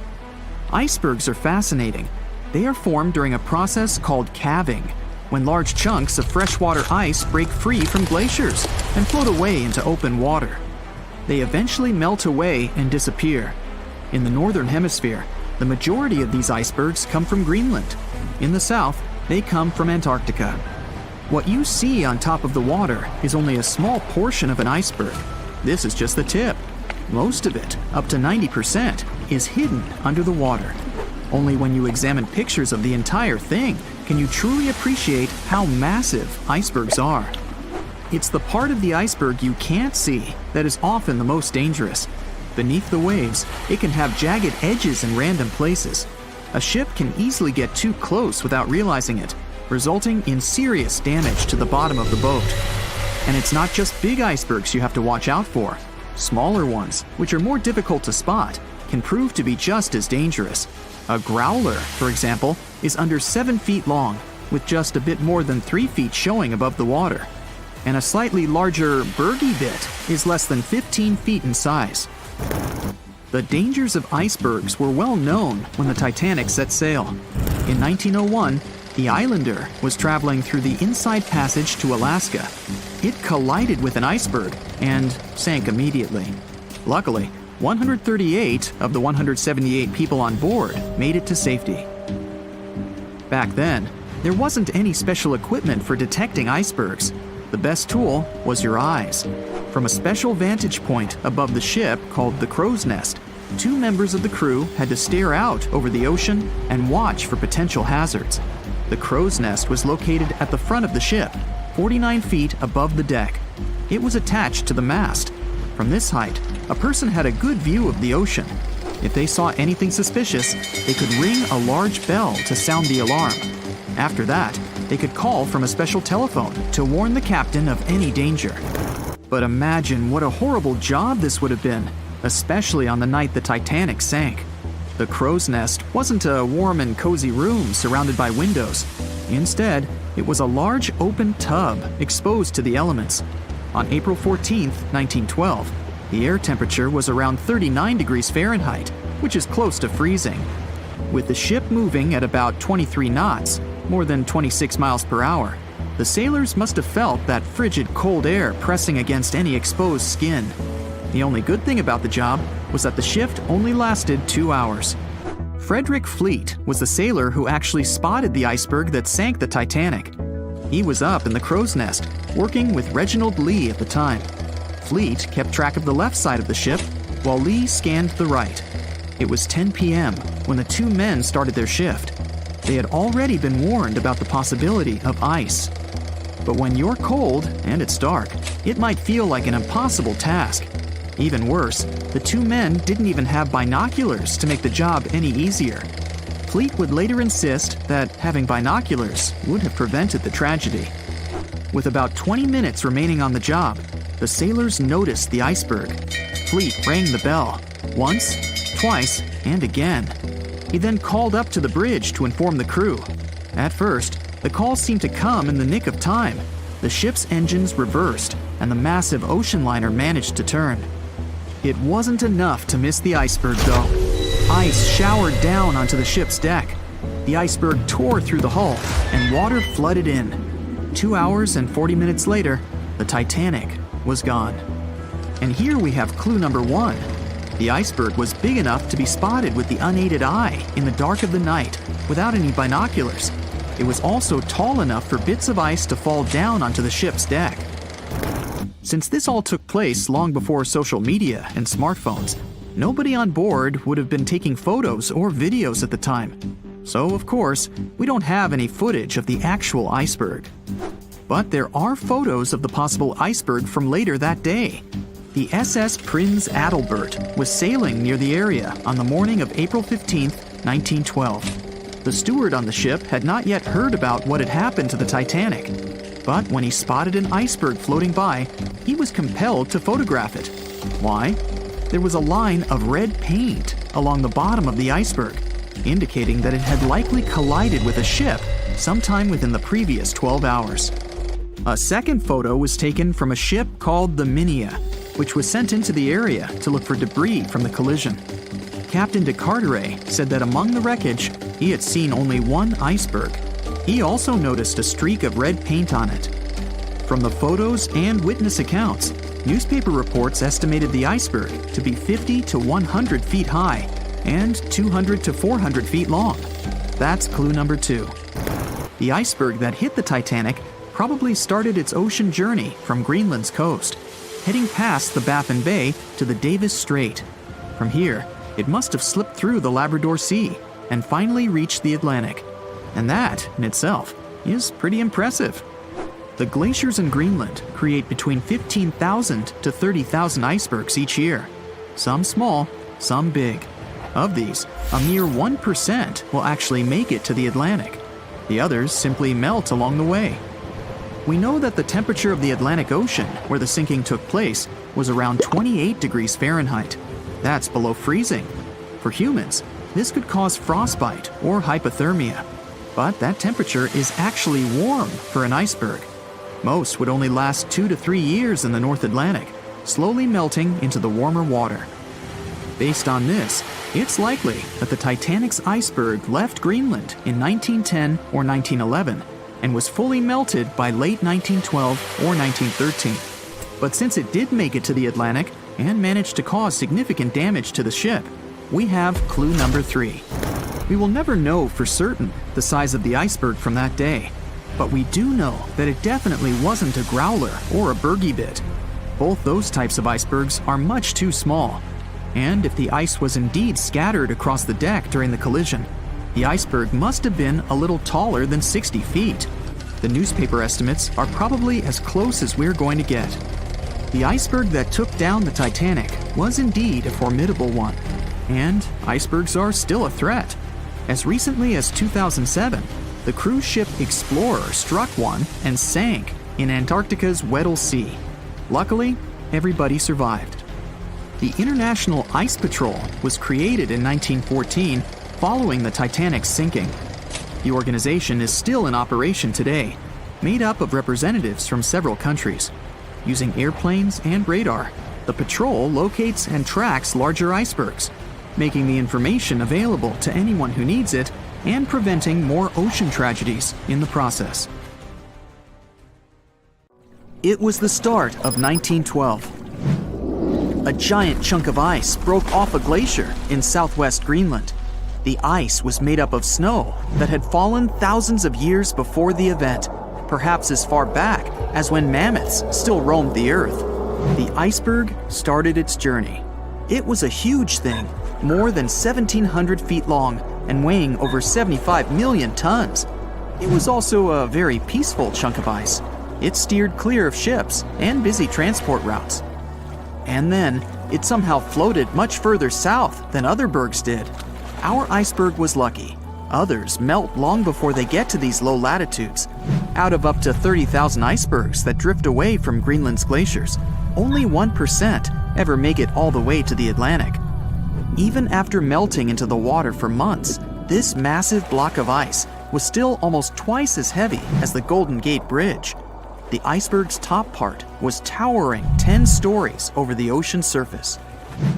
Icebergs are fascinating. They are formed during a process called calving, when large chunks of freshwater ice break free from glaciers and float away into open water. They eventually melt away and disappear. In the northern hemisphere, the majority of these icebergs come from Greenland. In the south, they come from Antarctica. What you see on top of the water is only a small portion of an iceberg. This is just the tip. Most of it, up to 90%, is hidden under the water. Only when you examine pictures of the entire thing can you truly appreciate how massive icebergs are. It's the part of the iceberg you can't see that is often the most dangerous. Beneath the waves, it can have jagged edges in random places. A ship can easily get too close without realizing it, resulting in serious damage to the bottom of the boat. And it's not just big icebergs you have to watch out for. Smaller ones, which are more difficult to spot, can prove to be just as dangerous. A growler, for example, is under 7 feet long, with just a bit more than 3 feet showing above the water. And a slightly larger bergy bit is less than 15 feet in size. The dangers of icebergs were well known when the Titanic set sail. In 1901, the Islander was traveling through the inside passage to Alaska. It collided with an iceberg and sank immediately. Luckily, 138 of the 178 people on board made it to safety. Back then, there wasn't any special equipment for detecting icebergs. The best tool was your eyes. From a special vantage point above the ship called the crow's nest, 2 members of the crew had to stare out over the ocean and watch for potential hazards. The crow's nest was located at the front of the ship, 49 feet above the deck. It was attached to the mast. From this height, a person had a good view of the ocean. If they saw anything suspicious, they could ring a large bell to sound the alarm. After that, they could call from a special telephone to warn the captain of any danger. But imagine what a horrible job this would have been, especially on the night the Titanic sank. The crow's nest wasn't a warm and cozy room surrounded by windows. Instead, it was a large open tub exposed to the elements. On April 14, 1912, the air temperature was around 39 degrees Fahrenheit, which is close to freezing. With the ship moving at about 23 knots, more than 26 miles per hour, the sailors must have felt that frigid cold air pressing against any exposed skin. The only good thing about the job was that the shift only lasted 2 hours. Frederick Fleet was the sailor who actually spotted the iceberg that sank the Titanic. He was up in the crow's nest, working with Reginald Lee at the time. Fleet kept track of the left side of the ship, while Lee scanned the right. It was 10 p.m. when the two men started their shift. They had already been warned about the possibility of ice. But when you're cold and it's dark, it might feel like an impossible task. Even worse, the two men didn't even have binoculars to make the job any easier. Fleet would later insist that having binoculars would have prevented the tragedy. With about 20 minutes remaining on the job, the sailors noticed the iceberg. Fleet rang the bell, once, twice, and again. He then called up to the bridge to inform the crew. At first, the call seemed to come in the nick of time. The ship's engines reversed, and the massive ocean liner managed to turn. It wasn't enough to miss the iceberg, though. Ice showered down onto the ship's deck. The iceberg tore through the hull, and water flooded in. 2 hours and 40 minutes later, the Titanic was gone. And here we have clue number 1. The iceberg was big enough to be spotted with the unaided eye in the dark of the night without any binoculars. It was also tall enough for bits of ice to fall down onto the ship's deck. Since this all took place long before social media and smartphones, nobody on board would have been taking photos or videos at the time. So, of course, we don't have any footage of the actual iceberg. But there are photos of the possible iceberg from later that day. The SS Prinz Adalbert was sailing near the area on the morning of April 15, 1912. The steward on the ship had not yet heard about what had happened to the Titanic. But when he spotted an iceberg floating by, he was compelled to photograph it. Why? There was a line of red paint along the bottom of the iceberg, indicating that it had likely collided with a ship sometime within the previous 12 hours. A second photo was taken from a ship called the Minia, which was sent into the area to look for debris from the collision. Captain de Carteret said that among the wreckage, he had seen only one iceberg. He also noticed a streak of red paint on it. From the photos and witness accounts, newspaper reports estimated the iceberg to be 50 to 100 feet high and 200 to 400 feet long. That's clue number 2. The iceberg that hit the Titanic probably started its ocean journey from Greenland's coast, heading past the Baffin Bay to the Davis Strait. From here, it must have slipped through the Labrador Sea and finally reached the Atlantic. And that, in itself, is pretty impressive. The glaciers in Greenland create between 15,000 to 30,000 icebergs each year. Some small, some big. Of these, a mere 1% will actually make it to the Atlantic. The others simply melt along the way. We know that the temperature of the Atlantic Ocean, where the sinking took place, was around 28 degrees Fahrenheit. That's below freezing. For humans, this could cause frostbite or hypothermia. But that temperature is actually warm for an iceberg. Most would only last 2 to 3 years in the North Atlantic, slowly melting into the warmer water. Based on this, it's likely that the Titanic's iceberg left Greenland in 1910 or 1911 and was fully melted by late 1912 or 1913. But since it did make it to the Atlantic and managed to cause significant damage to the ship, we have clue number 3. We will never know for certain the size of the iceberg from that day, but we do know that it definitely wasn't a growler or a bergy bit. Both those types of icebergs are much too small, and if the ice was indeed scattered across the deck during the collision, the iceberg must have been a little taller than 60 feet. The newspaper estimates are probably as close as we're going to get. The iceberg that took down the Titanic was indeed a formidable one, and icebergs are still a threat. As recently as 2007, the the cruise ship Explorer struck one and sank in Antarctica's Weddell Sea. Luckily, everybody survived. The International Ice Patrol was created in 1914 following the Titanic's sinking. The organization is still in operation today, made up of representatives from several countries. Using airplanes and radar, the patrol locates and tracks larger icebergs, making the information available to anyone who needs it and preventing more ocean tragedies in the process. It was the start of 1912. A giant chunk of ice broke off a glacier in southwest Greenland. The ice was made up of snow that had fallen thousands of years before the event, perhaps as far back as when mammoths still roamed the earth. The iceberg started its journey. It was a huge thing, more than 1,700 feet long and weighing over 75 million tons. It was also a very peaceful chunk of ice. It steered clear of ships and busy transport routes. And then, it somehow floated much further south than other bergs did. Our iceberg was lucky. Others melt long before they get to these low latitudes. Out of up to 30,000 icebergs that drift away from Greenland's glaciers, only 1% ever make it all the way to the Atlantic. Even after melting into the water for months, this massive block of ice was still almost twice as heavy as the Golden Gate Bridge. The iceberg's top part was towering 10 stories over the ocean surface.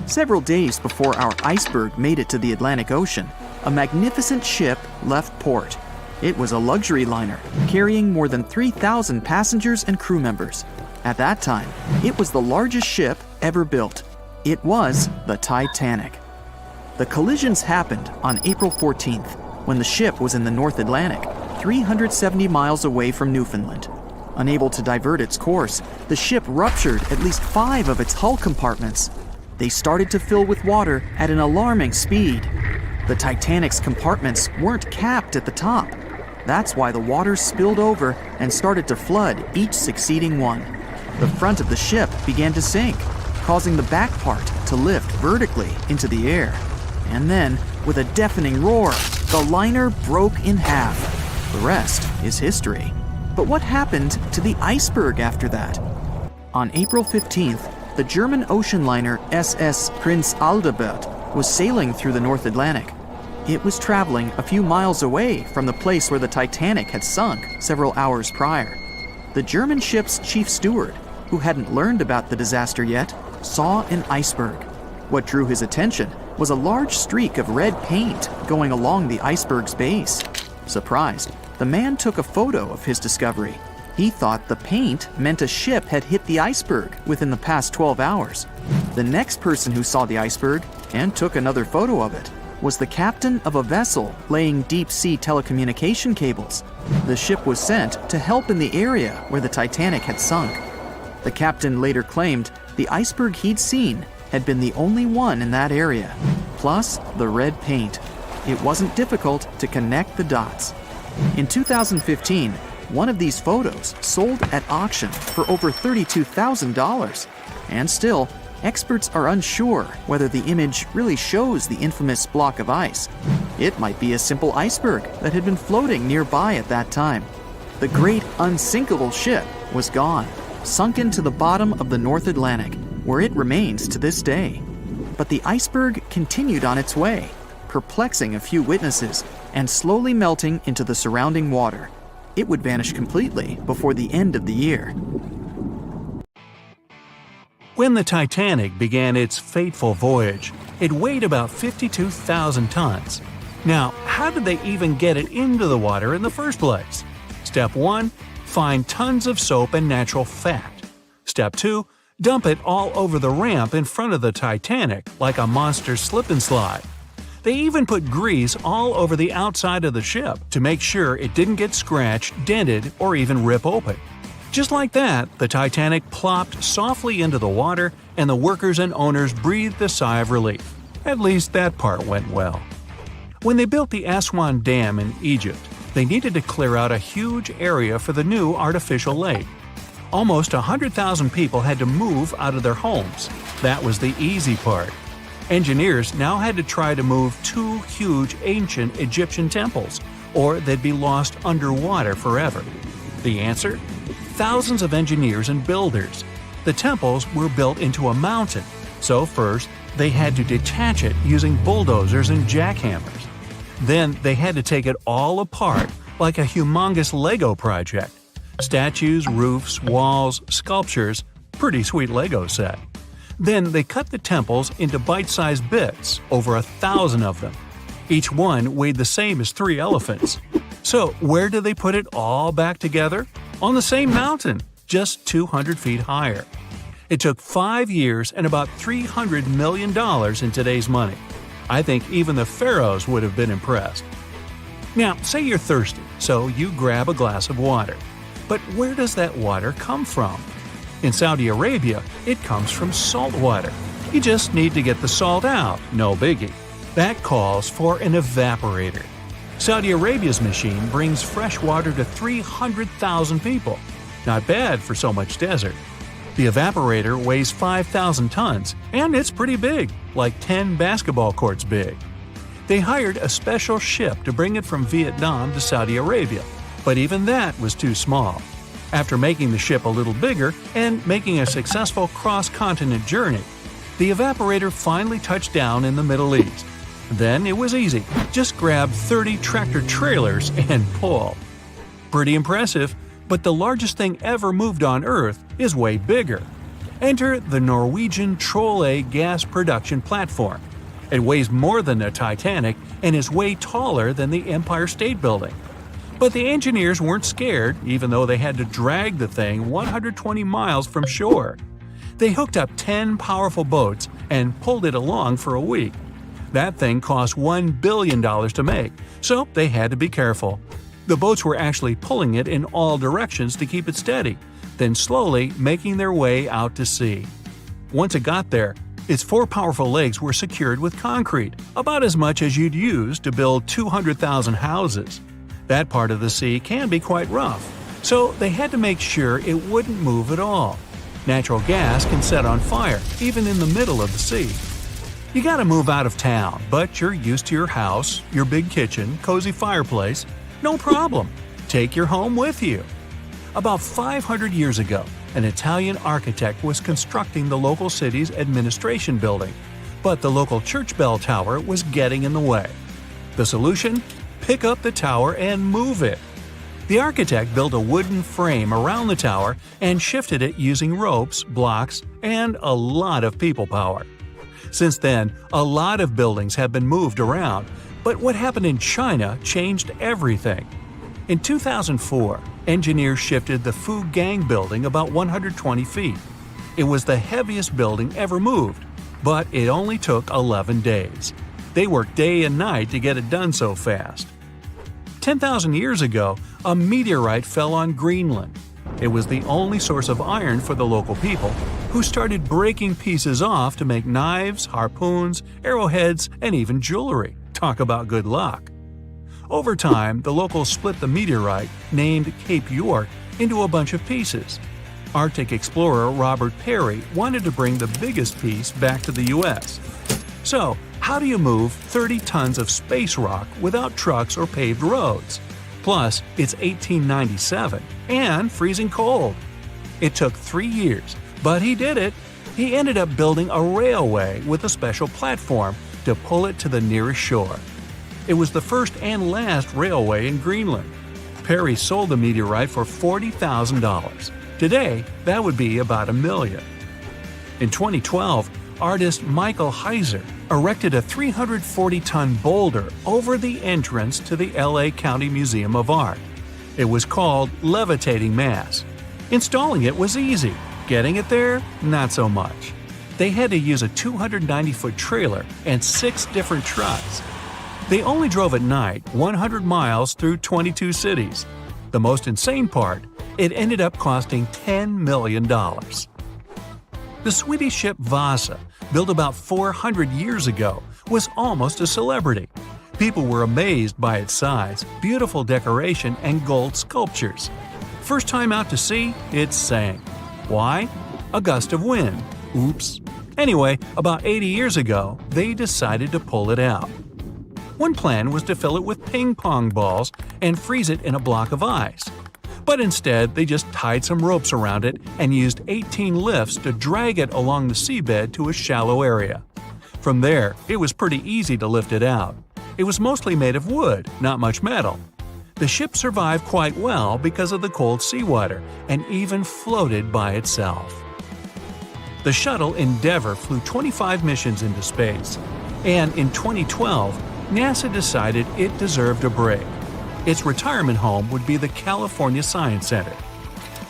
Several days before our iceberg made it to the Atlantic Ocean, a magnificent ship left port. It was a luxury liner carrying more than 3,000 passengers and crew members. At that time, it was the largest ship ever built. It was the Titanic. The collisions happened on April 14th, when the ship was in the North Atlantic, 370 miles away from Newfoundland. Unable to divert its course, the ship ruptured at least 5 of its hull compartments. They started to fill with water at an alarming speed. The Titanic's compartments weren't capped at the top. That's why the water spilled over and started to flood each succeeding one. The front of the ship began to sink, causing the back part to lift vertically into the air. And then, with a deafening roar, the liner broke in half. The rest is history. But what happened to the iceberg after that? On April 15th, the German ocean liner SS Prinz Adalbert was sailing through the North Atlantic. It was traveling a few miles away from the place where the Titanic had sunk several hours prior. The German ship's chief steward, who hadn't learned about the disaster yet, saw an iceberg. What drew his attention was a large streak of red paint going along the iceberg's base. Surprised, the man took a photo of his discovery. He thought the paint meant a ship had hit the iceberg within the past 12 hours. The next person who saw the iceberg and took another photo of it was the captain of a vessel laying deep-sea telecommunication cables. The ship was sent to help in the area where the Titanic had sunk. The captain later claimed the iceberg he'd seen had been the only one in that area, plus the red paint. It wasn't difficult to connect the dots. In 2015, one of these photos sold at auction for over $32,000. And still, experts are unsure whether the image really shows the infamous block of ice. It might be a simple iceberg that had been floating nearby at that time. The great unsinkable ship was gone, sunken to the bottom of the North Atlantic, where it remains to this day. But the iceberg continued on its way, perplexing a few witnesses and slowly melting into the surrounding water. It would vanish completely before the end of the year. When the Titanic began its fateful voyage, it weighed about 52,000 tons. Now, how did they even get it into the water in the first place? Step 1. Find tons of soap and natural fat. Step 2. Dump it all over the ramp in front of the Titanic like a monster slip and slide. They even put grease all over the outside of the ship to make sure it didn't get scratched, dented, or even rip open. Just like that, the Titanic plopped softly into the water, and the workers and owners breathed a sigh of relief. At least that part went well. When they built the Aswan Dam in Egypt, they needed to clear out a huge area for the new artificial lake. Almost 100,000 people had to move out of their homes. That was the easy part. Engineers now had to try to move 2 huge ancient Egyptian temples, or they'd be lost underwater forever. The answer? Thousands of engineers and builders. The temples were built into a mountain, so first they had to detach it using bulldozers and jackhammers. Then they had to take it all apart like a humongous Lego project. Statues, roofs, walls, sculptures, pretty sweet Lego set. Then they cut the temples into bite-sized bits, over 1,000 of them. Each one weighed the same as 3 elephants. So where did they put it all back together? On the same mountain, just 200 feet higher. It took 5 years and about $300 million in today's money. I think even the pharaohs would have been impressed. Now, say you're thirsty, so you grab a glass of water. But where does that water come from? In Saudi Arabia, it comes from salt water. You just need to get the salt out, no biggie. That calls for an evaporator. Saudi Arabia's machine brings fresh water to 300,000 people. Not bad for so much desert. The evaporator weighs 5,000 tons, and it's pretty big, like 10 basketball courts big. They hired a special ship to bring it from Vietnam to Saudi Arabia, but even that was too small. After making the ship a little bigger and making a successful cross-continent journey, the evaporator finally touched down in the Middle East. Then it was easy. Just grab 30 tractor-trailers and pull. Pretty impressive, but the largest thing ever moved on Earth is way bigger. Enter the Norwegian Troll-A gas production platform. It weighs more than the Titanic and is way taller than the Empire State Building. But the engineers weren't scared, even though they had to drag the thing 120 miles from shore. They hooked up 10 powerful boats and pulled it along for a week. That thing cost $1 billion to make, so they had to be careful. The boats were actually pulling it in all directions to keep it steady, then slowly making their way out to sea. Once it got there, its 4 powerful legs were secured with concrete, about as much as you'd use to build 200,000 houses. That part of the sea can be quite rough, so they had to make sure it wouldn't move at all. Natural gas can set on fire, even in the middle of the sea. You gotta move out of town, but you're used to your house, your big kitchen, cozy fireplace. No problem. Take your home with you. About 500 years ago, an Italian architect was constructing the local city's administration building, but the local church bell tower was getting in the way. The solution? Pick up the tower and move it. The architect built a wooden frame around the tower and shifted it using ropes, blocks, and a lot of people power. Since then, a lot of buildings have been moved around, but what happened in China changed everything. In 2004, engineers shifted the Fugang building about 120 feet. It was the heaviest building ever moved, but it only took 11 days. They worked day and night to get it done so fast. 10,000 years ago, a meteorite fell on Greenland. It was the only source of iron for the local people, who started breaking pieces off to make knives, harpoons, arrowheads, and even jewelry. Talk about good luck. Over time, the locals split the meteorite, named Cape York, into a bunch of pieces. Arctic explorer Robert Peary wanted to bring the biggest piece back to the U.S. So, how do you move 30 tons of space rock without trucks or paved roads? Plus, it's 1897 and freezing cold. It took 3 years, but he did it. He ended up building a railway with a special platform to pull it to the nearest shore. It was the first and last railway in Greenland. Peary sold the meteorite for $40,000. Today, that would be about $1 million. In 2012, artist Michael Heiser erected a 340-ton boulder over the entrance to the LA County Museum of Art. It was called Levitating Mass. Installing it was easy. Getting it there, not so much. They had to use a 290-foot trailer and 6 different trucks. They only drove at night 100 miles through 22 cities. The most insane part, it ended up costing $10 million. The Swedish ship Vasa, built about 400 years ago, was almost a celebrity. People were amazed by its size, beautiful decoration, and gold sculptures. First time out to sea, it sank. Why? A gust of wind. Oops. Anyway, about 80 years ago, they decided to pull it out. One plan was to fill it with ping pong balls and freeze it in a block of ice. But instead, they just tied some ropes around it and used 18 lifts to drag it along the seabed to a shallow area. From there, it was pretty easy to lift it out. It was mostly made of wood, not much metal. The ship survived quite well because of the cold seawater and even floated by itself. The shuttle Endeavour flew 25 missions into space, and in 2012, NASA decided it deserved a break. Its retirement home would be the California Science Center.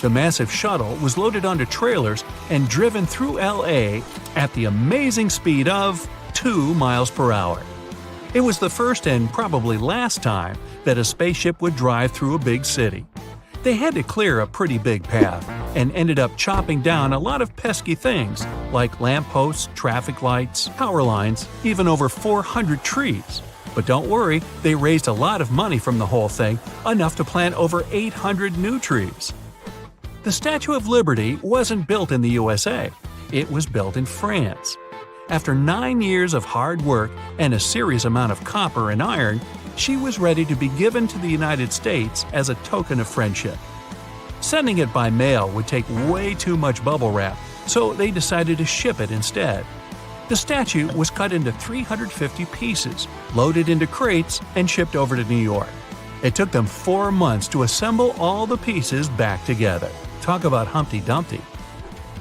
The massive shuttle was loaded onto trailers and driven through LA at the amazing speed of 2 miles per hour. It was the first and probably last time that a spaceship would drive through a big city. They had to clear a pretty big path and ended up chopping down a lot of pesky things like lampposts, traffic lights, power lines, even over 400 trees. But don't worry, they raised a lot of money from the whole thing, enough to plant over 800 new trees. The Statue of Liberty wasn't built in the USA. It was built in France. After 9 years of hard work and a serious amount of copper and iron, she was ready to be given to the United States as a token of friendship. Sending it by mail would take way too much bubble wrap, so they decided to ship it instead. The statue was cut into 350 pieces, loaded into crates, and shipped over to New York. It took them 4 months to assemble all the pieces back together. Talk about Humpty Dumpty.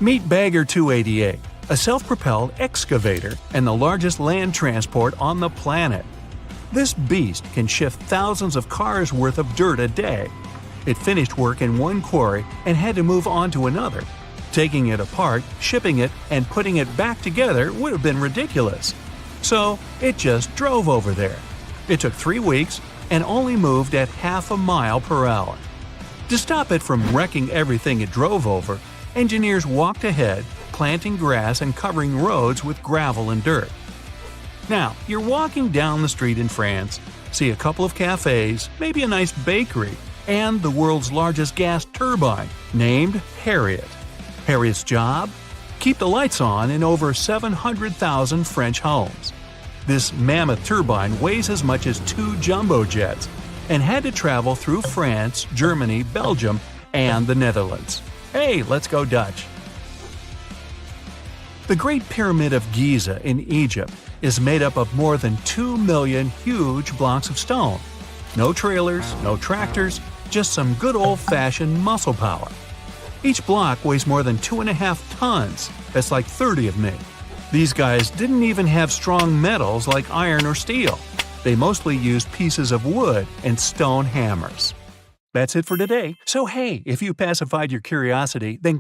Meet Bagger 288, a self-propelled excavator and the largest land transport on the planet. This beast can shift thousands of cars worth of dirt a day. It finished work in one quarry and had to move on to another. Taking it apart, shipping it, and putting it back together would have been ridiculous. So it just drove over there. It took 3 weeks and only moved at half a mile per hour. To stop it from wrecking everything it drove over, engineers walked ahead, planting grass and covering roads with gravel and dirt. Now, you're walking down the street in France, see a couple of cafes, maybe a nice bakery, and the world's largest gas turbine, named Harriet. Harriet's job? Keep the lights on in over 700,000 French homes. This mammoth turbine weighs as much as 2 jumbo jets and had to travel through France, Germany, Belgium, and the Netherlands. Hey, let's go Dutch! The Great Pyramid of Giza in Egypt is made up of more than 2 million huge blocks of stone. No trailers, no tractors, just some good old-fashioned muscle power. Each block weighs more than 2.5 tons. That's like 30 of me. These guys didn't even have strong metals like iron or steel. They mostly used pieces of wood and stone hammers. That's it for today. So hey, if you pacified your curiosity, then